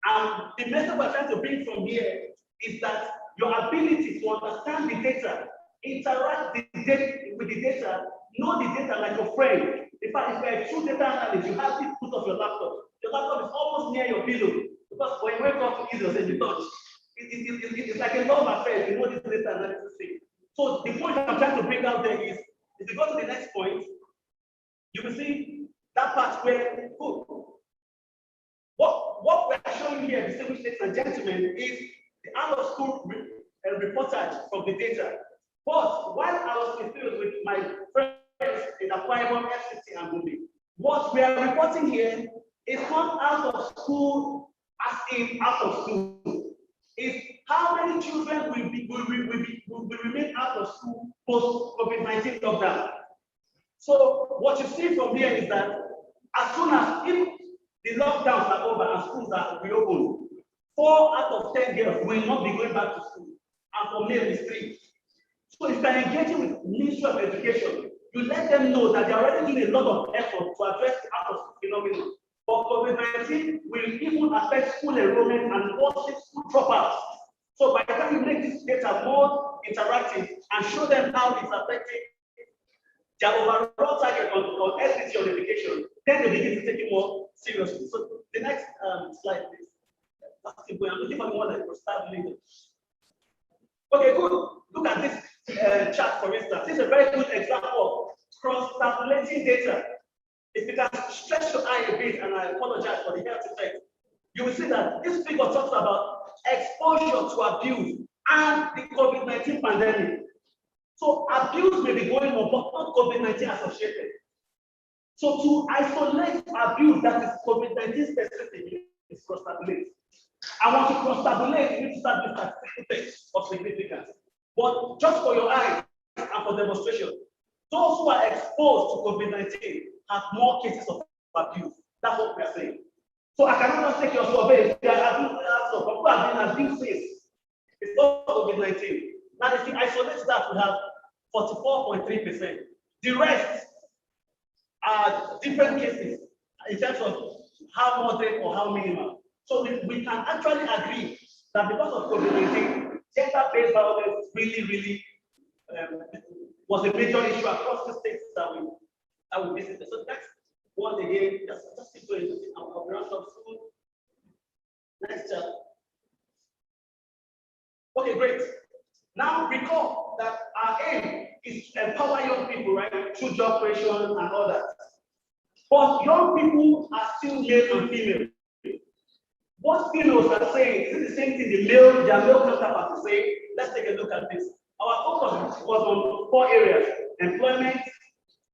And the message we're trying to bring from here is that your ability to understand the data, interact with the data, know the data like a friend. In fact, if you're a true data analyst, you have this put of your laptop. Your laptop is almost near your pillow. Because when you wake up to eat yourself, you touch. It's like a love affair, you know this data analysis thing. So the point I'm trying to bring out there is, if you go to the next point, you will see that part where, what we're showing here, distinguished ladies and gentlemen, is the out of school reportage from the data. But while I was in field with my friends in Akwa Ibom, FCT, and Gombe, what we are reporting here is not out of school as in out of school. Is how many children will remain out of school post COVID-19 lockdown. So what you see from here is that as soon as if the lockdowns are over and schools are reopened, 4 out of 10 girls will not be going back to school, and for male is 3. So if you're engaging with Ministry of Education, you let them know that they're already doing a lot of effort to address the out of school phenomenon. But COVID-19 will even affect school enrollment and also school dropouts. So by the time you make this data more interactive and show them how it's affecting their overall target on SDC on education, then they begin to take it more seriously. So the next slide, please. I'm looking for one that will start later. Okay, good. Look at this chart, for instance. This is a very good example of cross-tabulating data. If you can stretch your eye a bit, and I apologize for the health effect, you will see that this figure talks about exposure to abuse and the COVID-19 pandemic. So abuse may be going on, but not COVID-19 associated. So to isolate abuse that is COVID-19 specific is cross-tabulate. I want to cross-tabulate, you need to start with statistics of significance. But just for your eyes and for demonstration, those who are exposed to COVID-19 have more cases of abuse. That's what we are saying. So I cannot just take your survey. There are people have been abused since. It's not COVID-19. Now, if you isolate that, we have 44.3%. The rest are different cases in terms of how moderate or how minimal. So we can actually agree that because of COVID-19, gender-based violence really was a major issue across the states that we visited. So next one again, just keep going. I'll run up soon. Next chart. Okay, great. Now recall that our aim is to empower young people, right, through job creation and all that. But young people are still male and female. What females are saying, is it the same thing their male counterparts are saying? Let's take a look at this. Our focus was on 4 areas: employment,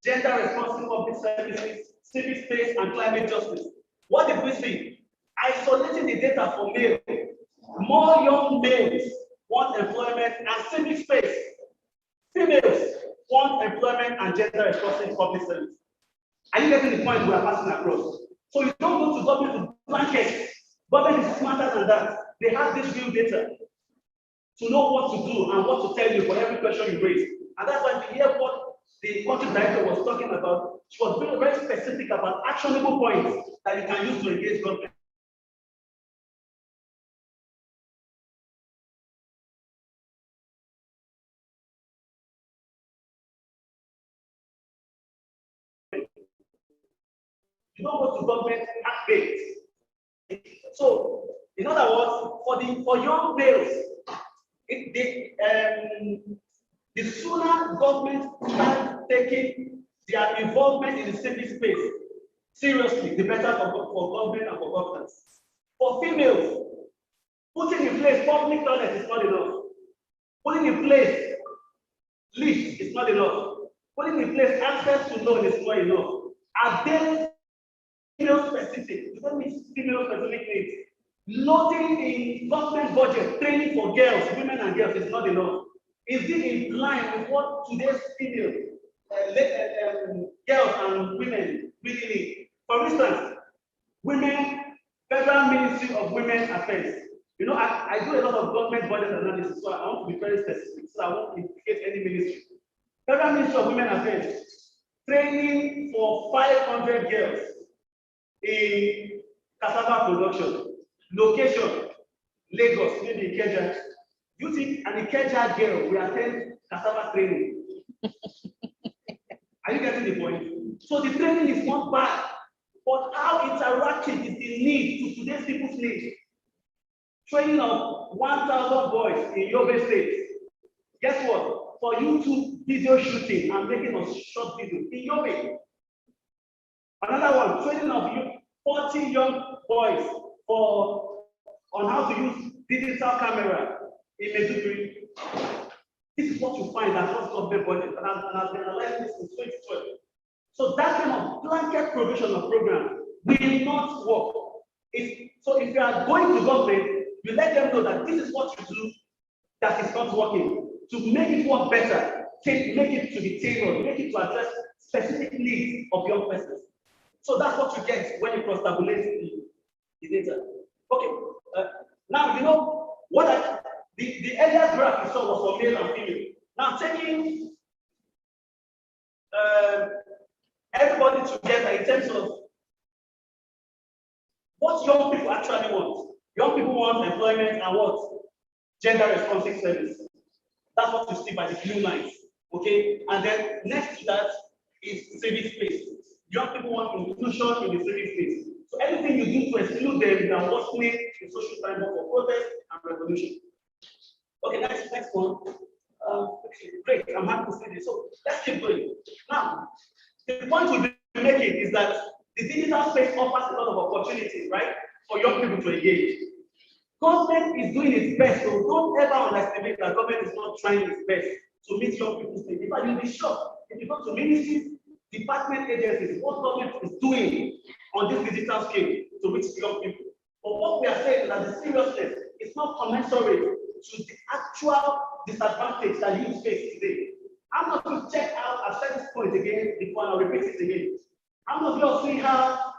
gender responsive public services, civic space, and climate justice. What did we see? Isolating the data for male, more young males want employment and civic space. Females want employment and gender responsive public service. Are you getting the point we are passing across? So you don't go to government to blanket. Government is smarter than that. They have this real data to know what to do and what to tell you for every question you raise. And that's why if you hear what the country director was talking about, she was very, very specific about actionable points that you can use to engage government. You don't go to government half-baked. So, in other words, for young males, the sooner government start taking their involvement in the civic space seriously, the better for government and for governance. For females, putting in place public toilet is not enough. Putting in place lift is not enough. Putting in place access to loan is not enough. Are they female specific? You don't need female specific needs. Loading in government budget, training for girls, women and girls is not enough. Is it in line with what today's female girls and women really need? For instance, Federal Ministry of Women Affairs. You know, I do a lot of government budget analysis, so I want to be very specific, so I won't indicate any ministry. Federal Ministry of Women Affairs, training for 500 girls in cassava production. Location, Lagos, maybe Ikeja. You think an Ikeja girl will attend cassava training? Are you getting the point? So the training is not bad, but how interactive is the need to today's people's needs? Training of 1,000 boys in Yobe State. Guess what? For YouTube video shooting and making a short video in Yobe. Another one, training of 40 young boys on how to use digital camera in Maiduguri. This is what you find across government budget, and I've been analyzing this since 2012. So that kind of blanket provision of program will not work. So if you are going to government, you let them know that this is what you do that is not working. To make it work better, make it to be tailored, make it to address specific needs of young persons. So that's what you get when you cross-tabulate the data. Okay, now you know what the earlier graph you saw was for male and female. Now taking everybody together in terms of what young people actually want. Young people want employment and what? Gender responsive service. That's what you see by the blue lines. Okay, and then next to that is civic space. Young people want inclusion in the civic space. So anything you do to exclude them, you are worsening the social framework for protest and revolution. Okay, next one. Great, I'm happy to see this. So let's keep going. Now, the point we'll be making is that the digital space offers a lot of opportunities, right, for young people to engage. Government is doing its best, so don't ever underestimate that government is not trying its best to meet young people's needs. In fact, you'll be shocked if you go to ministries, department agencies, what government is doing on this digital scale to reach young people. But what we are saying is that the seriousness is not commensurate to the actual disadvantage that you face today. I'm not going to check out, I've said this point again before, and I'll repeat it again. I'm not going to see how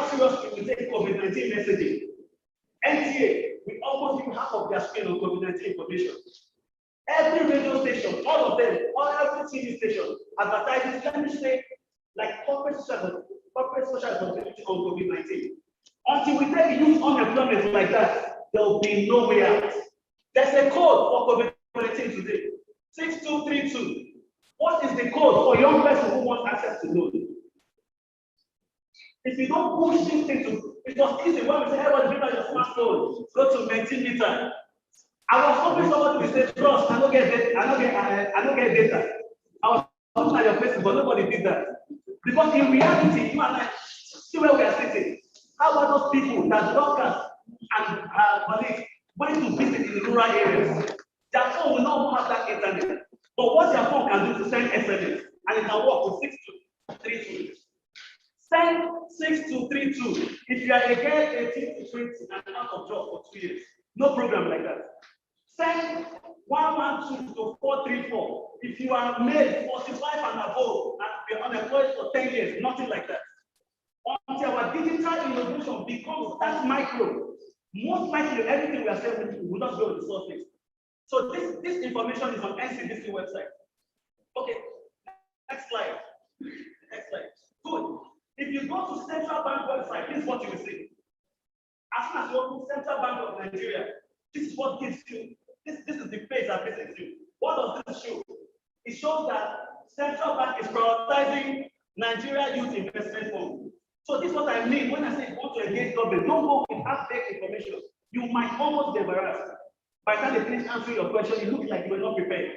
seriously we take COVID-19 messaging. NTA, we almost give half of their screen on COVID-19 information. Every radio station, all of them, every TV station advertises, let me say, like corporate social responsibility on COVID-19. Until we take youth unemployment like that, there will be no way out. There's a code for COVID-19 today, 6232. What is the code for young person who wants access to loan? If you don't push this thing to, it was easy when we say, hey, what your smartphone, go to Mentimeter. I was hoping somebody will say, trust, I don't get data. I was looking at your face, but nobody did that. Because in reality, you and I, see where we are sitting. How about those people that doctors and colleagues went to visit in the rural areas? Their phone will not have that internet. But what their phone can do is send SMS, and it can work with 6232. Send 6232. If you are a girl 18 to 20 and out of job for 2 years, no program like that. Send 112 to 434. If you are male 45 and above and be unemployed for 10 years, nothing like that. Until our digital innovation becomes that micro, most likely everything we are saying will not go to the surface. So this information is on NCDC website. Okay, next slide. Next slide. Good. If you go to Central Bank website, this is what you will see. As soon as you open Central Bank of Nigeria, this is what gives you, this is the page that visits you. What does this show? It shows that Central Bank is prioritizing Nigeria Youth Investment Fund So this is what I mean when I say you want to engage government. Don't go with half-baked information. You might almost be embarrassed. By the time they finish answering your question, you look like you were not prepared.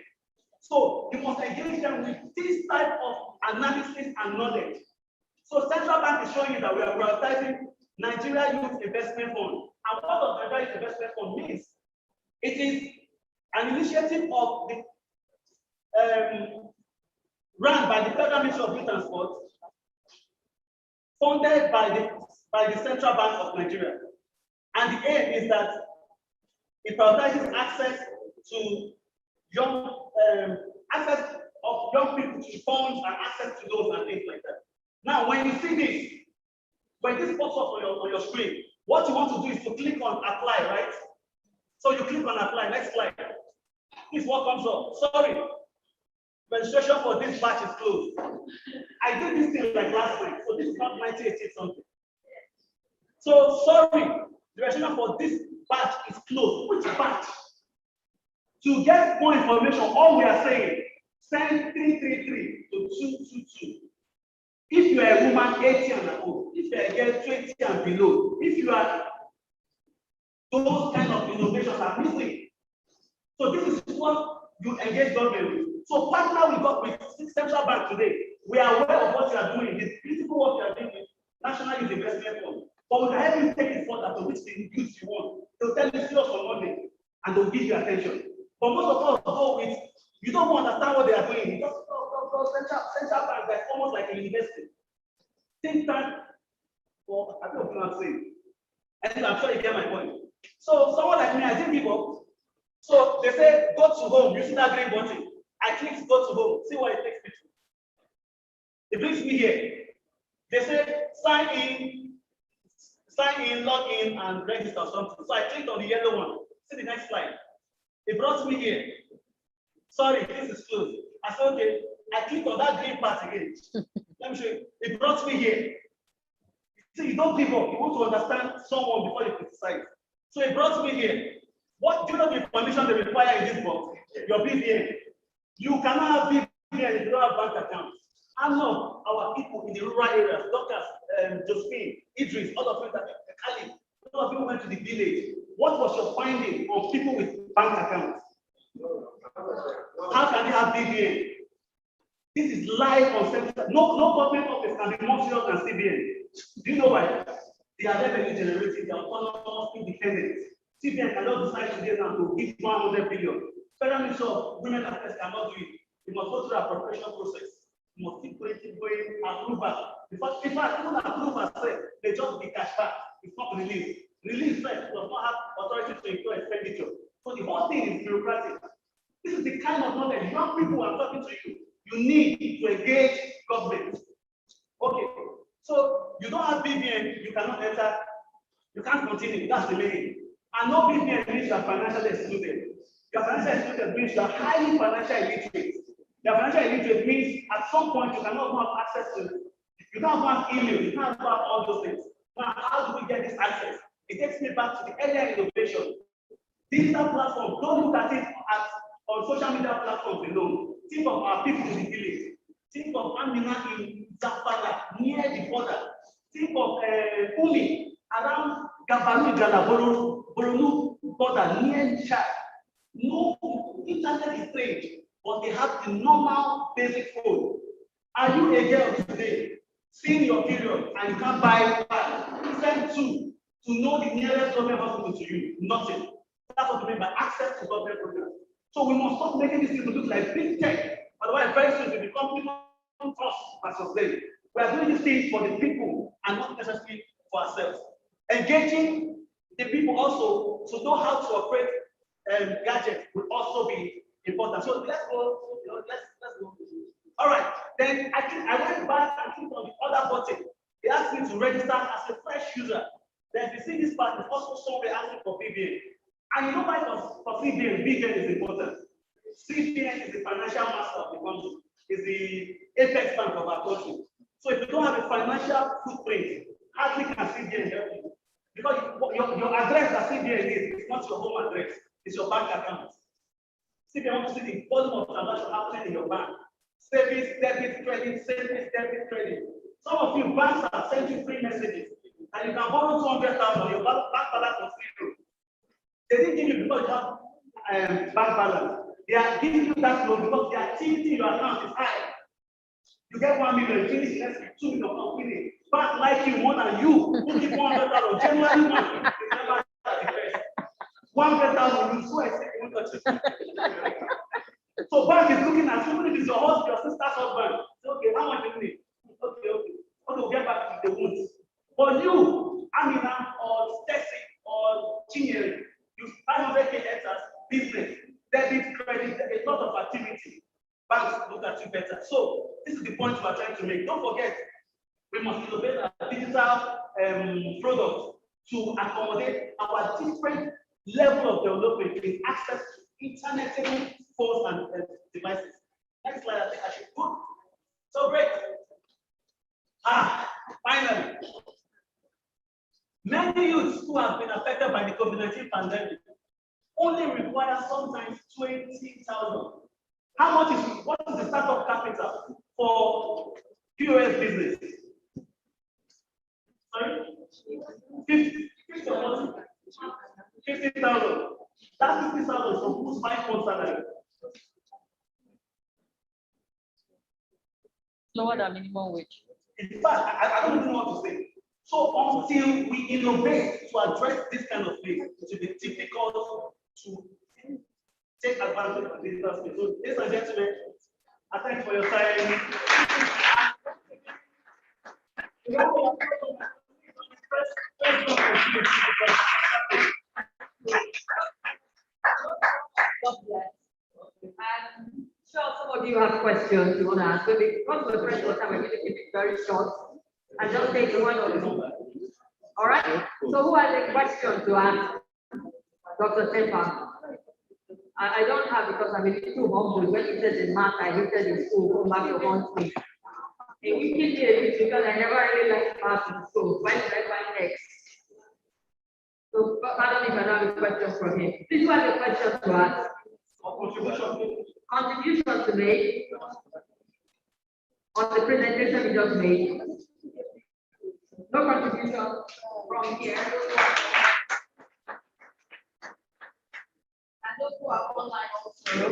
So you must engage them with this type of analysis and knowledge. So central bank is showing you that we are prioritizing Nigeria Youth Investment Fund. And what does Nigeria Youth Investment Fund means? It is an initiative of the run by the Federal Ministry of Youth and Sport, funded by the Central Bank of Nigeria. And the aim is that it prioritizes access to young access of young people to funds and access to those and things like that. Now, when you see this, when this pops up on your screen, what you want to do is to click on apply, right? So you click on apply. Next slide. This is what comes up. Sorry, registration for this batch is closed. I did this thing like last night, so this is not 1980 something. So sorry, the registration for this batch is closed. Which batch? To get more information, all we are saying, send 333 to 222. If you are a woman 80 and above, if you are a girl 20 and below, if you are those kind of innovations are missing. So this is what you engage government with. So partner with Central Bank today. We are aware of what you are doing, the critical work you are doing with National Youth Investment Fund. But we can help you take it further to which the youth you want. They'll tell you serious or nothing, and they'll give you attention. But most of us go with, you don't understand what they are doing. Just Central Bank, that's almost like a university. Think tank, well, I don't know what I'm saying. And I'm sure you get my point. So someone like me, I didn't give up. So they say, go to home, you see that green button. I click go to home, see what it takes me to. It brings me here. They say, sign in, log in, and register or something. So I clicked on the yellow one. See the next slide. It brought me here. Sorry, this is closed. I said, okay. I clicked on that green part again. Let me show you. It brought me here. See, you don't give up. You want to understand someone before you criticize. So it brought me here. What do you know the information they require in this box? Your BVN. You cannot have BVN if you don't have bank accounts. I know our people in the rural areas, doctors, Josephine, Idris, all of you that Kali, all of you went to the village. What was your finding of people with bank accounts? How can they have BVN? This is live on Central. No government office can be more serious than CBN. Do you know why? They are revenue generating, they are autonomous, independent. CBN cannot decide today now to give 100 billion. Federal Ministry of Women Affairs cannot do it. You must go through the appropriation process. You must keep going, approval. Because in fact, even approval said they just be cash back. It's not released. Release first does not have authority to incur expenditure. So the whole thing is bureaucratic. This is the kind of knowledge young people are talking to you. You need to engage government. Okay. So you don't have BVN, you cannot enter, you can't continue. That's the main. And no BVN means you are financially excluded. Your financial excluded means you are highly financial illiterate. Your financial illiterate means at some point you cannot have access to, you can't have email, you can't have all those things. Now, how do we get this access? It takes me back to the earlier innovation. Digital platform, don't look at it as on social media platforms alone. Think of our people in the village. Think of Amina in Zapala, near the border. Think of Umi around Gabaru, Boronu border, near Chad. No internet is strange, but they have the normal basic phone. Are you a girl today, seeing your period, and you can't buy one? Send two to know the nearest government hospital to you? Nothing. That's what we mean by access to government programs. So we must stop making these people look like big tech. Otherwise, very soon we become people us as them. We are doing these things for the people and not necessarily for ourselves. Engaging the people also to know how to operate gadgets will also be important. So let's go. Let's go. All right. Then I went back and clicked on the other button. They asked me to register as a fresh user. Then you see this part is also somewhere asking for BVN. And you know why for CBN, BVN is important. CBN is the financial master of the country. Is the apex bank of our country. So if you don't have a financial footprint, hardly can CBN help you. Because your address that CBN is not your home address, it's your bank account. CBN wants to see the volume of transactions happening in your bank. Savings, debit, credit, savings, debit, credit. Some of you banks have sent you free messages, and you can borrow 200,000. Your bank balance was zero. They didn't give you because you have bank balance. They are giving you that loan because the activity in your account is high. You get 1 million, finish less than 2 million pounds, finish. Bank like you more than you. Who give 100,000? January month, remember that the first. 100,000, you so expect 130. So bank is looking at even if it's your husband, your sister's husband. Say, okay, how much do you need? Okay, we'll get back to the wounds. But you, Amina or Stacy or Chinyere, you 500K hectares business, debit, credit, a lot of activity. Banks look at you better. So this is the point we are trying to make. Don't forget, we must innovate our digital products to accommodate our different level of development in access to internet phones and devices. Next slide, I think I should put. So great. Finally, many youths who have been affected by the COVID-19 pandemic only require sometimes 20,000. What is the startup capital for POS business? Sorry? 50,000. That 50,000 is from whose 5 months salary? Lower than minimum wage. In fact, I don't even know what to say. So until we innovate to address this kind of thing, it will be difficult to take advantage of this space. So, ladies and gentlemen, I thank you for your time. I'm sure some of you have questions you want to ask, but because of the pressure of time, we're going to keep it very short and just take one or two. All right? So who has a question to ask Dr. Tempa? I don't have because I'm a little humble. When he said in math, I hated in school, come back to haunt me. And we keep it because I never really liked math in school. Why did I find X? So, pardon me if I don't have a question from him. Please, who has a question to ask? Contribution to make on the presentation we just made. No contribution from here. And those who are online also.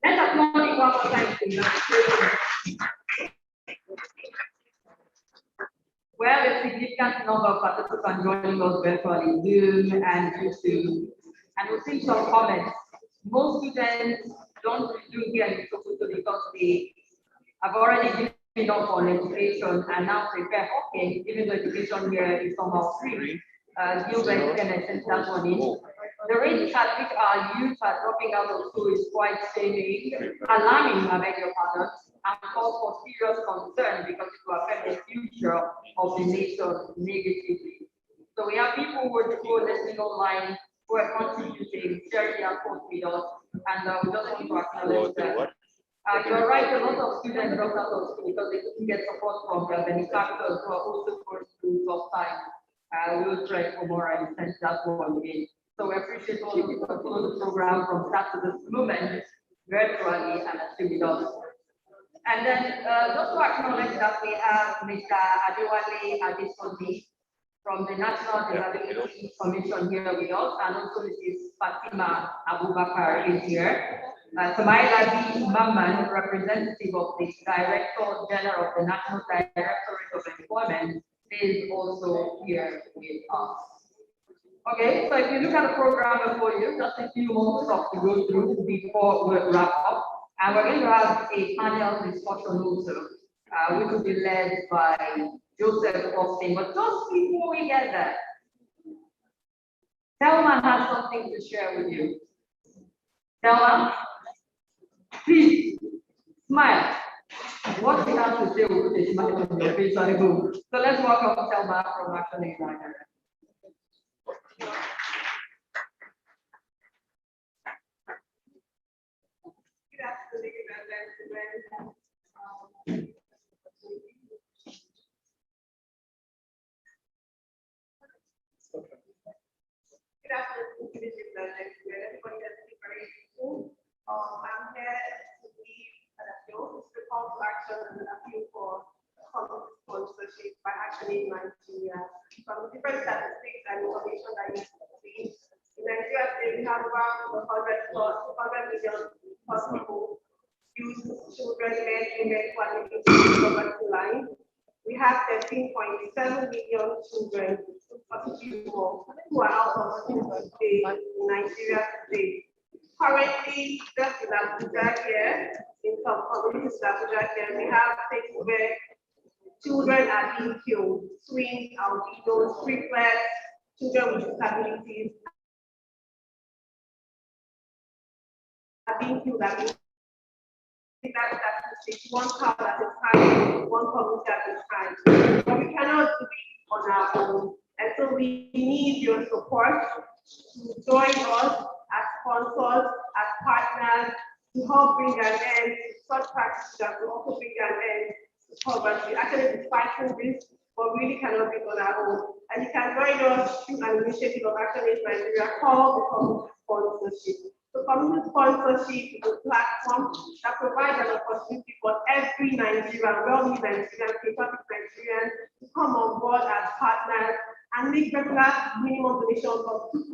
Let's applaud it one more time, please. We have a significant number of participants joining us virtually, Zoom and YouTube. And we'll see some comments. Most students don't do here in Sokoto because they have already given up on education and now prepare, okay, even though education here is somehow free, Gilbert can send that one in. The rate at which our youth are dropping out of school is quite shaming, alarming, I beg your pardon, and cause for serious concern because it will affect the future of the nation negatively. So we have people who are listening online, who are contributing, sharing their thoughts with us, and we just need to acknowledge that. You're right, a lot of students dropped out of school because they couldn't get support from the benefactors who are also going through tough time. We'll try for more and send that one again. So we appreciate all of you who follow the program from start to this moment, virtually and still with us. And then just to acknowledge that we have Mr. Adewale Adesoji from the National Disability Commission here with us, and also Mrs. Fatima Abubakar is here. Samaila B. Mamman, representative of the Director General of the National Directorate of Employment, is also here with us. Okay, so if you look at the program before you, just a few more stuff to go through before we wrap up. And we're going to have a panel discussion also, which will be led by Joseph Austin. But just before we get there, Thelma has something to share with you. Thelma, please smile. What she has to say will put a smile on your face on the move. So let's welcome Thelma from Action Aid Nigeria. Good afternoon, gentlemen. Good afternoon, everybody has been very useful. I'm here to lead an appeal. It's the call to action and an appeal for partnership by Action in Nigeria. From different statistics and information that you can see, in Nigeria today we have around 100 million plus people, youth, children, men, women who are living in the poverty line. We have 13.7 million children, possibly more, who are out of school today in Nigeria today. Currently, just in Abuja here, in some communities in Abuja here, we have places where children are being killed, twins, albinos, triplets, children with disabilities are being killed. One child at a time, one community at a time. But we cannot do it on our own. And so we need your support to join us as sponsors, as partners, to help bring an end to such practices that will also bring an end to poverty. Actually, it's fighting this, but really cannot be on our own. And you can join us through an initiative of Action in Nigeria called the Community Sponsorship. So community sponsorship is a platform that provides an opportunity for every Nigerian, well-meaning Nigerian, patriotic Nigerian to come on board as partners and make regular minimum donations of 2,000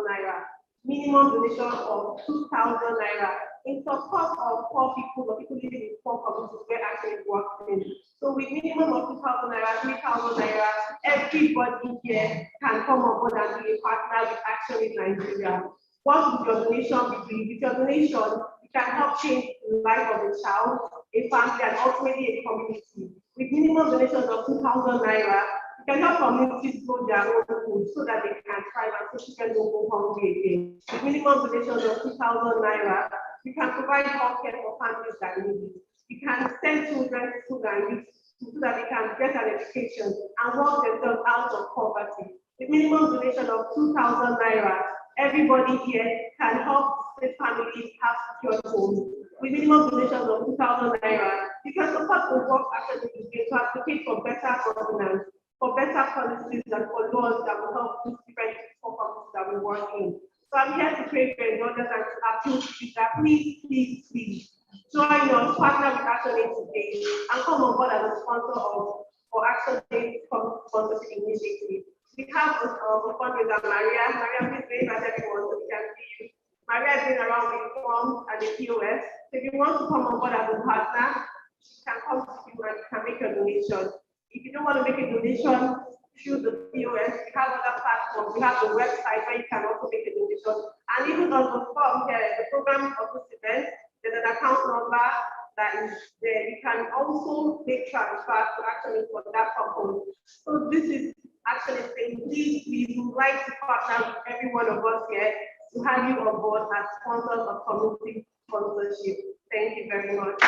naira. Minimum donation of 2,000 naira in support of poor people or people living in poor communities where actually working. So with minimum of 2,000 naira, 3,000 naira, everybody here can come on board and be a partner with Action in Nigeria. What would your donation be? With your donation, you can help change the life of a child, a family, and ultimately a community. With minimum donations of 2,000 naira, you can help communities grow their own food so that they can thrive and so children don't go hungry again. With minimum donations of 2,000 naira, you can provide healthcare for families that need it. You can send children to school and youth so that they can get an education and work themselves out of poverty. With minimum donation of 2,000 naira, everybody here can help the families have secure homes. With minimum donations of 2,000 naira, you can support the work activities to advocate for better governance, for better policies, and for laws that will help these different communities that we work in. So I'm here to pray for indulgence and to appeal to you that please join us, partner with Action Aid today, and come on board as a sponsor of for Action Aid sponsorship initiative. We have a fundraiser, Maria. Maria, please wave at everyone so we can see you. Maria has been around with forms and the POS. So if you want to come on board as a partner, you can come to you and you can make a donation. If you don't want to make a donation through the POS, we have other platforms. We have the website where you can also make a donation. And even on the form here, the program of this event, there's an account number that is there. You can also make transfers to actually for that purpose. So this is actually saying, please, we would like to partner with every one of us here to have you on board as sponsors of community sponsorship. Thank you very much.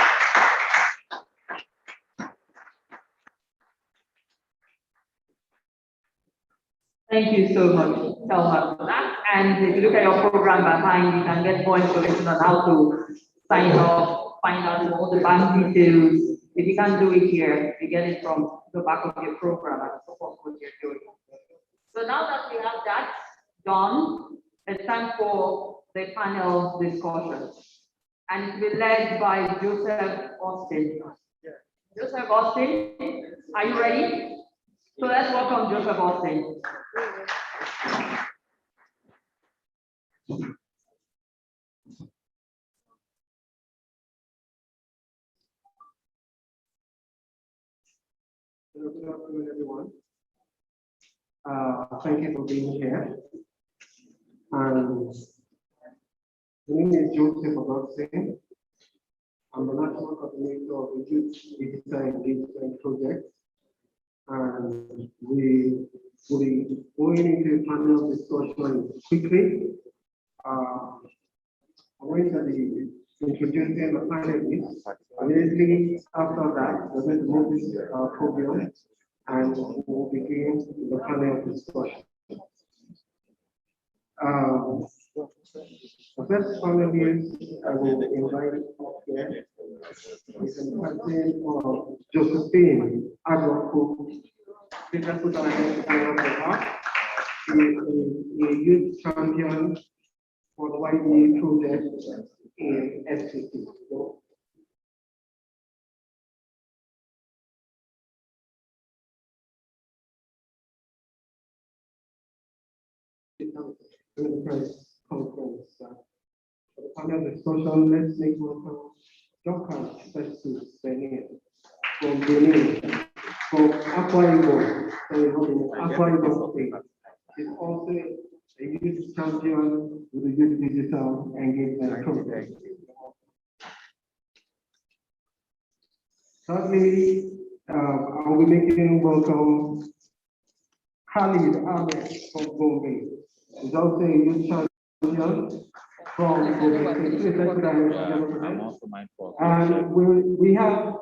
Thank you so much, Selma, for that. And if you look at your program behind, you can get more information on how to sign up, find out all the bank details. If you can't do it here, you get it from the back of your program and support what you're doing. So now that we have that done, it's time for the panel discussion. And it will be led by Joseph Austin. Joseph Austin, are you ready? So let's welcome Joseph Austin. Good afternoon, everyone. Thank you for being here. And my name is Joseph Austin. I'm the National Coordinator of the Youth Digital Engagement Project. And we will be going into a panel discussion quickly. I'm going to be introducing the panelists. Immediately after that, we're going to move this program and we'll begin the panel discussion. The first panelist I will invite up here is the person of Josephine Adwako. Please put our hands together for her. She is a youth champion for the YDE project in FCT. So, during the press conference. For the panel discussion, let's make welcome Dr. Festus Benin from Benin, from Akwa Ibom, State. He's also a youth champion with the youth digital engagement program. Thirdly, I will be making welcome Khalid Ahmed from Bombay. He's also a youth champion from and we have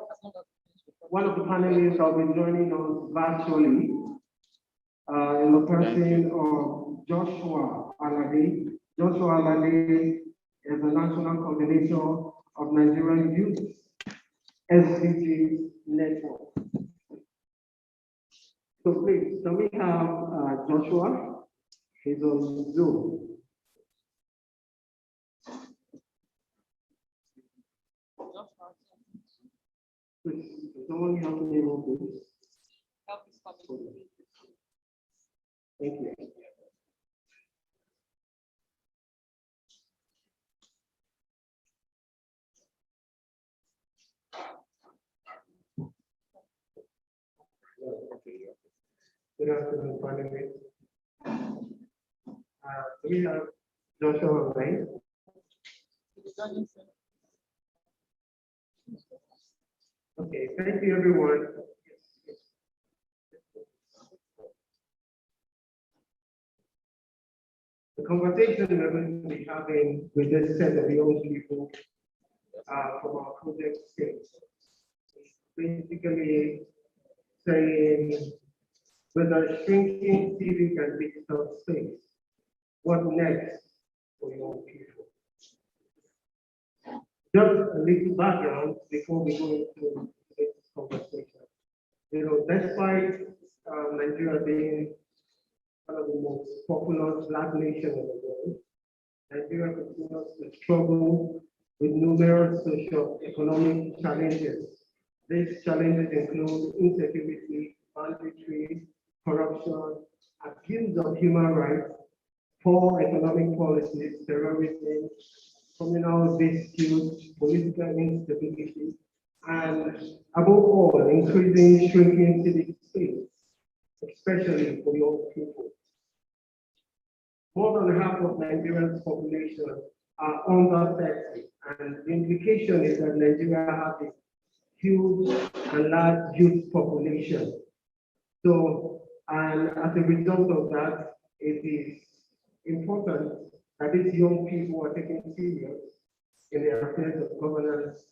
one of the panelists that will be joining us virtually in the person of Joshua Alade. Joshua Alade is the National Coordinator of Nigerian Youth SDG Network. So please, can we have Joshua? He's on Zoom. Please, someone help me with this? Help is coming. Thank you. Good afternoon, finally. We have Joshua online. Okay, thank you, everyone. The conversation we're going to be having with this set of young people from our project state is basically saying, with a shrinking civic and digital space, what next for young people? Just a little background before we go into this conversation. You know, despite Nigeria being one of the most populous Black nations in the world, Nigeria continues to struggle with numerous socio-economic challenges. These challenges include insecurity, banditry, corruption, abuse of human rights, poor economic policies, terrorism, communal disputes, political instability, and above all, increasing shrinking civic space, especially for young people. More than half of Nigeria's population are under 30, and the implication is that Nigeria has a huge and large youth population. So, and as a result of that, it is important that these young people are taken serious in the affairs of governance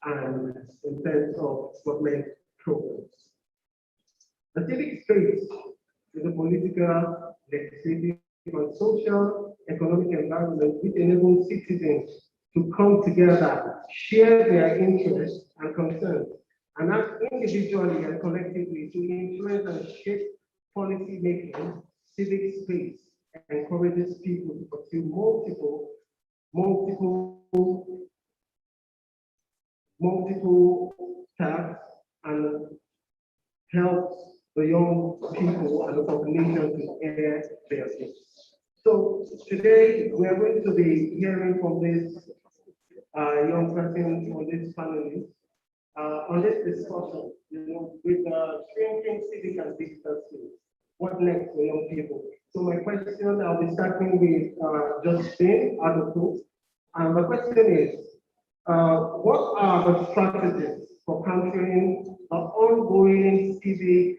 and in terms of government programs. The civic space is a political, legislative, and social economic environment which enables citizens to come together, share their interests and concerns, and act individually and collectively to influence and shape policy making. Civic space encourages people to pursue multiple tasks and helps the young people and the population to air their voice. So today we are going to be hearing from this young person on this panel on this discussion, you know, with shrinking civic and digital skills. What next for young people? So my question, I'll be starting with Justin Adoko. And the question is, what are the strategies for countering the ongoing civic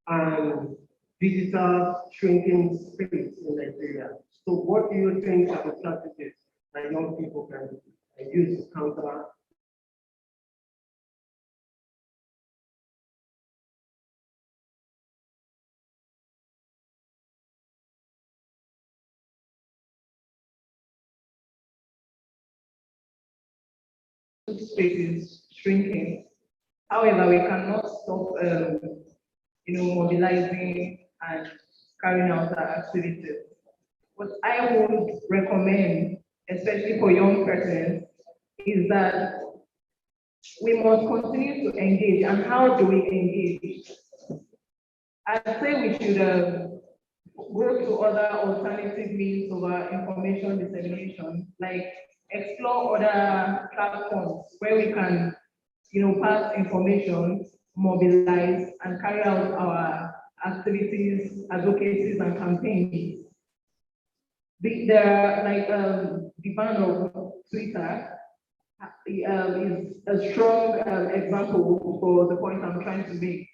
and digital shrinking space in Nigeria? So what do you think are the strategies that young people can use to counter? Spaces shrinking. However, we cannot stop, mobilizing and carrying out our activities. What I would recommend, especially for young persons, is that we must continue to engage. And how do we engage? I'd say we should, go to other alternative means of information dissemination, like explore other platforms where we can, pass information, mobilize, and carry out our activities, advocacies, and campaigns. The ban of Twitter is a strong example for the point I'm trying to make.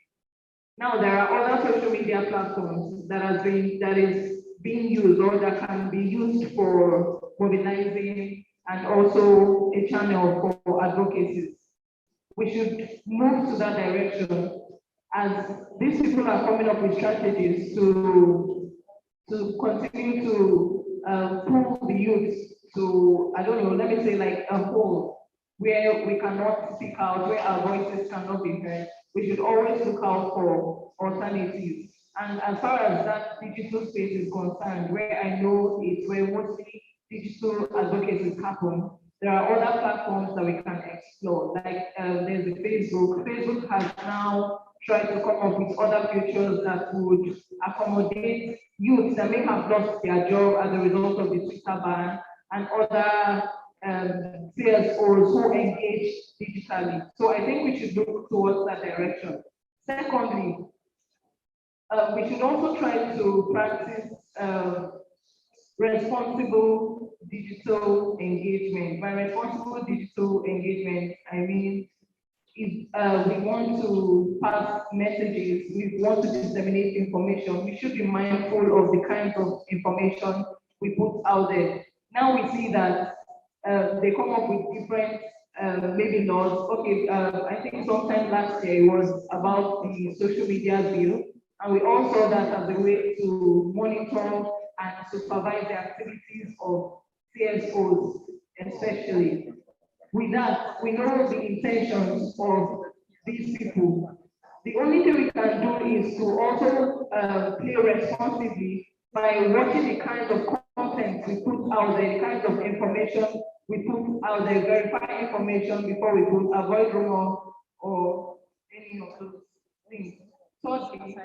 Now, there are other social media platforms that is being used or that can be used for mobilizing and also a channel for advocacy. We should move to that direction as these people are coming up with strategies to continue to pull the youth to, I don't know, let me say like a hole where we cannot speak out, where our voices cannot be heard. We should always look out for alternatives. And as far as that digital space is concerned, where I know it's where mostly digital advocacy happen, there are other platforms that we can explore. Like there's the Facebook. Facebook has now tried to come up with other features that would accommodate youth that may have lost their job as a result of the Twitter ban and other CSOs who engage digitally. So I think we should look towards that direction. Secondly, we should also try to practice responsible digital engagement. By responsible digital engagement, I mean, if we want to pass messages, we want to disseminate information, we should be mindful of the kinds of information we put out there. Now we see that they come up with different maybe laws. Okay, I think sometime last year it was about the social media bill, and we all saw that as a way to monitor and supervise the activities of CSOs, especially. With that, we know the intentions of these people. The only thing we can do is to also play responsibly by watching the kind of content we put out there, the kind of information we put out there, verify information before we put, avoid rumor or any of those things. Thirdly,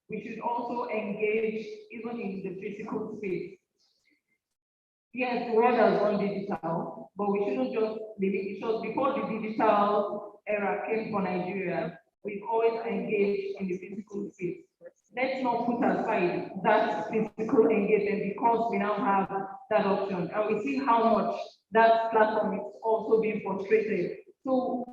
we should also engage even in the physical space. Yes, the world has gone digital, but we shouldn't just leave it. So before the digital era came for Nigeria, we've always engaged in the physical space. Let's not put aside that physical engagement because we now have that option. And we see how much that platform is also being frustrated. So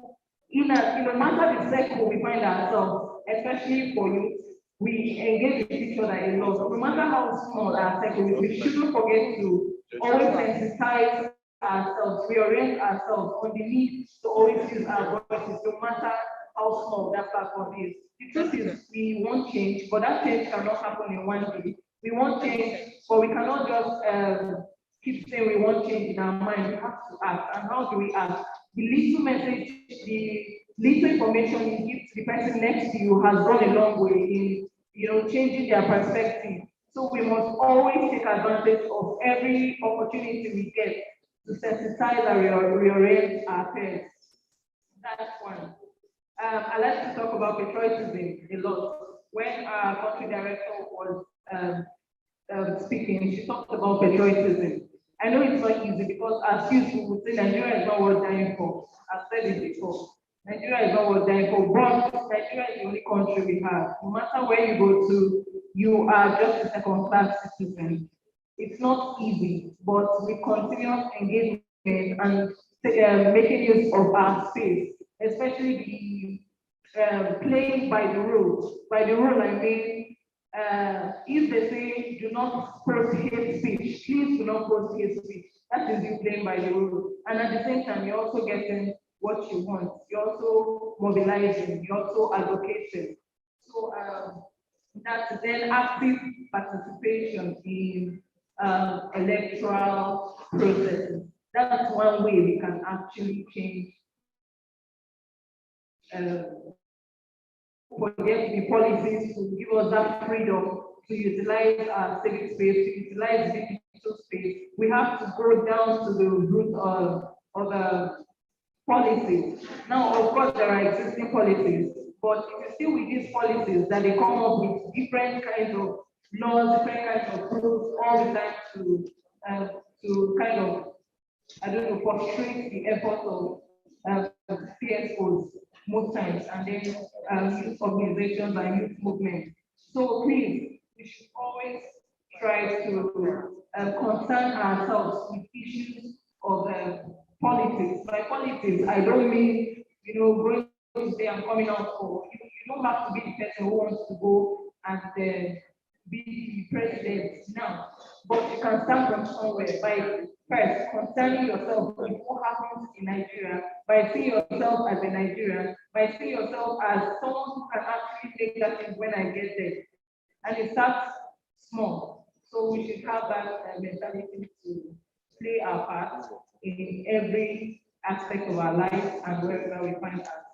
in no matter the circle we find ourselves, especially for youth, we engage with each other a lot. No matter how small our circle is, we shouldn't forget to always sensitize ourselves, reorient ourselves on the need to always use our voices, no matter how small that platform is. The truth is, we want change, but that change cannot happen in one day. We want change, but we cannot just keep saying we want change in our mind. We have to act. And how do we act? The little message, the little information you give to the person next to you has gone a long way in changing their perspective. So we must always take advantage of every opportunity we get to sensitize and reorient our parents. That's one. I like to talk about patriotism a lot. When our country director was speaking, she talked about patriotism. I know it's not easy because as youth, we would say Nigeria is not worth dying for. I've said it before. Nigeria is not worth dying for, but Nigeria is the only country we have. No matter where you go to, you are just a second-class citizen. It's not easy, but with continuous engagement and making use of our space, especially the playing by the rules. By the rule, I mean, if they say do not post hate speech, please do not post hate speech. That is you playing by the rule. And at the same time, you're also getting what you want. You're also mobilizing, you're also advocating. So that's then active participation in electoral processes. That's one way we can actually change. Forget the policies to give us that freedom to utilize our civic space, to utilize digital space. We have to go down to the root of the policies. Now, of course, there are existing policies. But it is still with these policies that they come up with different kinds of laws, different kinds of rules all the time to kind of, I don't know, frustrate the efforts of CSOs most times, and then youth organizations and youth movements. So please, we should always try to concern ourselves with issues of politics. By politics, I don't mean, going to say I'm coming out for, you don't have to be the person who wants to go and be the president now, but you can start from somewhere by first concerning yourself with what happens in Nigeria, by seeing yourself as a Nigerian, by seeing yourself as someone who can actually take that thing when I get there. And it starts small. So we should have that mentality to play our part in every aspect of our life and wherever we find ourselves.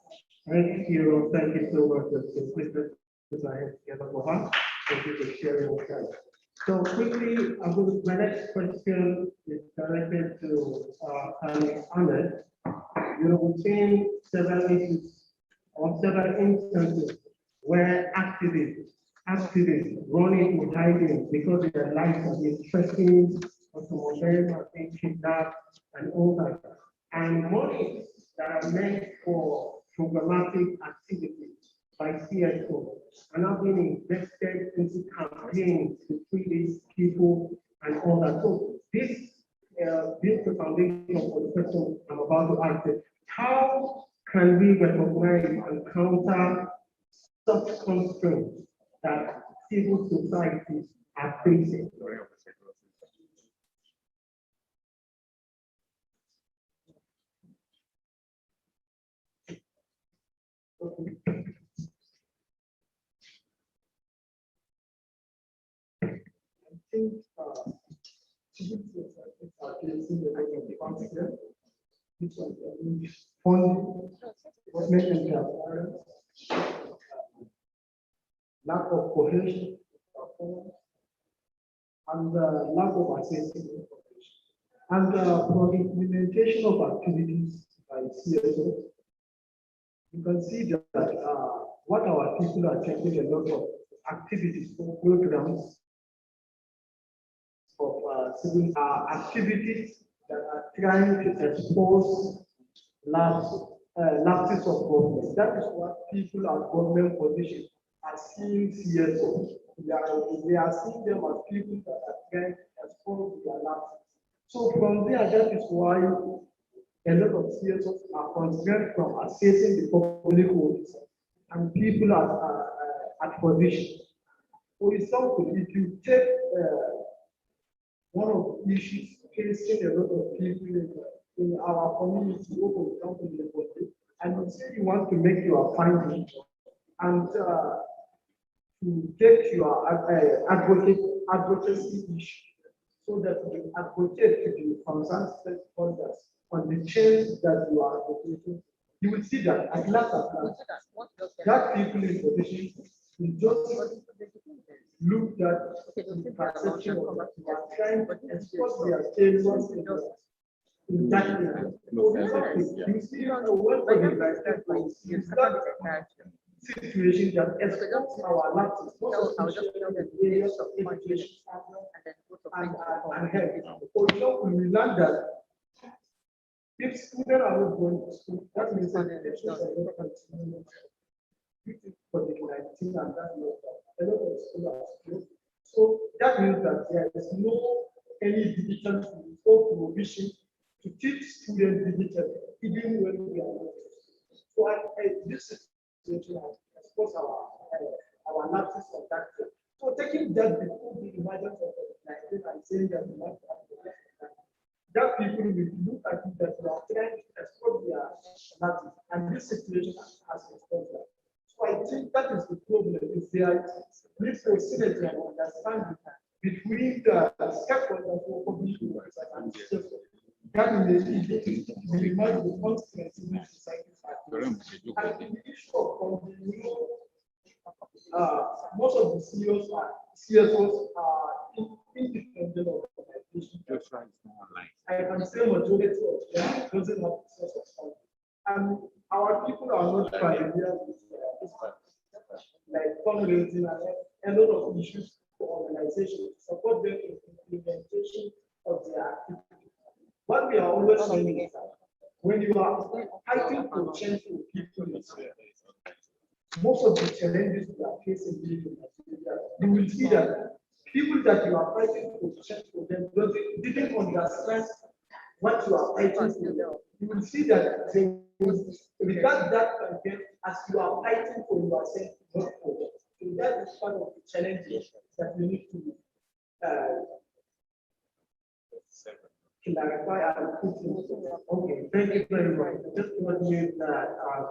Thank you so much, Mr. Thank you for sharing with us. So quickly, my next question is directed to Alex Ahmed. We've seen several issues or several instances where activists run into hiding because their lives are being threatened, or some of them are being kidnapped and all that. And monies that are meant for programmatic activities by CSO are now being invested into campaigns to free these people and all that. So this builds the foundation for the question I'm about to ask. How can we recognize and counter such constraints that civil societies are facing? I think civil societies are facing a lot of constraints, which are funding, government interference, lack of cohesion, and lack of access to information. And for the implementation of activities by CSO, you can see that what our people are taking a lot of activities, programs of civil activities that are trying to expose lapses of government. That is what people at government positions are seeing CSO. They are seeing them as people that are trying to expose their lapses. So from there, that is why a lot of CSOs are constrained from accessing the public goods and people at position. For example, if you take one of the issues facing a lot of people in our community, for example, in the country, and you say you want to make your findings and to get your advocacy issue so that you advocate to the concerned stakeholders on the change that you are advocating, you will see that at last, that people in position will just look at the perception of what you are trying to expose their failures in that area. You see, situation that exposes our lapses, areas of education and health. For example, we learned that if students are not going to school, that means that the children are not continuing COVID-19 and that a lot of schools are closed. So that means that there is no any digital tools or provision to teach students digitally, even when we are not. So this situation has exposed our lapses of that. So taking that before the emergence of COVID-19 and saying that we want to have that people will look at it that we are trying to expose their lapses, and this situation has exposed that. So I think that is the problem. Is there needs to synergy and understanding between the stakeholders who are public and citizens. That may minimize the consequences in society. And the issue of most of the CSOs are independent organizations. I can say majority of them doesn't have the source of funding. And our people are not familiar with like fundraising and a lot of issues for organizations to support them in implementation of their activities. What we are always saying is that when you are fighting for change for people, most of the challenges we are facing in Nigeria, you will see that people that you are fighting for change for them didn't understand what you are fighting for. You will see that they will regard that campaign as you are fighting for yourself, not for them. So that is part of the challenges that we need to clarify and put in. Okay, thank you very much. Just want to that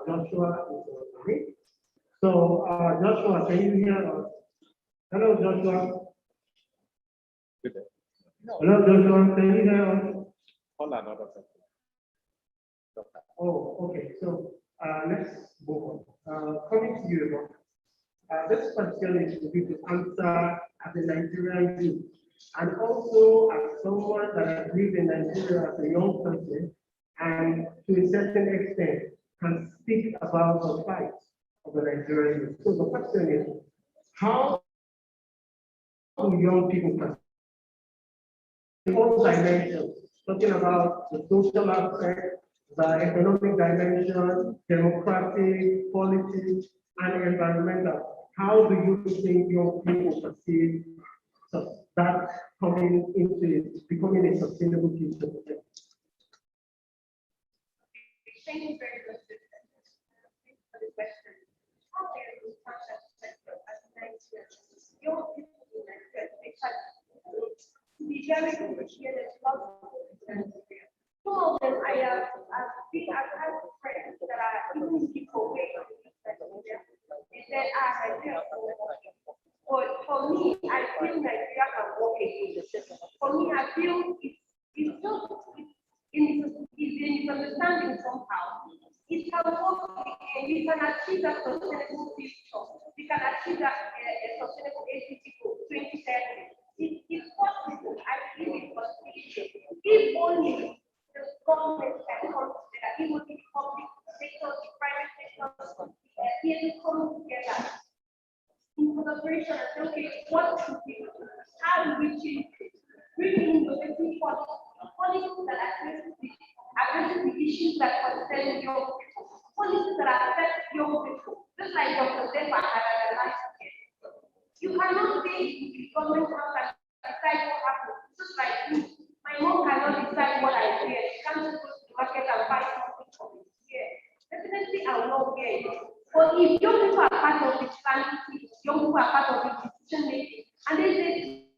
Joshua is on me. So Joshua, can you hear us? Hello, Joshua. Hello, Joshua, can you hear us? Hold on, hold on. Oh, okay. So let's move on. Coming to you, this question is to be to answer as a Nigerian youth, and also as someone that has lived in Nigeria as a young person, and to a certain extent can speak about the fight of the Nigerian youth. So the question is, how do young people participate in all dimensions, talking about the social aspect, the economic dimension, democratic, politics, and environmental? How do you think young people perceive that coming into becoming a sustainable future for them? Thank you very much for the question. How can we touch that sector as Nigerians? Young people in Nigeria, to be very good here, there's lots of Nigeria. Some of them I have had friends that are even people away from Nigeria. They said, Nigeria. But for me, I feel Nigeria can work again. For me, I feel it's just in misunderstanding somehow. It can work again. We can achieve that sustainable future. We can achieve that sustainable ACT goal 2030. It's possible. I believe it's possible. If only the government can come together, it would be public sector, the private sector, here to come together in collaboration and say, okay, what should we do? How do we change it? Bring in innovative policies that address the issues that concern young people, policies that affect young people, just like Dr. Depa had analyzed it. You cannot say the government can decide what happens, just like me. My mom cannot decide what I wear. She can't just go to the market and buy something for me. Yeah. Definitely I will not wear it. But if young people are part of the planning, young people are part of the decision making, and then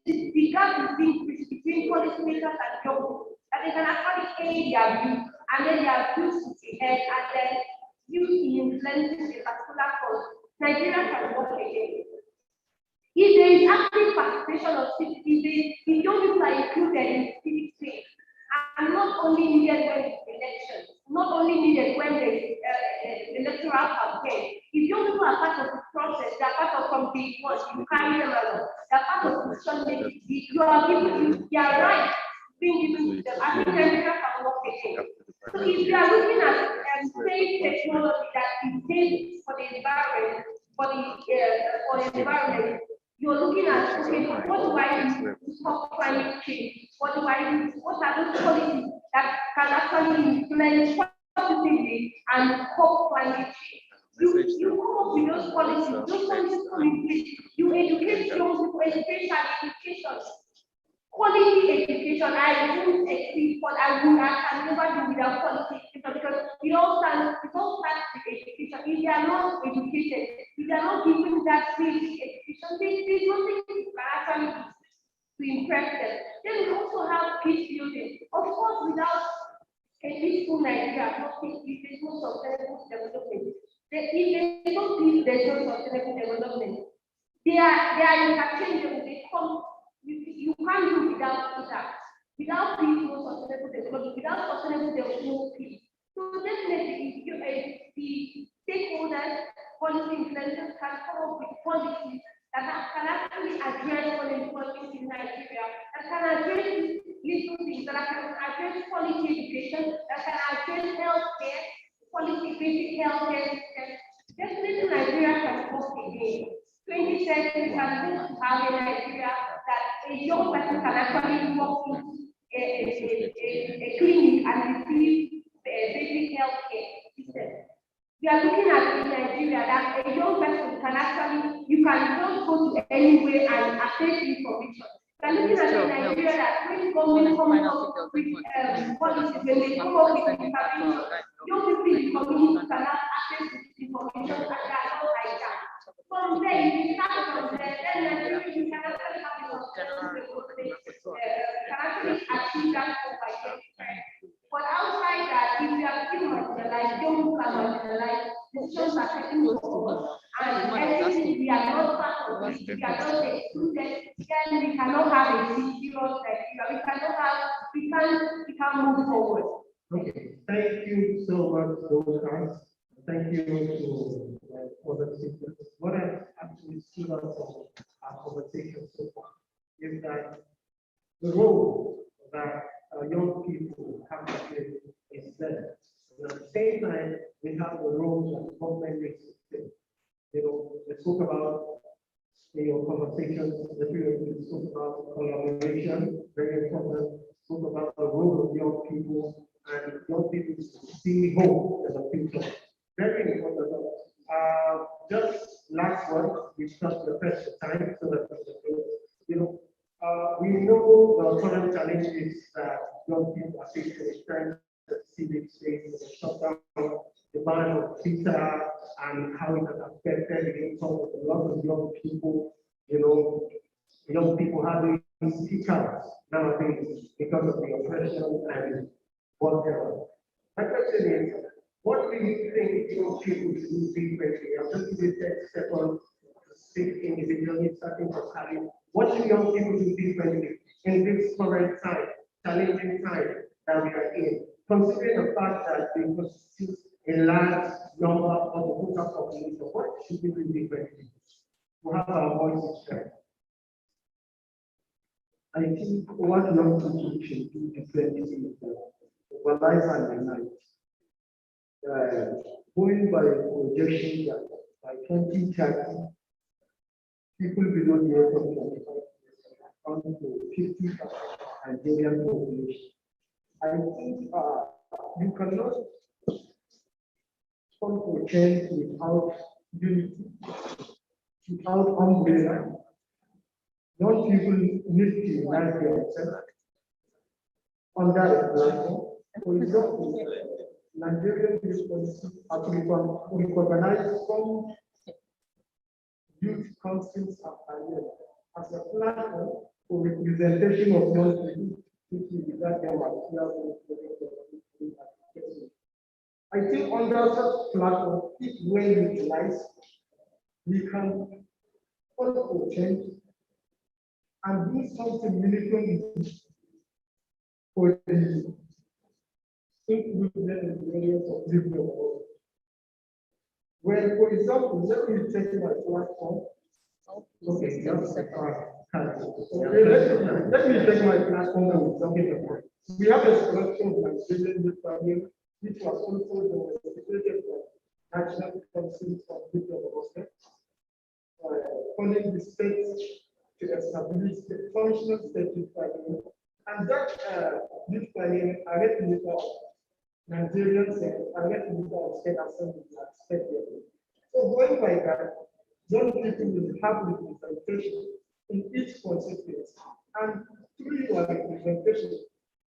the gap is being bridged between policymakers and young people, that they can actually aid their views, and then their views to the head, and then use in influencing a particular cause. Nigeria can work again. If there is active participation of citizens, if young people are included in civic space, and not only needed when it's elections, not only needed when there is electoral campaign. If young people are part of the process, they are part of from day one, you carry them along, they are part of decision making. You are giving, you are right, being given to them. I think Nigeria can work again. So if you are looking at safe technology that is safe for the environment, you're looking at, okay, what do I do to stop climate change? What do I do? What are those policies that can actually influence positively and stop climate change? You come up with those policies come in place. You educate young people, education, quality education. I won't exceed, but I can never do without quality education, because it all starts with education. If they are not educated, if they are not given that basic education, there's nothing you can actually do to impress them. Then we also have peace building. Of course, without a peaceful Nigeria, there's no sustainable development. If there's no peace, there's no sustainable development. They are interchangeable. They come. You can't do without that. Without peace, no sustainable development. Without sustainable development, no peace. So definitely, the stakeholders, policy influencers can come up with policies that can actually address inequalities in Nigeria, that can address little things, that can address quality education, that can address healthcare, quality basic healthcare system, definitely Nigeria can work again. 2030, we can look to have a Nigeria that a young person can actually walk into a clinic and receive basic healthcare system. We are looking at in Nigeria that a young person can actually, you can just go to anywhere and access information. We are looking at in Nigeria that when government comes up with policies, when they come up with information, young people in the community can have access to this information and they are not like that. From there, you start from there, then Nigeria, you can actually have a you can actually achieve that goal by 2030. But outside that, if you are still marginalized, don't look at marginalized, decisions are taken over. And anything we are not part of it, we are not excluded, then we cannot have a serious Nigeria. We can't move forward. Okay, thank you so much, those guys. Thank you to other speakers. What I actually stood out from our conversation so far is that the role that young people have to play is there. And at the same time, we have the role that the government needs to play. You know, we spoke about in your conversations, the period we spoke about collaboration, very important. Spoke about the role of young people and young people see hope in the future. Very important. Just last one, we stopped the first time so that you know. We know the current challenges that young people are facing in terms of civic space, the shutdown, the ban of Twitter, and how it has affected the income of a lot of young people. You know, young people having to speak out nowadays because of the oppression and whatever. My question is, what do you think young people should do differently? I'm just going to take 10 seconds to speak individually, starting from Khalid. What should young people do differently in this current time, challenging time that we are in, considering the fact that they constitute a large number of the total population? What should we do differently? We have our voices there. I think what young people should do differently is organize and unite. Going by projection that by 2030, people below the age of 25 account to 50% Nigerian population. I think you cannot come to change without unity, without umbrella. Young people need to unite themselves under a platform. For example, Nigerian youth actually recognize some youth councils as a platform for representation of young people, which is that I think under such platform, if well utilized, we can call for change and do something meaningful for the improvement in the areas of living. Well, for example, let me take my platform. Okay, that's the car. Let me take my platform that we're talking about. We have a selection of Nigerian youth parliament, which was also domesticated by National Council of People of State, calling the states to establish the functional state youth parliament. And that youth parliament are replica of Nigerians are replica of state assembly at state level. So going by that, young people will have representation in each constituency. And through your representation,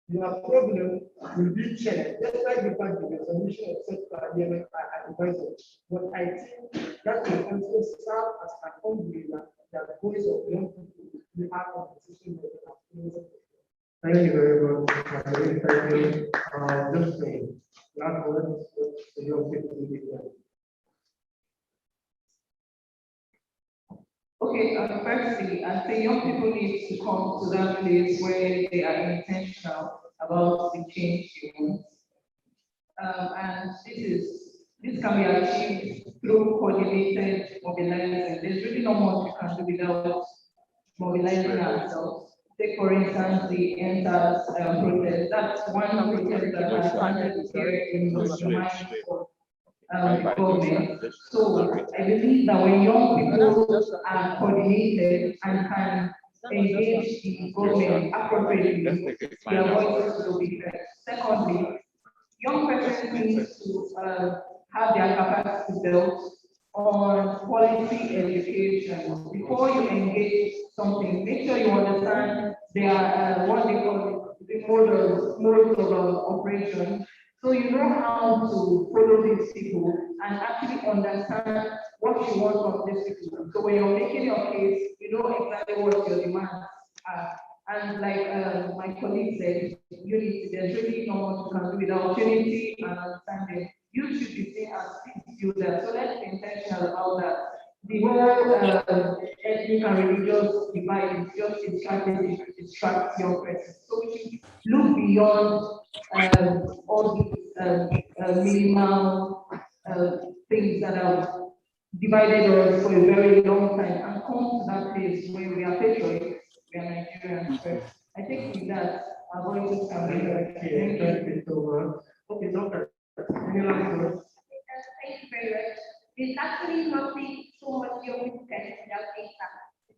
your problem will be checked, just like the fact that the resolution of such parliament are advised. But I think that will also serve as an umbrella that voice of young people will have a decision making. Thank you very much. Thank you. Just saying, last words, the young people will be there. Okay, firstly, I think young people need to come to that place where they are intentional about the change they want. And this can be achieved through coordinated mobilizing. There's really not much we can do without mobilizing ourselves. Take, for instance, the ENTAS protest. That's one protest that has started here in the minds of the government. So I believe that when young people are coordinated and can engage the government appropriately, their voices will be heard. Secondly, young persons need to have their capacity built on quality education. Before you engage something, make sure you understand their what they call the modes of operation. So you know how to follow these people and actually understand what you want from these people. So when you're making your case, you know exactly what your demands are. And like my colleague said, unity, there's really no one who can do without unity and understanding. You should be seen as peace builders. So let's be intentional about that. The whole ethnic and religious divide is just a strategy to distract young persons. So we should look beyond all these minimal things that have divided us for a very long time and come to that place where we are patriots, we are Nigerians first. I think with that, our voices can be heard. Thank you so much. Okay, doctor, any last words? Thank you very much. There's actually nothing so much young people can do without data.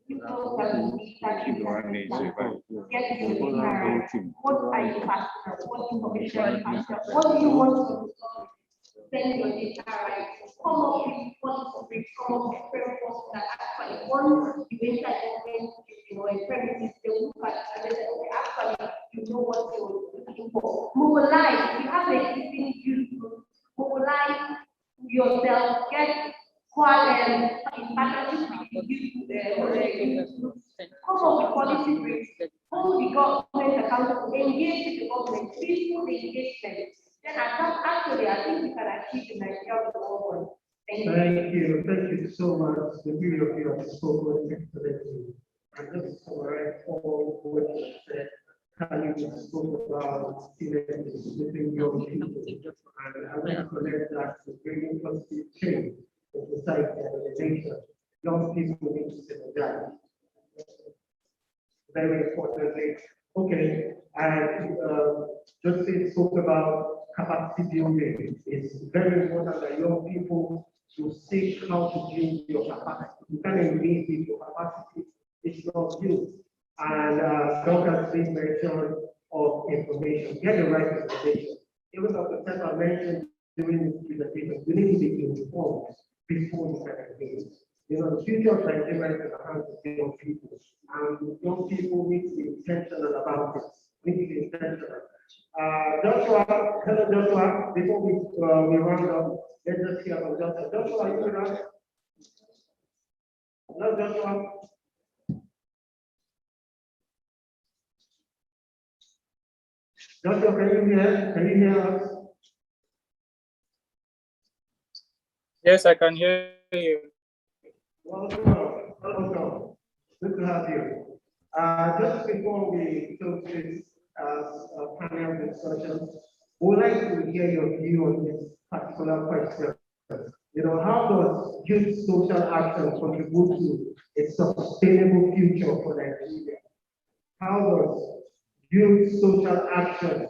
People can be get into the narrative. What are you passionate about? What information are you passionate about? What do you want to send your data right? Come up with what is come up with frameworks that actually once you enter government, premises, they look at and they say, okay, actually you know what you're looking for. Mobilize, if you have an existing youth group, mobilize yourself, get in partnership with the youth groups, come up with policy briefs, hold the government accountable, engage with the government, peaceful engagement. Then actually, I think we can achieve the Nigeria of the world. Thank you so much. The beauty of you have spoken excellently. And just to summarize all what you said, Khalid spoke about synergies between young people. And I want to connect that to bringing positive change in society and in the nation. Young people need to synergize. Very importantly. Okay, and Justin spoke about capacity building. It's very important that young people to seek how to build your capacity. You can't engage with your capacity, it's not you. And Dr. Smith mentioned of information, get the right information. Even Dr. Tessa mentioned during this presentation, you need to be informed before you can engage. The future of Nigeria is in the hands of young people, and young people need to be intentional about it. Need to be intentional. Joshua, hello Joshua. Before we round up, let's just hear from Joshua. Joshua, are you with us? Hello, Joshua. Joshua, can you hear? Can you hear us? Yes, I can hear you. Welcome. Good to have you. Just before we close this panel discussion, we would like to hear your view on this particular question. How does youth social action contribute to a sustainable future for Nigeria? How does youth social action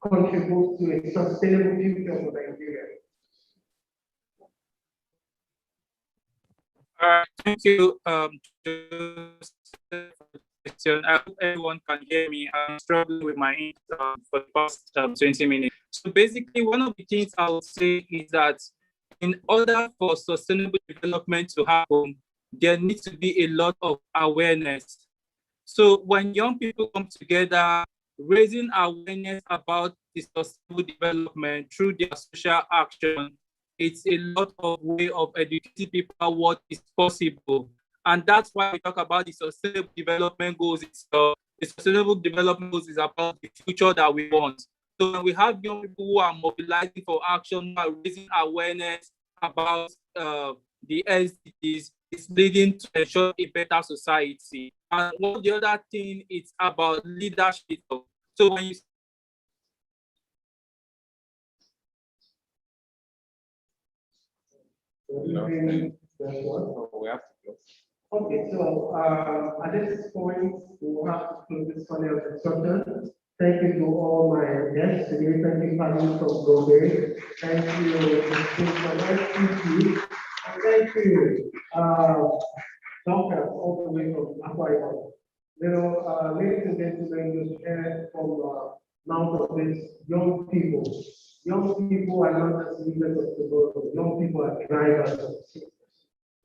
contribute to a sustainable future for Nigeria? Thank you, Joseph, for the question. I hope everyone can hear me. I'm struggling with my internet for the past 20 minutes. So basically, one of the things I would say is that in order for sustainable development to happen, there needs to be a lot of awareness. So when young people come together, raising awareness about the sustainable development through their social action, it's a lot of way of educating people what is possible. And that's why we talk about the sustainable development goals itself. The sustainable development goals is about the future that we want. So when we have young people who are mobilizing for action, who are raising awareness about the SDGs, it's leading to ensure a better society. And one the other thing is about leadership. So when you Okay, so at this point, we will have to close this panel discussion. Thank you to all my guests today. Thank you, Paddy from Gobe. Thank you, Mr. And thank you, Doctor, all the way from Akwa Ibom. You know, ladies and gentlemen, you heard from the mouth of these young people. Young people are not just leaders of the world. Young people are drivers of the system.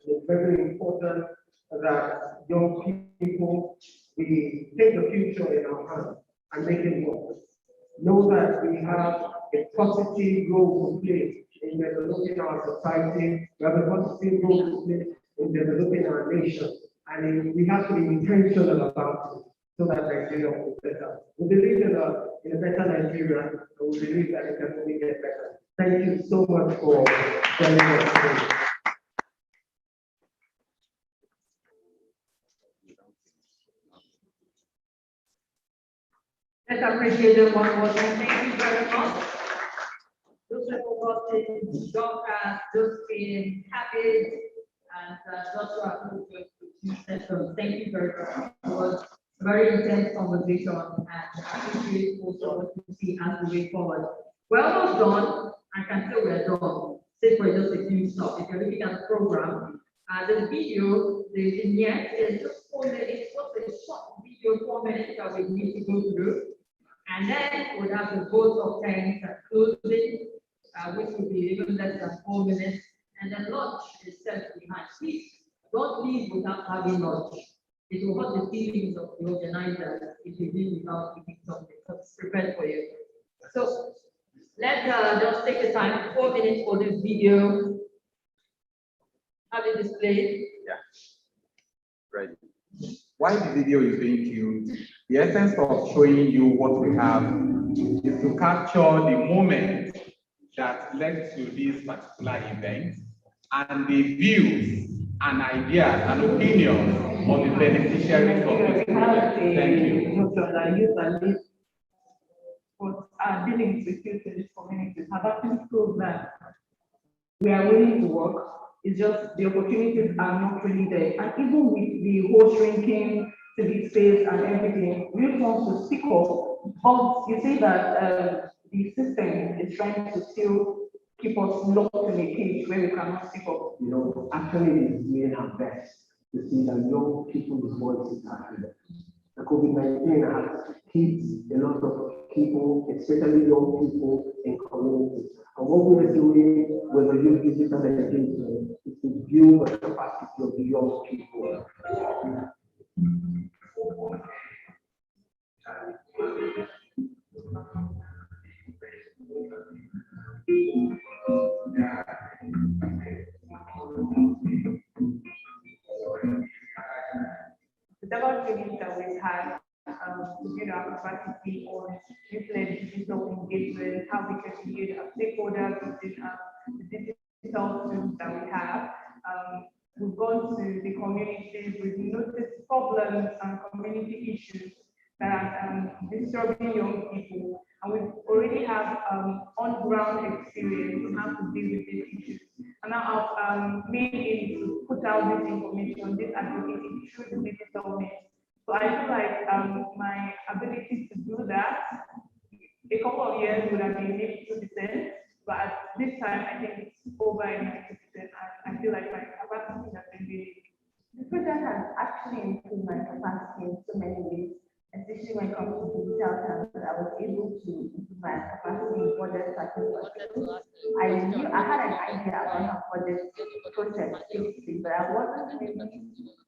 It's very important that young people, we take the future in our hands and make it work. Know that we have a positive role to play in developing our society. We have a positive role to play in developing our nation. And we have to be intentional about it so that Nigeria will be better. We believe in a better Nigeria, and we believe that it can only get better. Thank you so much for joining us today. Let's appreciate them one more time. Thank you very much. Those people got it, Dr. Josephine, Cabbage, and Dr. Sessions. Thank you very much. It was a very intense conversation, and I appreciate also what you see as we way forward. We're almost done. I can say we're done. Say for just a few stops. If you're looking at the program, the video, the vignette is just 4 minutes. It's just a short video, 4 minutes that we need to go through. And then we'll have the vote of thanks and closing, which will be even less than 4 minutes. And then lunch is set behind. Please don't leave without having lunch. It will hurt the feelings of the organizers if you leave without eating something that's prepared for you. So let's just take the time, 4 minutes for this video. Have it displayed. Yeah. Ready. Why the video is being killed? The essence of showing you what we have is to capture the moment that led to this particular event and the views and ideas and opinions of the beneficiaries of this project. Thank you. But our dealings with youth in this community have actually proved that we are willing to work. It's just the opportunities are not really there. And even with the whole shrinking to the space and everything, we want to speak up. But you say that the system is trying to still keep us locked in a cage where we cannot speak up. You know, actually, it is doing our best to see that young people's voices are heard. The COVID-19 has hit a lot of people, especially young people in communities. And what we are doing with the youth digital education is to build the capacity of the young people. Several trainings that we've had to build our capacity on youth-led digital engagement, how we can build our stakeholders within the digital tools that we have. We've gone to the communities, we've noticed problems and community issues that are disturbing young people, and we already have on-ground experience on how to deal with these issues. And now our main aim is to put out this information, this advocacy through the digital means. So I feel like my ability to do that, a couple of years would have been maybe 2%, but at this time I think it's over 90%. I feel like my capacity has been really. The project has actually improved my capacity in so many ways, especially when it comes to digital terms. I was able to improve my capacity in budget tracking. I had an idea about how budget process basically, but I wasn't really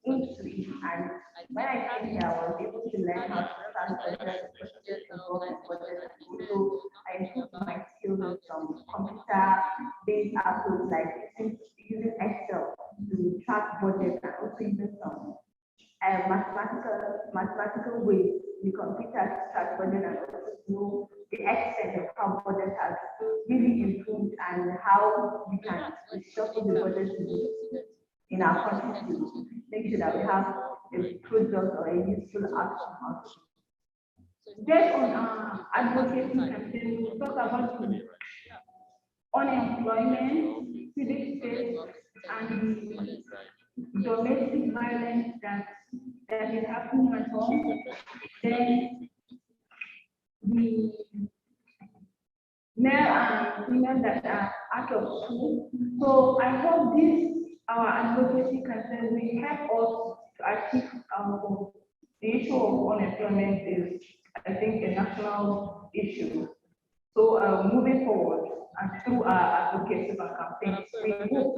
into it. And when I came here, I was able to learn how to start budget, procedures involved in budget. So I improved my skills with some computer-based apps like using Excel to track budget and also using some mathematical ways the computer to track budget and also know the extent of how budget has really improved and how we can reshuffle the budget in our country to make sure that we have a product or a useful outcome. Based on advocacy campaign, we talk about unemployment, civic space, and domestic violence that is happening at home. Then too. So I hope this, our advocacy campaign will help us to achieve our goal. The issue of unemployment is, I think, a national issue. So moving forward, and through our advocacy and campaigns, we hope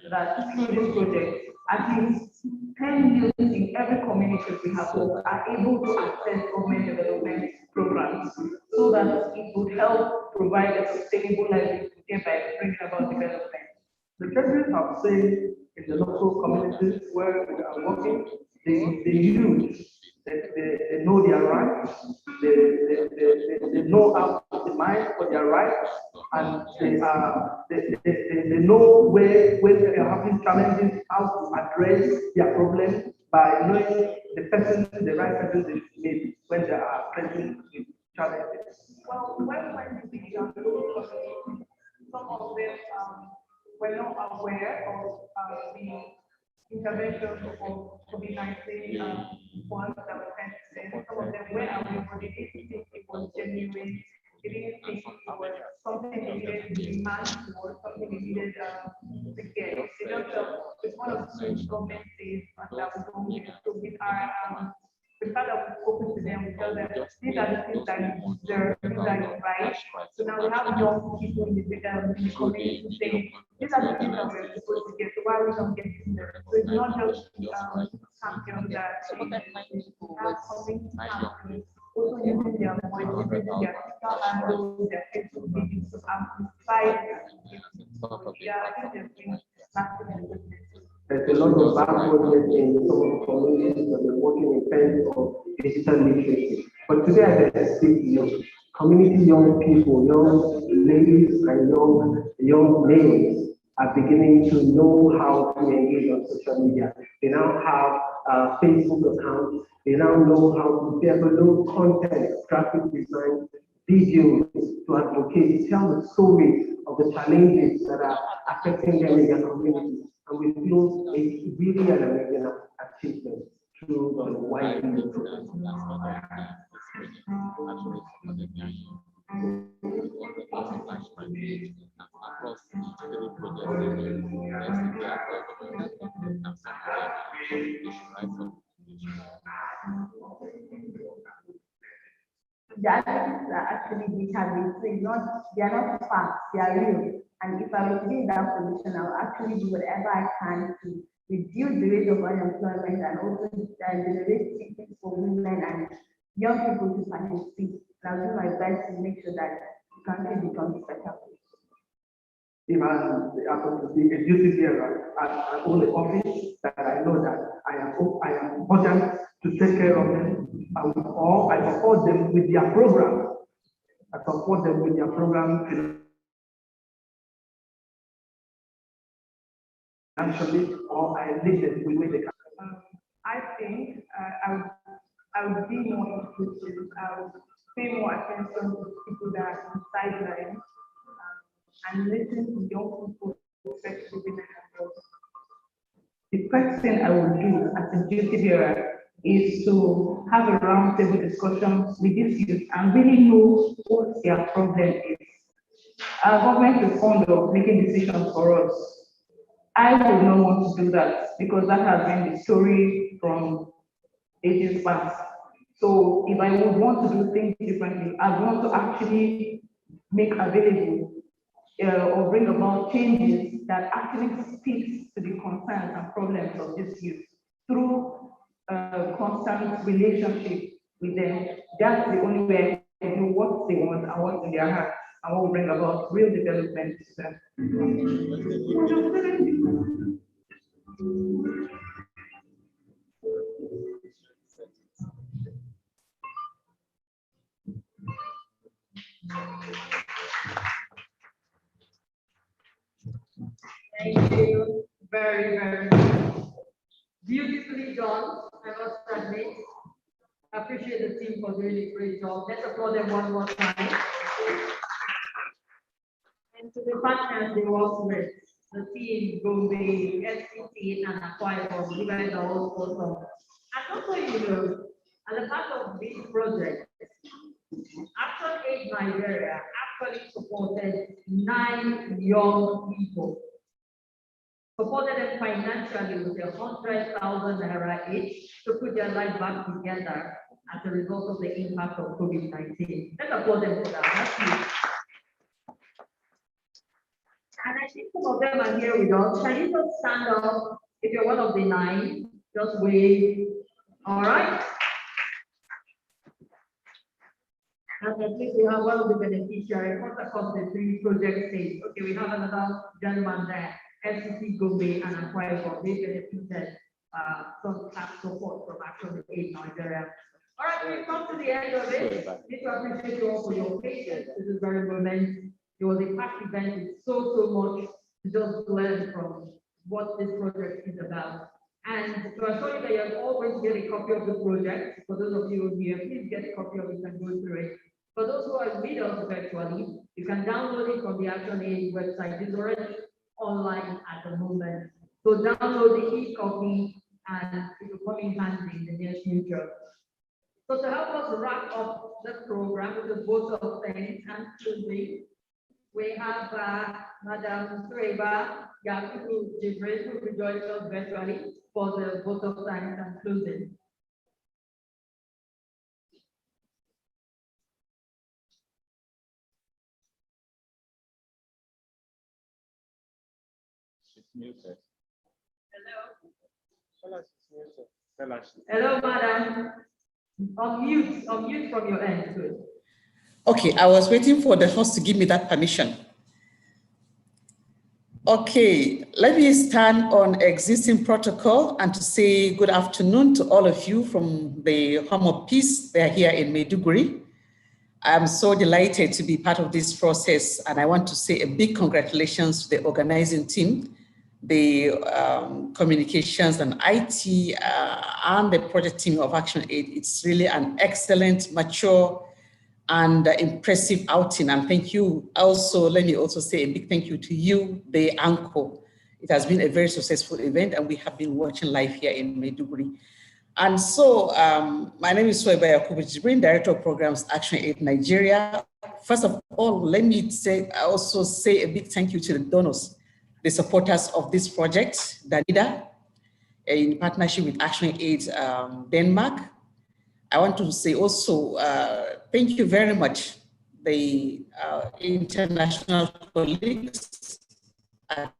that through this project, at least 10 youths in every community we have are able to access government development programs so that it would help provide a sustainable livelihood, thereby bringing about development. The president have said in the local communities where we are working, the youth, they know their rights, they know how to demand for their rights, and they know where they are having challenges, how to address their problems by knowing the right person they need when they are facing with challenges. Well, when we began, some of them were not aware of the intervention of COVID-19 ones that were sent. Some of them were aware, but they didn't think it was genuine. They didn't think it was something they needed to demand for, something they needed to get. They just it's one of the government says that we don't need. So with our we started talking to them, we tell them these are the things that you deserve, these are your rights. So now we have young people in the community saying these are the things that we're supposed to get, so why we don't get them? So it's not just champions that have something to champion, also using their voice, using their Twitter handles, their Facebook pages to amplify their so yeah, I think there's been massive improvement. There's a lot of backwardness in some of the communities that are working in terms of digital literacy. But today, I speak to community young people, young ladies and young males are beginning to know how to engage on social media. They now have Facebook accounts. They now know how to develop content, graphic design, videos to advocate, tell the story of the challenges that are affecting them in their community. And we feel it's really an amazing achievement through the YDE program. The activities are actually we have been saying, they are not facts, they are real. And if I were to be in that position, I'll actually do whatever I can to reduce the rate of unemployment and also generate tickets for women and young people to participate. And I'll do my best to make sure that the country becomes better. If I happen to be a duty bearer, I own an office that I know that I am important to take care of them, or I support them with their program. I support them with their program financially, or I lead them with where they can. I think I would be more inclusive. I would pay more attention to people that are on sidelines and listen to young people, especially women and girls. The first thing I would do as a duty bearer is to have a roundtable discussion with these youth and really know what their problem is. Our government is fond of making decisions for us. I would not want to do that because that has been the story from ages past. So if I would want to do things differently, I want to actually make available or bring about changes that actually speaks to the concerns and problems of this youth through constant relationship with them. That's the only way I can know what they want and what's in their heart and what will bring about real development to them. Thank you very, very much. Beautifully done, I must admit. I appreciate the team for doing a great job. Let's applaud them one more time. And to the partners they work with, the team, Gombe, SCT, and Aquarium, you guys are all awesome. And also, you know, as a part of this project, Action Aid Nigeria, actually supported 9 young people. Supported them financially with 100,000 naira each to put their life back together as a result of the impact of COVID-19. Let's applaud them for that. That's huge. And I think some of them are here with us. Can you just stand up if you're one of the 9? Just wave. All right. And at least we have one of the beneficiaries. What across the 3 project stage? Okay, we have another gentleman there. FCC Gombe and Akwa Ibom. They benefited some tax support from Action Aid Nigeria. All right, we've come to the end of it. Need to appreciate you all for your patience. This is very moment. It was a packed event with so much to just learn from what this project is about. And to assure you that you're always get a copy of the project. For those of you who are here, please get a copy of it and go through it. For those who are with us virtually, you can download it from the Action Aid website. It's already online at the moment. So download the e-copy and it will come in handy in the near future. So to help us wrap up the program with the vote of thanks and closing, we have Madam Sureba Yakubu Jibril, who will join us virtually for the vote of thanks and closing. Muted. Hello, madam. Unmute from your end, good. Okay, I was waiting for the host to give me that permission. Okay, let me stand on existing protocol and to say good afternoon to all of you from the Home of Peace. They are here in Maiduguri. I'm so delighted to be part of this process, and I want to say a big congratulations to the organizing team, the communications and IT, and the project team of Action Aid. It's really an excellent, mature, and impressive outing. And thank you. Also, let me also say a big thank you to you, the anchor. It has been a very successful event, and we have been watching live here in Maiduguri. And so, my name is Soeba Yakubu Jibril, Director of Programs, Action Aid Nigeria. First of all, let me also say a big thank you to the donors, the supporters of this project, Danida, in partnership with Action Aid Denmark. I want to say also, thank you very much, the international colleagues at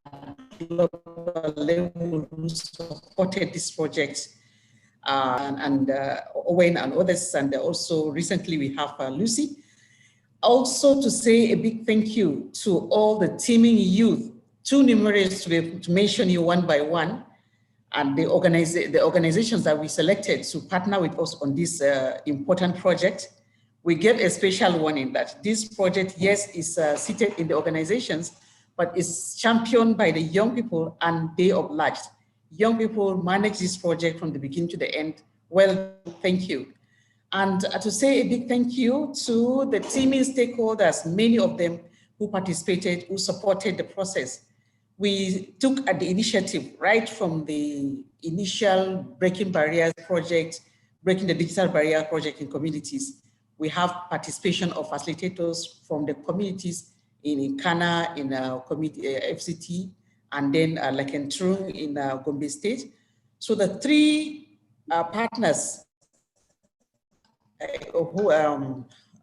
global level who supported this project, and Owen and others, and also recently we have Lucy. Also to say a big thank you to all the teaming youth, too numerous to mention you one by one, and the organizations that we selected to partner with us on this important project. We gave a special warning that this project, yes, is seated in the organizations, but is championed by the young people, and they obliged. Young people manage this project from the beginning to the end. Well, thank you. And to say a big thank you to the teaming stakeholders, many of them who participated, who supported the process. We took the initiative right from the initial Breaking Barriers project, Breaking the Digital Barrier project in communities. We have participation of facilitators from the communities in Ikana, in FCT, and then like in Trung in Gombe State. So the 3 partners who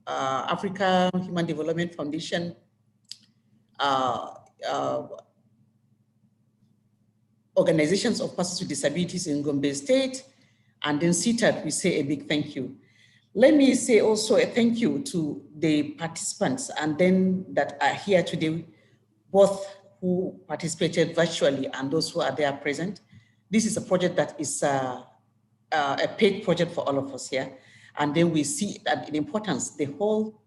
Africa Human Development Foundation, organizations of persons with disabilities in Gombe State, and then CITAD, we say a big thank you. Let me say also a thank you to the participants and then that are here today, both who participated virtually and those who are there present. This is a project that is a paid project for all of us here. And then we see that in importance, the whole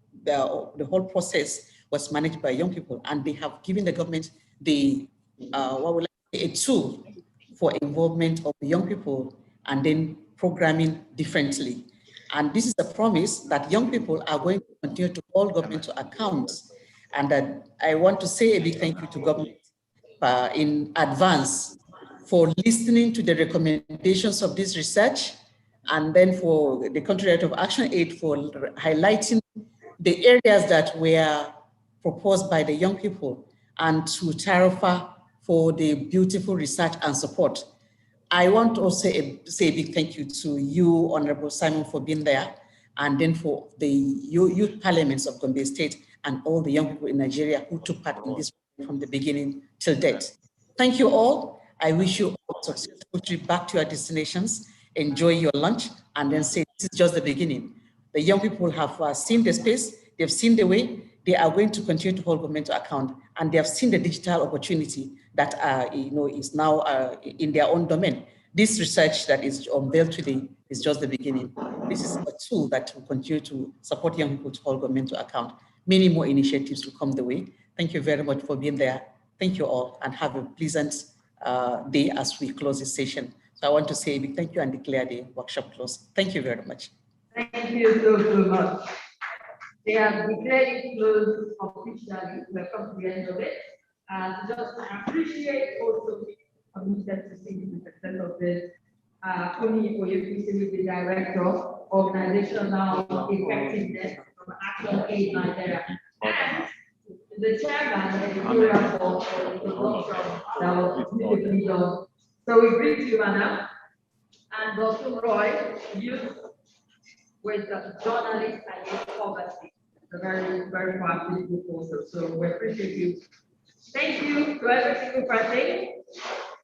process was managed by young people, and they have given the government the, a tool for involvement of the young people and then programming differently. And this is a promise that young people are going to continue to hold government to account. And that I want to say a big thank you to government in advance for listening to the recommendations of this research, and then for the Country Director of Action Aid for highlighting the areas that were proposed by the young people, and to Tarifa for the beautiful research and support. I want to also say a big thank you to you, Honorable Simon, for being there, and then for the youth parliaments of Gombe State and all the young people in Nigeria who took part in this from the beginning till date. Thank you all. I wish you a successful trip back to your destinations. Enjoy your lunch, and then say this is just the beginning. The young people have seen the space, they've seen the way, they are going to continue to hold government to account, and they have seen the digital opportunity that is now in their own domain. This research that is unveiled today is just the beginning. This is a tool that will continue to support young people to hold government to account. Many more initiatives will come the way. Thank you very much for being there. Thank you all, and have a pleasant day as we close this session. So I want to say a big thank you and declare the workshop closed. Thank you very much. Thank you so much. They have declared it closed officially. We've come to the end of it. And just appreciate also committed to see the success of this. Kuni Oyekusi will be director, organizational effectiveness from Action Aid Nigeria. And the chairman editorial board for the workshop that was beautifully done. So we greet you, Anna, and Dr. Roy, youth with journalists against poverty. It's a very, very proactive group also. So we appreciate you. Thank you to every single person.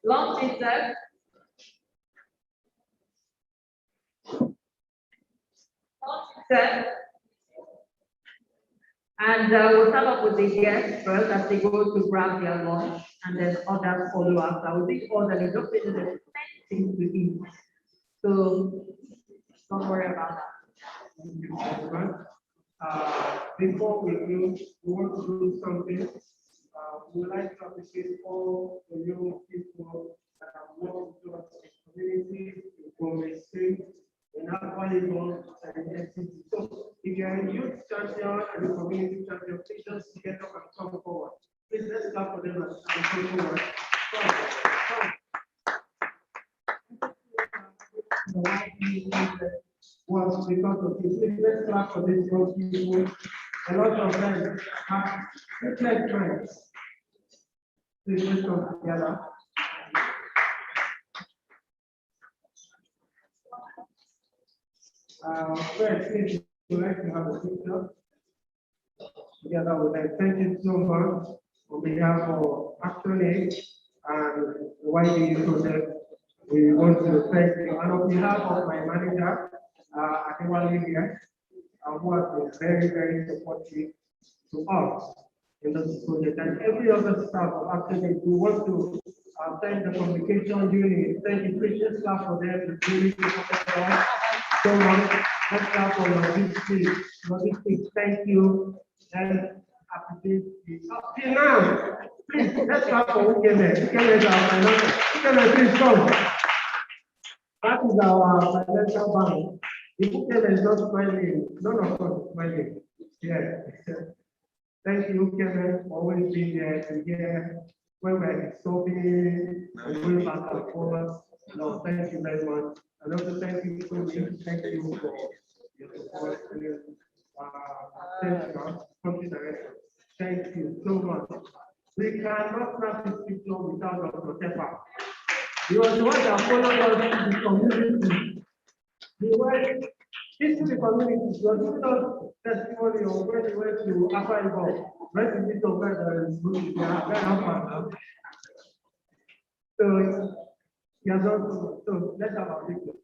Lunch is served. And we'll start off with the guests first as they go to grab their lunch, and then others follow up. I will think orderly, just because there's things to eat. So don't worry about that. Thank you very much. Before we do, we want to do something. We would like to appreciate all the young people that have worked with us in communities, in Gombe State, in Akwa Ibom, and in FCT. So if you're a youth champion and a community champion, please just get up and come forward. Please let's clap for them and come forward. The YDE was because of this. Let's clap for these young people. A lot of them have different friends. Please let's come together. First, please, we'd like to have a picture together with them. Thank you so much on behalf of Action Aid and the YDE project. We want to thank you. And on behalf of my manager, Akewale here, who has been very, very supportive to us in this project, and every other staff of Action Aid, we want to thank the communication unit. Thank you, precious staff, for them to really support us so much. Let's clap for logistics. Thank you. And appreciate you. Till now, please, let's clap for Ukeme. Ukeme is our financial. Ukeme, please come. That is our financial bank. If Ukeme is not smiling, none of us is smiling. Yeah. Thank you, Ukeme, for always being there to hear when we're stopping and going back and forth. No, thank you very much. And also thank you for your thank you for your support. Thank you, country director. Thank you so much. We cannot snap this picture without Dr. Tepa. He was the one that followed us in the community. He went into the community. He was giving us testimony of when he went to Akwa Ibom. Rest in peace of God is good. So he has done so much. So let's have our picture.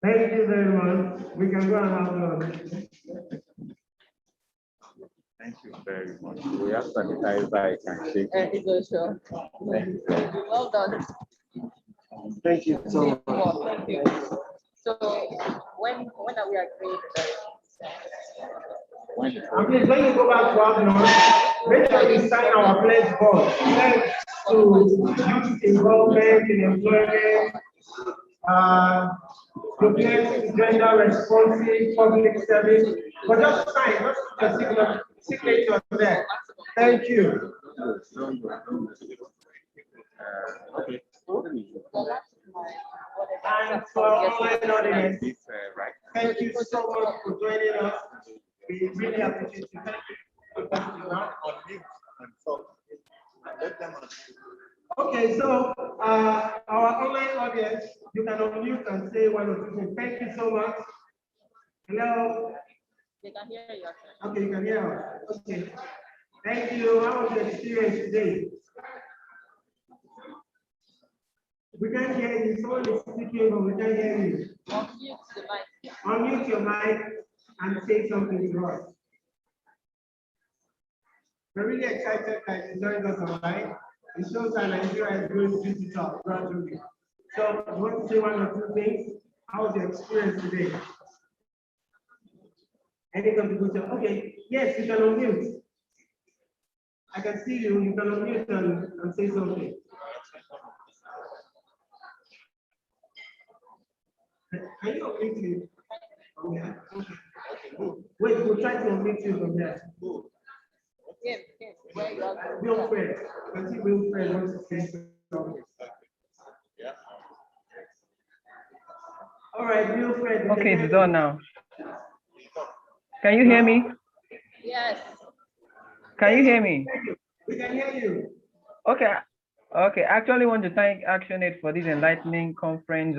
Thank you very much. We can go and have lunch. Thank you very much. We have sanitizer I can shake. It's also. Well done. Thank you so much. Thank you. So when are we agreed? And please, when you go back to Abner, make sure you sign our pledge board. Pledge to youth involvement in employment, to pledge to gender responsive public service. But just sign, just put your signature there. Thank you. Okay. And for our online audience, thank you so much for joining us. We really appreciate you. Thank you. Okay, so our online audience, you can unmute and say one or two things. Thank you so much. Hello. They can hear you. Okay, you can hear us. Okay. Thank you. How was the experience today? We can't hear you. Someone is speaking, but we can't hear you. Unmute the mic. Unmute your mic and say something to us. We're really excited that you joined us online. It shows that Nigeria is going digital gradually. So, you want to say one or two things? How was your experience today? Any contribution? Okay, yes, you can unmute. I can see you. You can unmute and say something. Can you unmute me? Okay. Wait, we'll try to unmute you from there. Yes, where you are. Wilfred, I think Wilfred wants to say something. All right, Wilfred. Okay, it's done now. Can you hear me? Yes. Can you hear me? We can hear you. Okay. Okay. I actually want to thank ActionAid for this enlightening conference.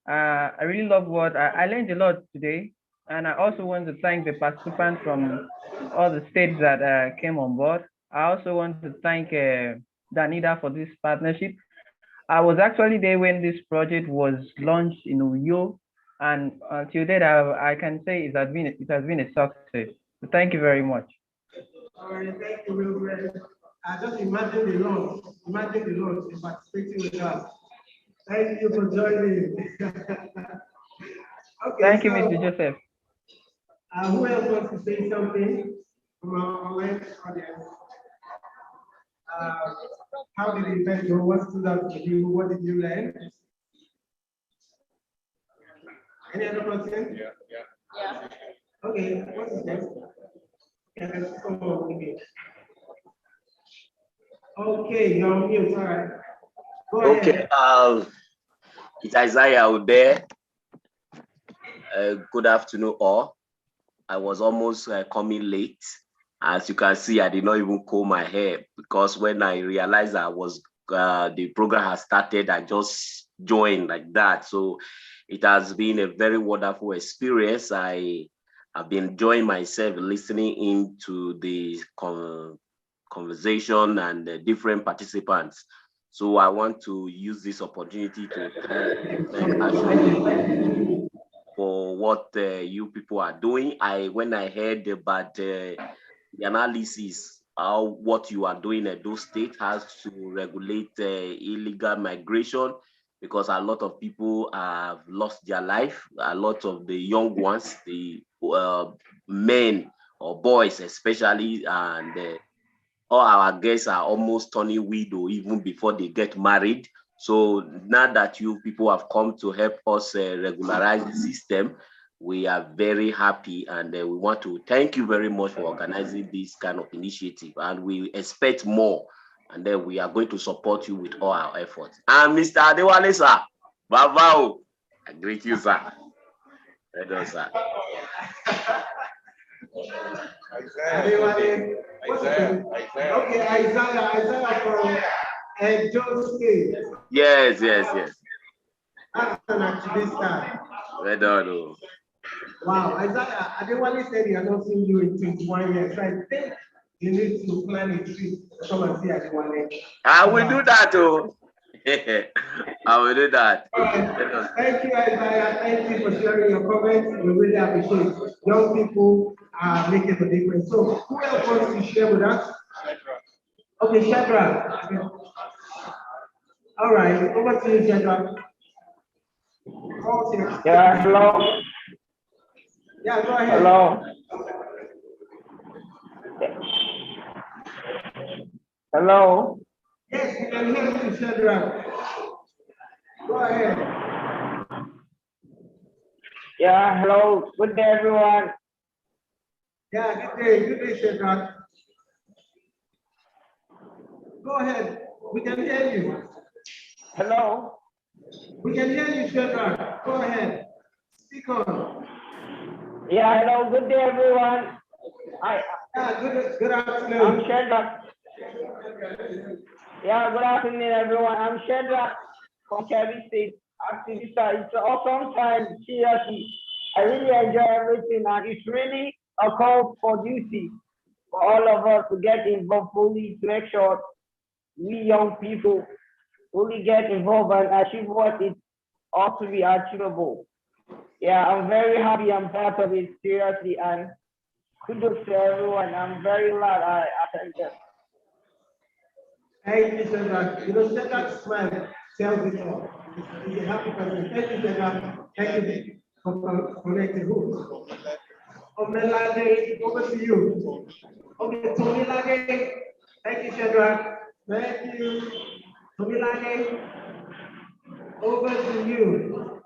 I really love what I learned a lot today. And I also want to thank the participants from all the states that came on board. I also want to thank Danida for this partnership. I was actually there when this project was launched in Uyo, and till date, I can say it has been a success. So thank you very much. All right, thank you, Wilfred. Just imagine the launch. Imagine the launch and participating with us. Thank you for joining. Okay, thank you, Mr. Joseph. Who else wants to say something from our online audience? How did the event go? What stood out to you? What did you learn? Any other person? Yeah. Okay, what's his name? Okay, let's come on with it. Okay, you're on mute, all right. Go okay, ahead. It's Isaiah out there. Good afternoon, all. I was almost coming late. As you can see, I did not even comb my hair because when I realized the program has started, I just joined like that. So it has been a very wonderful experience. I have been enjoying myself listening into the conversation and the different participants. So I want to use this opportunity to thank Ashley for what you people are doing. When I heard about the analysis how what you are doing at those states has to regulate illegal migration, because a lot of people have lost their life. A lot of the young ones, the men or boys especially, and all our guests are almost turning widow even before they get married. So now that you people have come to help us regularize the system, we are very happy, and we want to thank you very much for organizing this kind of initiative, and we expect more, and then we are going to support you with all our efforts. And Mr. Adewale, sir, Babao, I greet you, sir. Hello, sir. Okay, Isaiah from Joe State. Yes. That's an activist. Well done. Wow, Isaiah, Adewale said he has not seen you in 21 years. So I think you need to plan a trip to come and see Adewale. I will do that, too. I will do that. Right. Thank you, Isaiah. Thank you for sharing your comments. We really appreciate it. Young people are making a difference. So, who else wants to share with us? Okay, Shadrach. All right, over to you, General. Yeah, hello. Yeah, go ahead. Hello. Hello. Yes, we can hear you, Shadrach. Go ahead. Yeah, hello. Good day, everyone. Yeah, good day, Shadrach. Go ahead. We can hear you. Hello. We can hear you, Shadrach. Go ahead. Speak on. Yeah, hello. Good day, everyone. Good afternoon. I'm Shadrach. Yeah, good afternoon, everyone. I'm Shadrach from Kebbi State. Activist. It's an awesome time. Seriously, I really enjoy everything, and it's really a call for duty for all of us to get involved fully to make sure we young people fully get involved and achieve what it ought to be achievable. Yeah, I'm very happy I'm part of it, seriously, and kudos to everyone. I'm very glad I attended. Thank you, Shadrach. You know, Shadrach's smile tells it all. He's a happy person. Thank you, Shadrach. Thank you for connecting. Who? Omelade, over to you. Okay, Tomilade. Thank you, Shadrach. Thank you. Tomilade, over to you.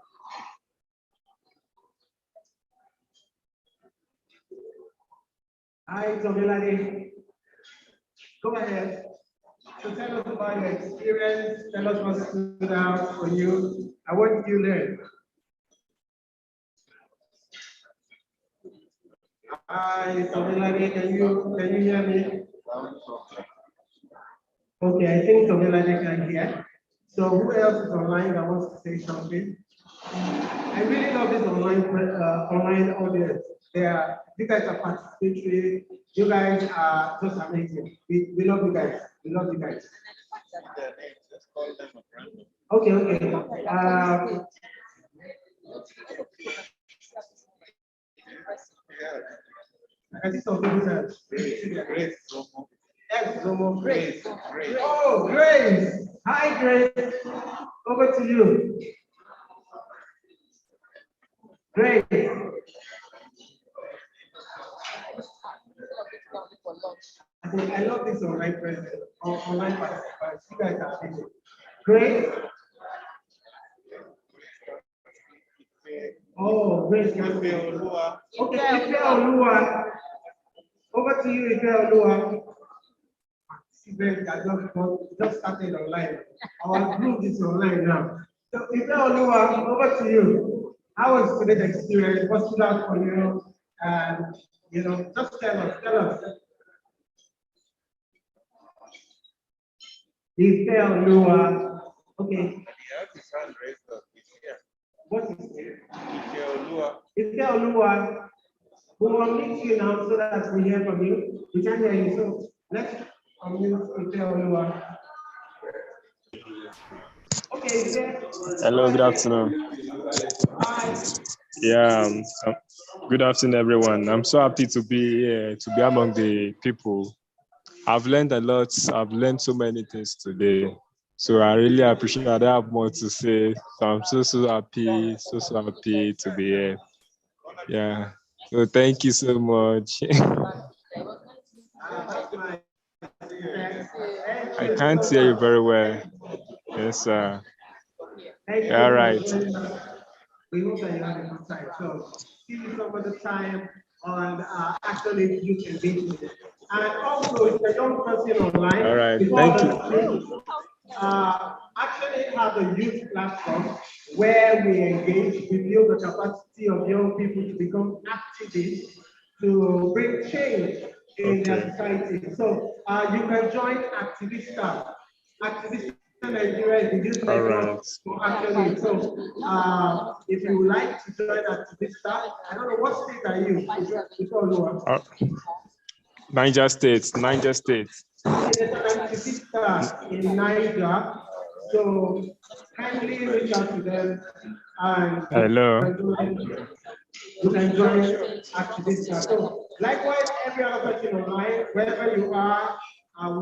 Hi, Tomilade. Go ahead. So tell us about your experience. Tell us what stood out for you and what did you learn? Hi, Tomilade, can you hear me? Okay, I think Tomilade can hear. So who else is online that wants to say something? I really love this online audience. You guys are participatory. You guys are just amazing. We love you guys. We love you guys. Okay. I see some people say Grace. Grace. Oh, Grace. Hi, Grace. Over to you. Grace. I love this online presence, online participants. You guys are amazing. Grace. Oh, Grace. Okay, Ife Olua. Over to you, Ife Olua. Just started online. Our group is online now. So Ife Olua, over to you. How was today's experience? What stood out for you? And just tell us. Ife Olua. Okay. What is it? Ife Olua. We will meet you now so that we hear from you. We can hear you. So let's unmute Ife Olua. Okay, hello, good afternoon. Yeah, good afternoon, everyone. I'm so happy to be here, to be among the people. I've learned a lot. I've learned so many things today. So I really appreciate it. I don't have more to say. So I'm so happy, so happy to be here. Yeah. So thank you so much. I can't hear you very well. Yes, sir. All right. We hope that you had a good time. So give you some of the time on actually you can be with it. And also, if you're a young person online, all right, thank you. Actually have a youth platform where we engage, we build the capacity of young people to become activists to bring change in their society. So you can join Activista. Activista Nigeria is the youth network for actually. So if you would like to join Activista, I don't know what state are you? Niger State. There's an Activista in Niger. So kindly reach out to them and hello. You can join Activista. So likewise, every other person online, wherever you are,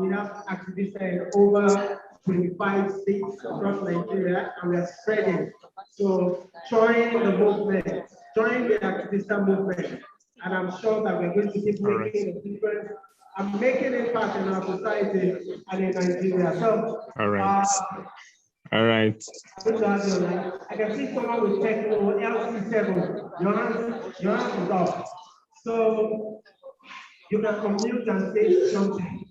we have Activista in over 25 states across Nigeria, and we are spreading. So join the movement, join the activist movement, and I'm sure that we're going to keep making a difference and making impact in our society and in Nigeria. So, all right. All right. I can see someone with techno LC7. Your hand is up. So you can unmute and say something.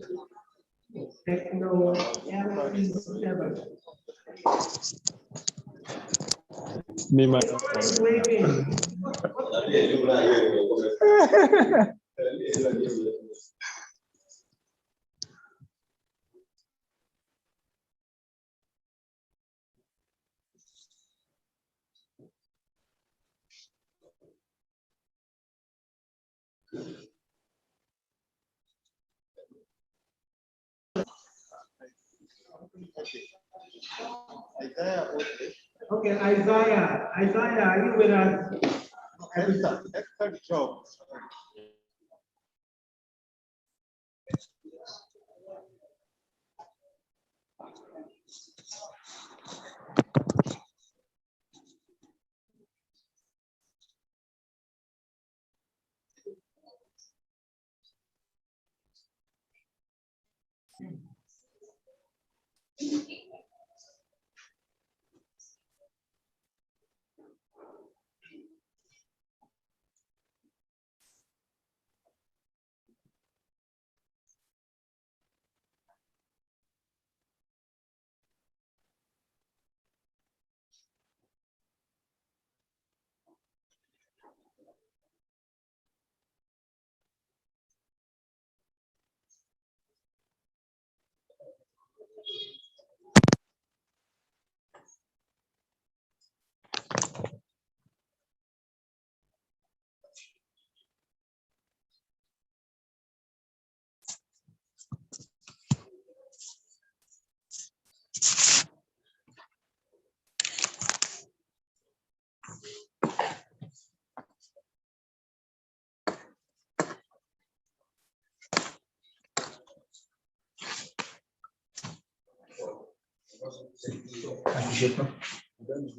Techno LC7. Me, my. Okay, Isaiah, are you with us? Excellent job.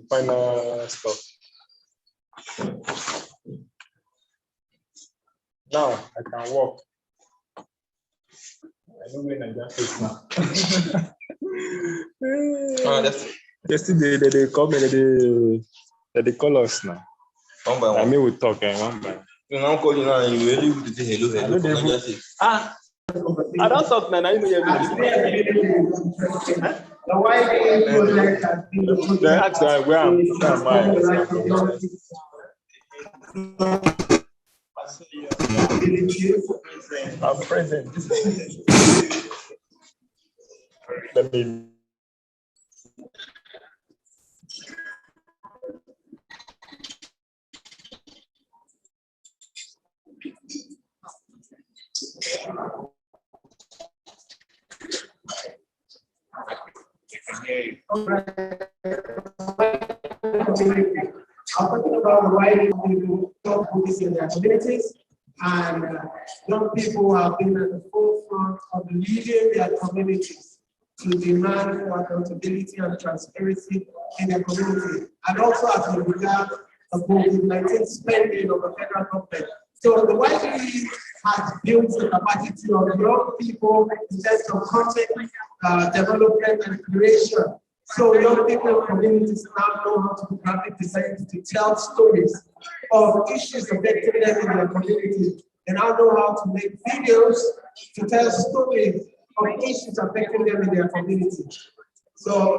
Final stuff. Now I can walk. I know when I just face now. Yesterday they come and they call us now. One by one. I mean we talk and one by. You now call you now and you really good to say hello. I don't talk now. You know The YDE project has been they ask where am I? I'm present. Let me. I'm talking about the right people to focus in their communities, and young people have been at the forefront of leading their communities to demand for accountability and transparency in their community, and also as a regard of COVID-19 spending of the federal government. So the YDE has built the capacity of young people in terms of content development and creation. So young people in communities now know how to do graphic design to tell stories of issues affecting them in their community. They now know how to make videos to tell stories of issues affecting them in their community. So,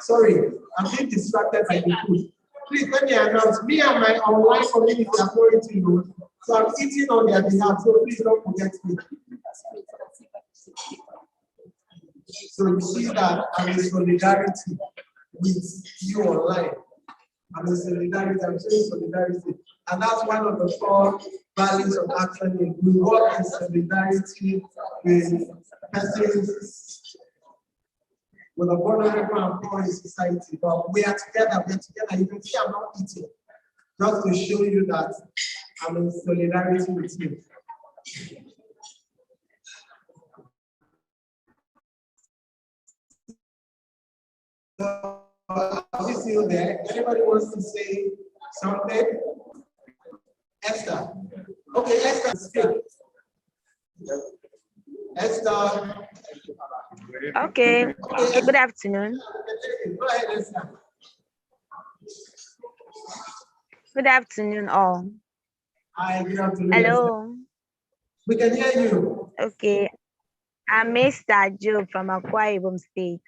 sorry, I'm being distracted by the food. Please let me announce, me and my online community are going to you. So I'm eating on their behalf, so please don't forget me. So you see that I'm in solidarity with you online. I'm in solidarity, I'm showing solidarity. And that's one of the 4 values of action. We work in solidarity with persons with a vulnerable and poor in society. But we are together, You can see I'm not eating. Just to show you that I'm in solidarity with you. Are we still there? Anybody wants to say something? Esther. Okay, Esther, speak. Esther. Okay. Good afternoon. Go ahead, Esther. Good afternoon, all. Hi, good afternoon. Hello. Esther. We can hear you. Okay. I'm Mr. Joe from Akwa Ibom State.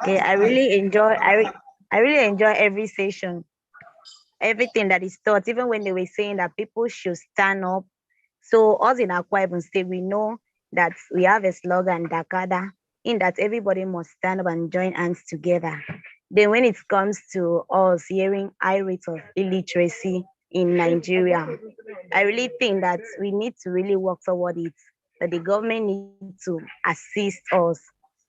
Okay, I really enjoy every session, everything that is taught, even when they were saying that people should stand up. So us in Akwa Ibom State, we know that we have a slogan, Dakada, in that everybody must stand up and join hands together. Then when it comes to us hearing high rates of illiteracy in Nigeria, I really think that we need to really work toward it, that the government needs to assist us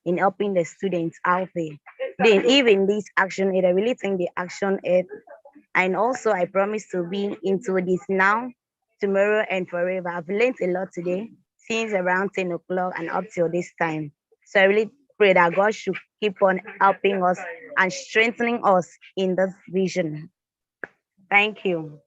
in helping the students out there. Then even this action aid, I really think the action aid, and also I promise to be into this now, tomorrow and forever. I've learned a lot today since around 10 o'clock and up till this time. So I really pray that God should keep on helping us and strengthening us in this vision. Thank you.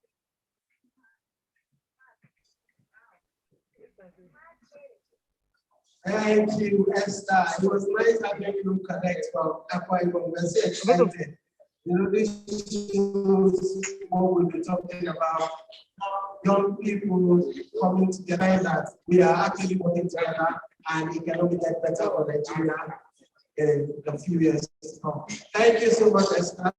Thank you, Esther. It was nice having you connect from Akwa Ibom. We're so excited. You know, this is what we'll be talking about. Young people coming together, that we are actually working together, and it can only get better for Nigeria in a few years to come. Thank you so much, Esther.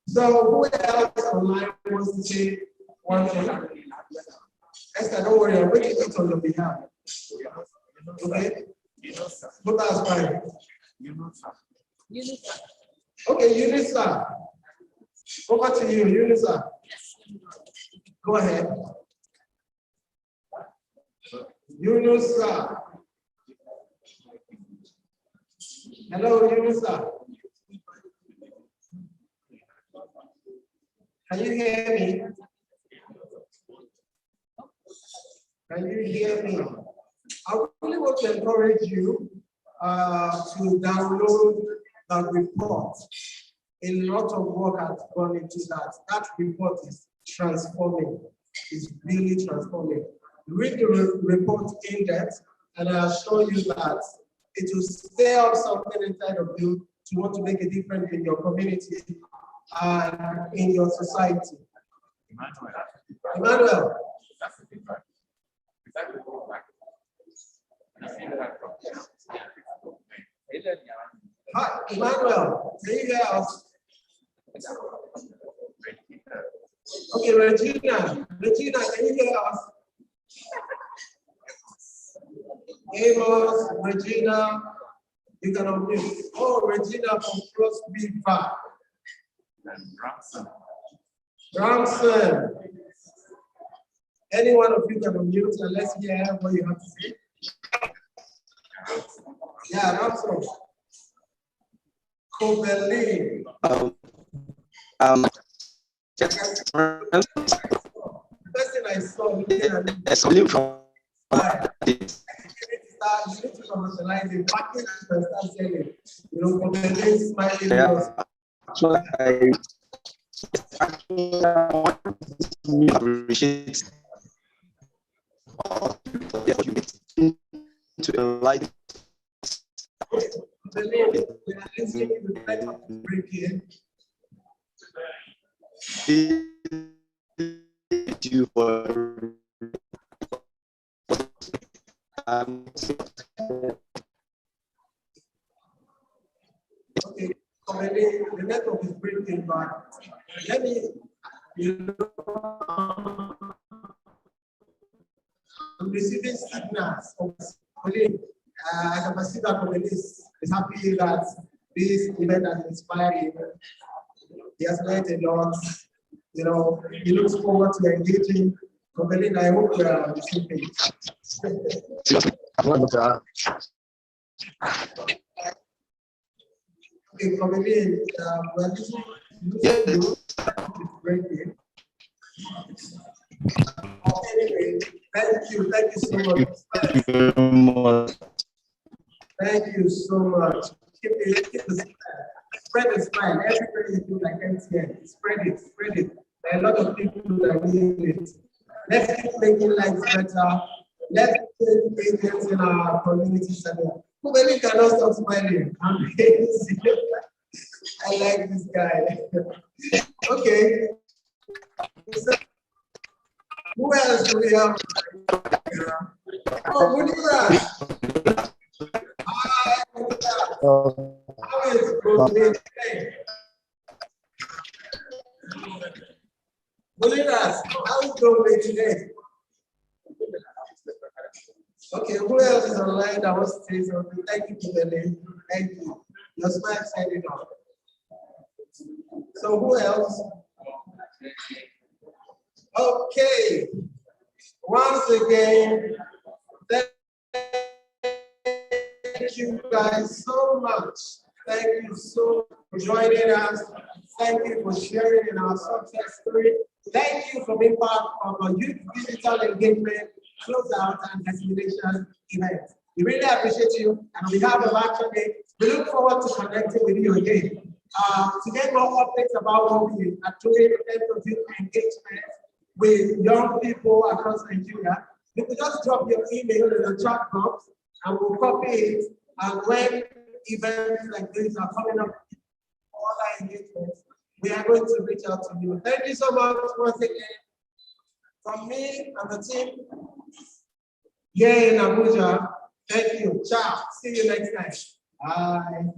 So who else online wants to say one thing? Esther, don't worry, I'm waiting it on your behalf. Okay? But that's fine. Okay, Unisa. Over to you, Unisa. Go ahead. Unisa. Hello, Unisa. Can you hear me? Can you hear me? I really want to encourage you to download the report. A lot of work has gone into that. That report is transforming. It's really transforming. Read the report in depth, and I assure you that it will stir up something inside of you to want to make a difference in your community and in your society. Emmanuel. Hi, Emmanuel, can you hear us? Okay, Regina, can you hear us? Amos, Regina, you can unmute. Oh, Regina from Cross Beaver. Ramson. Any one of you can unmute and let's hear what you have to say. Yeah, Ramson. Kobeli. First thing I saw, you need to commercialize it, package and start selling. You know, Kobeli, smiling. Yeah. I appreciate to enlighten. You for okay, the network is breaking, but let me, I'm receiving signals. I can perceive that Komeli is happy that this event has inspired him. He has learned a lot. You know, he looks forward to engaging. Komeli, I hope we are on the same page. Okay, Komeli, we're listening to you. Breaking. Anyway, thank you so much. Thank you so much. keep the spread the smile. Everybody is doing like MTN. Spread it, spread it. There are a lot of people that need it. Let's keep making lives better. Let's take agents in our community center. Who maybe cannot stop smiling? I'm crazy. I like this guy. Okay. So, who else do we have? Oh, Munira. Hi, Munira. How is it? Munira, how is it today? Okay, who else is online that wants to say something? Thank you, Kimberly. Thank you. Your smile shining on. So who else? Okay. Once again, thank you guys so much. Thank you so much for joining us. Thank you for sharing in our success story. Thank you for being part of our youth digital engagement, Closeout and Dissemination event. We really appreciate you, and on behalf of Action, we look forward to connecting with you again. To get more updates about what we are doing in terms of youth engagement with young people across Nigeria, you can just drop your email in the chat box and we'll copy it. And when events like this are coming up, other engagements, we are going to reach out to you. Thank you so much once again. From me and the team here in Abuja, thank you. Ciao. See you next time. Bye.